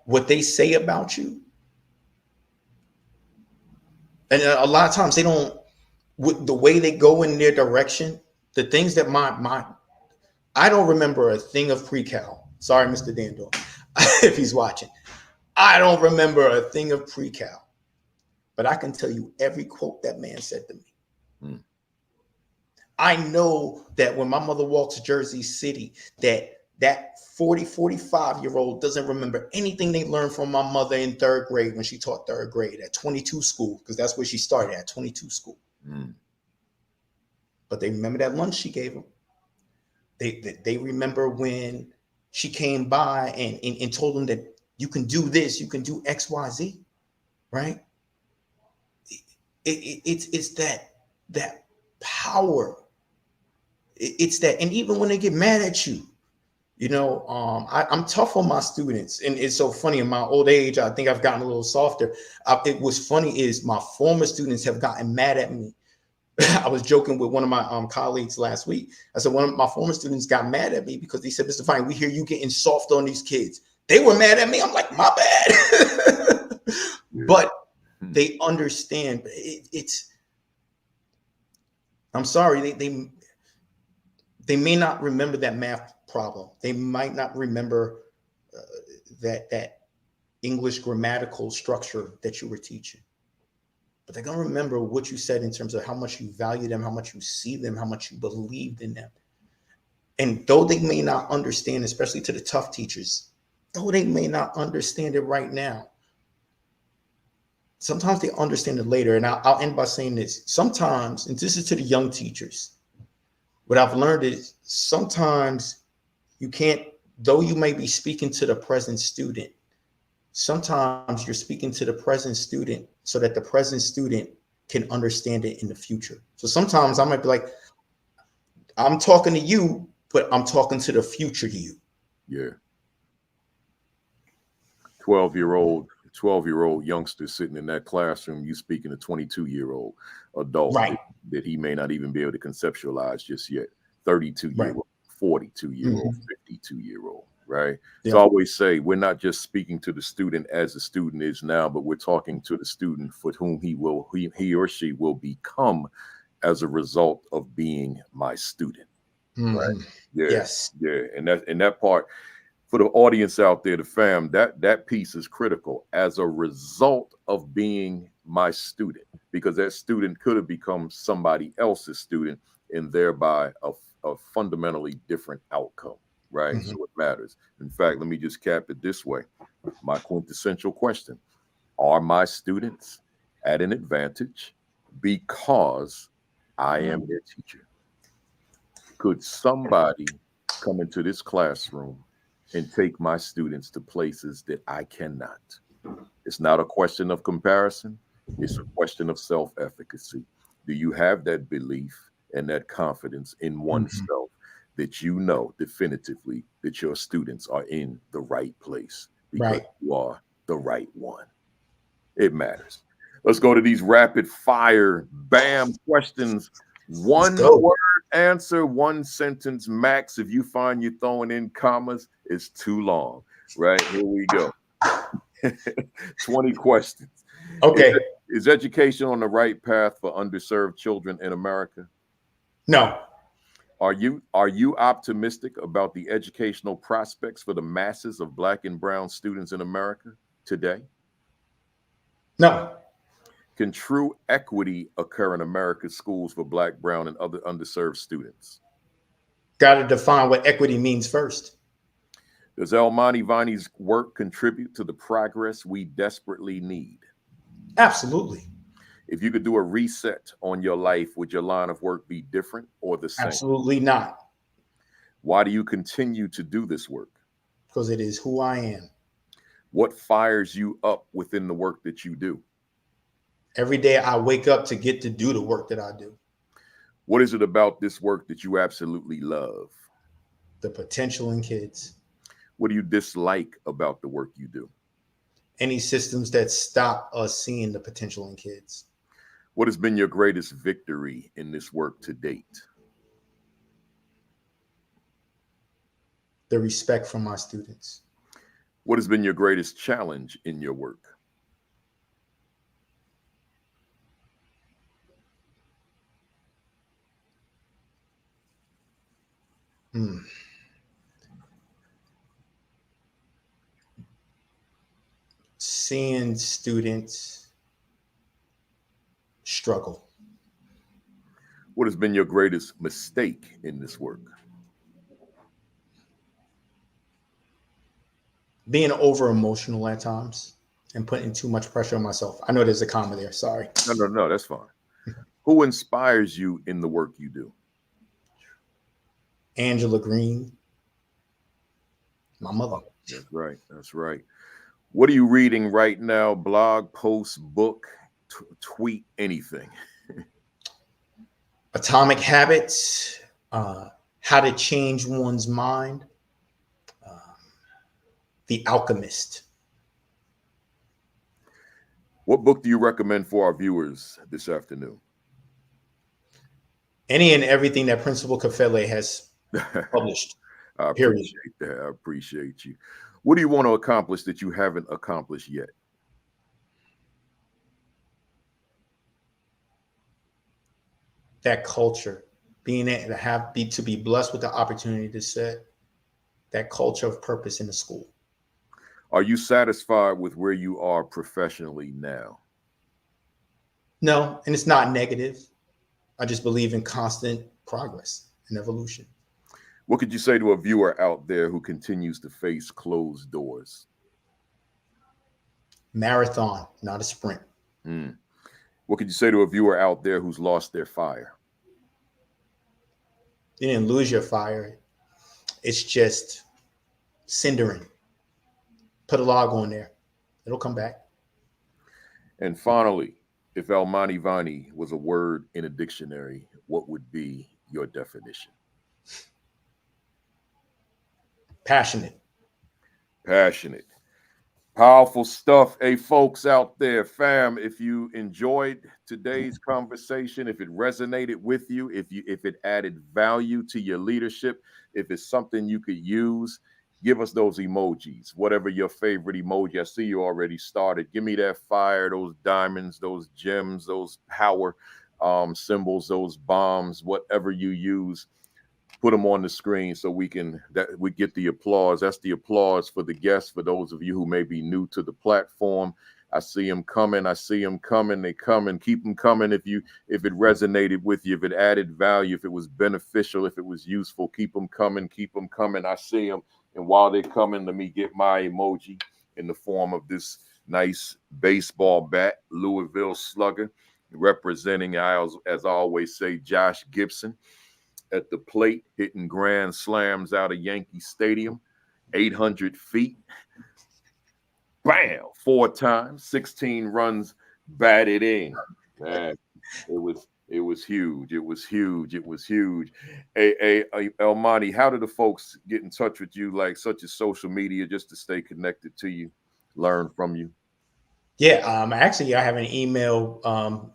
What they say about you, and a lot of times they don't, with the way they go in their direction, the things that I don't remember a thing of pre-cal. Sorry, Mr. Dandor, if he's watching. I don't remember a thing of pre-cal, but I can tell you every quote that man said to me. Mm. I know that when my mother walks Jersey City, that 40, 45-year-old doesn't remember anything they learned from my mother in third grade when she taught third grade at 22 school, because that's where she started at 22 school. Mm. But they remember that lunch she gave them. They remember when she came by and told them that you can do this, you can do X, Y, Z, right? It's that power. It's that, and even when they get mad at you, you know, I'm tough on my students, and it's so funny. In my old age, I think I've gotten a little softer. It was funny is my former students have gotten mad at me. I was joking with one of my colleagues last week. I said one of my former students got mad at me because he said, "Mr. Viney, we hear you getting soft on these kids." They were mad at me. I'm like, my bad. But they understand. It's. I'm sorry. They may not remember that math problem. They might not remember that English grammatical structure that you were teaching. But they're going to remember what you said in terms of how much you value them, how much you see them, how much you believed in them. And though they may not understand, especially to the tough teachers, though they may not understand it right now, sometimes they understand it later. And I'll end by saying this. Sometimes, and this is to the young teachers, what I've learned is sometimes you can't, though you may be speaking to the present student, sometimes you're speaking to the present student so that the present student can understand it in the future. So sometimes I might be like, I'm talking to you, but I'm talking to the future you. Yeah. 12-year-old youngster sitting in that classroom, you speaking to 22-year-old adult, right, that he may not even be able to conceptualize just yet. 32-year-old, 42-year-old, 52-year-old, right? Yeah. So I always say we're not just speaking to the student as the student is now, but we're talking to the student for whom he or she will become as a result of being my student. Right? Yeah. Yes. Yeah. And that part, for the audience out there, the fam, that piece is critical as a result of being my student, because that student could have become somebody else's student and thereby a fundamentally different outcome, right? So it matters. In fact, let me just cap it this way. My quintessential question: are my students at an advantage because I am their teacher? Could somebody come into this classroom and take my students to places that I cannot? It's not a question of comparison. It's a question of self-efficacy. Do you have that belief and that confidence in oneself that you know definitively that your students are in the right place because you are the right one? It matters. Let's go to these rapid fire BAM questions. One word answer, one sentence max. If you find you're throwing in commas, it's too long. Right? Here we go. 20 questions. Okay. Is education on the right path for underserved children in America? No. Are you optimistic about the educational prospects for the masses of Black and brown students in America today? No. Can true equity occur in America's schools for Black, brown, and other underserved students? Got to define what equity means first. Does Almani Viney's work contribute to the progress we desperately need? Absolutely. If you could do a reset on your life, would your line of work be different or the same? Absolutely not. Why do you continue to do this work? Because it is who I am. What fires you up within the work that you do? Every day I wake up to get to do the work that I do. What is it about this work that you absolutely love? The potential in kids. What do you dislike about the work you do? Any systems that stop us seeing the potential in kids. What has been your greatest victory in this work to date? The respect from my students. What has been your greatest challenge in your work? Seeing students struggle. What has been your greatest mistake in this work? Being over emotional at times and putting too much pressure on myself. I know there's a comma there. Sorry. No, that's fine. Who inspires you in the work you do? Angela Green, my mother. That's right. That's right. What are you reading right now? Blog, post, book, tweet, anything? Atomic Habits, How to Change One's Mind, The Alchemist. What book do you recommend for our viewers this afternoon? Any and everything that Principal Kafele has published. I appreciate that. I appreciate you. What do you want to accomplish that you haven't accomplished yet? That culture, being able to be blessed with the opportunity to set that culture of purpose in the school. Are you satisfied with where you are professionally now? No, and it's not negative. I just believe in constant progress and evolution. What could you say to a viewer out there who continues to face closed doors? Marathon, not a sprint. What could you say to a viewer out there who's lost their fire? You didn't lose your fire. It's just cindering. Put a log on there. It'll come back. And finally, if Almighty Viney was a word in a dictionary, what would be your definition? Passionate. Passionate. Powerful stuff. Hey, folks out there, fam, if you enjoyed today's conversation, if it resonated with you, if it added value to your leadership, if it's something you could use, give us those emojis, whatever your favorite emoji. I see you already started. Give me that fire, those diamonds, those gems, those power symbols, those bombs, whatever you use. Put them on the screen so we get the applause. That's the applause for the guests. For those of you who may be new to the platform, I see them coming. I see them coming. They coming. Keep them coming. If it resonated with you, if it added value, if it was beneficial, if it was useful, keep them coming. Keep them coming. I see them. And while they're coming, let me get my emoji in the form of this nice baseball bat, Louisville Slugger, representing, as I always say, Josh Gibson. At the plate, hitting grand slams out of Yankee Stadium, 800 feet. Bam! 4 times, 16 runs batted in. Man, it was huge. It was huge. It was huge. Hey, Almighty, how do the folks get in touch with you, like such as social media, just to stay connected to you, learn from you? Yeah, actually, I have an email,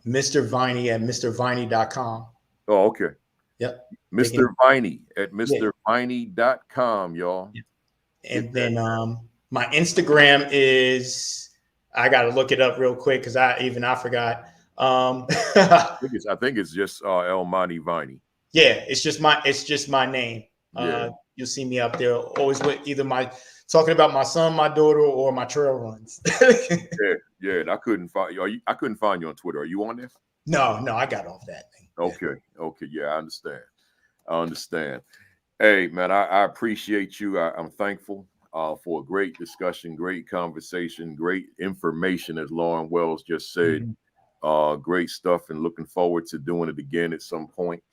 Mr. Viney at mrviney.com. Oh, okay. Yep. Mr. Viney at mrviney.com, y'all. And then my Instagram is, I got to look it up real quick because I forgot. I think it's just Almighty Viney. Yeah, it's just my name. Yeah. You'll see me up there always with either talking about my son, my daughter, or my trail runs. Yeah. And I couldn't find you. I couldn't find you on Twitter. Are you on there? No, I got off that thing. Okay. Yeah, I understand. Hey, man, I appreciate you. I'm thankful for a great discussion, great conversation, great information, as Lauren Wells just said. Great stuff, and looking forward to doing it again at some point.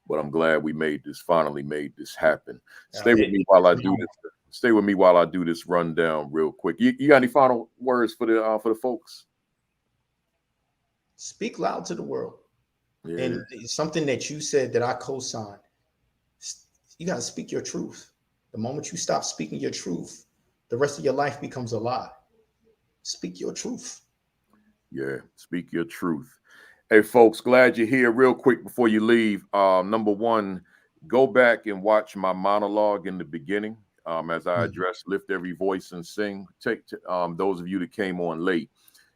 But I'm glad we finally made this happen. Stay with me while I do this. Stay with me while I do this rundown real quick. You got any final words for the folks? Speak loud to the world. Yeah. And something that you said that I co-signed, you got to speak your truth. The moment you stop speaking your truth, the rest of your life becomes a lie. Speak your truth. Yeah, speak your truth. Hey, folks, glad you're here. Real quick before you leave, number one, go back and watch my monologue in the beginning as I address Lift Every Voice and Sing. Take those of you that came on late,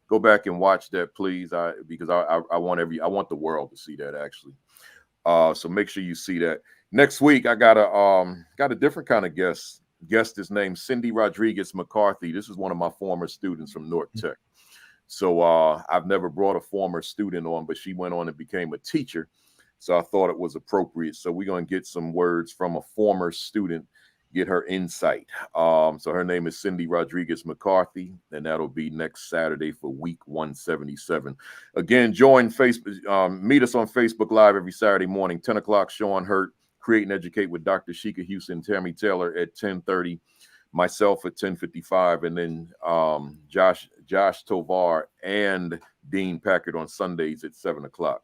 go back and watch that, please, because I want the world to see that, actually. So make sure you see that. Next week, I got a different kind of guest. Guest is named Cindy Rodriguez McCarthy. This is one of my former students from North Tech. So I've never brought a former student on, but she went on and became a teacher. So I thought it was appropriate. So we're going to get some words from a former student, get her insight. So her name is Cindy Rodriguez McCarthy, and that'll be next Saturday for week 177. Again, join Facebook, meet us on Facebook Live every Saturday morning, 10 o'clock, Sean Hurt, Create and Educate with Dr. Sheikah Houston, Tammy Taylor at 10:30. Myself at 10:55, and then Josh Tovar and Dean Packard on Sundays at 7 o'clock.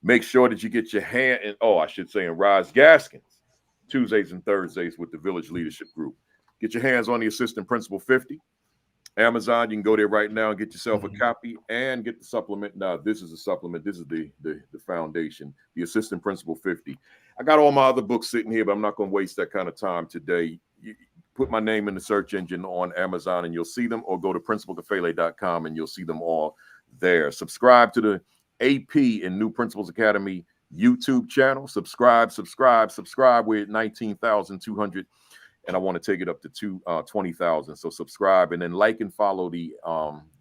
Make sure that you get your hand in, and Rise Gaskins, Tuesdays and Thursdays with the Village Leadership Group. Get your hands on the Assistant Principal 50. Amazon, you can go there right now and get yourself a copy and get the supplement. Now, this is a supplement. This is the foundation, the Assistant Principal 50. I got all my other books sitting here, but I'm not going to waste that kind of time today. Put my name in the search engine on Amazon and you'll see them, or go to principalkafele.com and you'll see them all there. Subscribe to the AP and New Principals Academy YouTube channel. Subscribe. We're at 19,200 and I want to take it up to 20,000. So subscribe and then like and follow the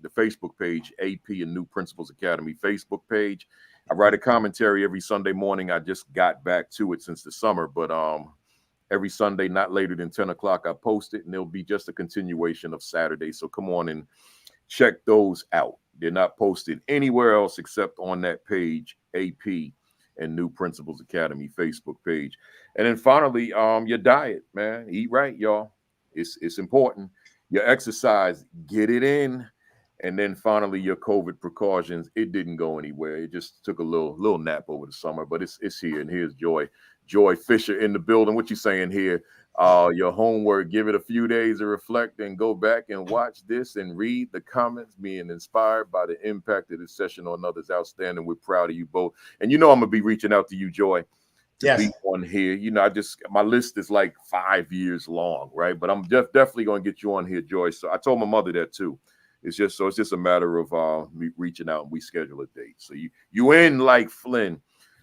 Facebook page, AP and New Principals Academy Facebook page. I write a commentary every Sunday morning. I just got back to it since the summer, but every Sunday, not later than 10 o'clock, I post it, and it'll be just a continuation of Saturday. So come on and check those out. They're not posted anywhere else except on that page, AP and New Principals Academy Facebook page. And then finally, your diet, man. Eat right, y'all. It's important. Your exercise, get it in. And then finally, your COVID precautions. It didn't go anywhere. It just took a little nap over the summer, but it's here. And here's Joy Fisher in the building. What you saying here? Your homework, give it a few days to reflect and go back and watch this and read the comments, being inspired by the impact of this session on others. Outstanding. We're proud of you both. And you know I'm going to be reaching out to you, Joy, to be on here. You know, my list is like 5 years long, right? But I'm definitely going to get you on here, Joy. So I told my mother that too. It's just a matter of me reaching out and we schedule a date. So you in like Flynn.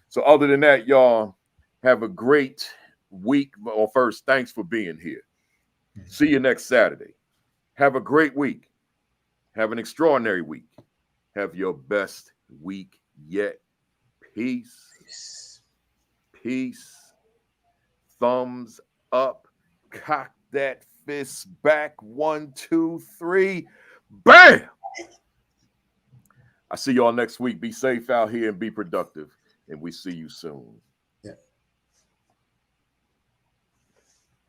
So other than that, y'all, have a great week. Well, first, thanks for being here. See you next Saturday. Have a great week. Have an extraordinary week. Have your best week yet. Peace. Peace. Thumbs up. Cock that fist back. 1, 2, 3. Bam! I see y'all next week. Be safe out here and be productive. And we see you soon.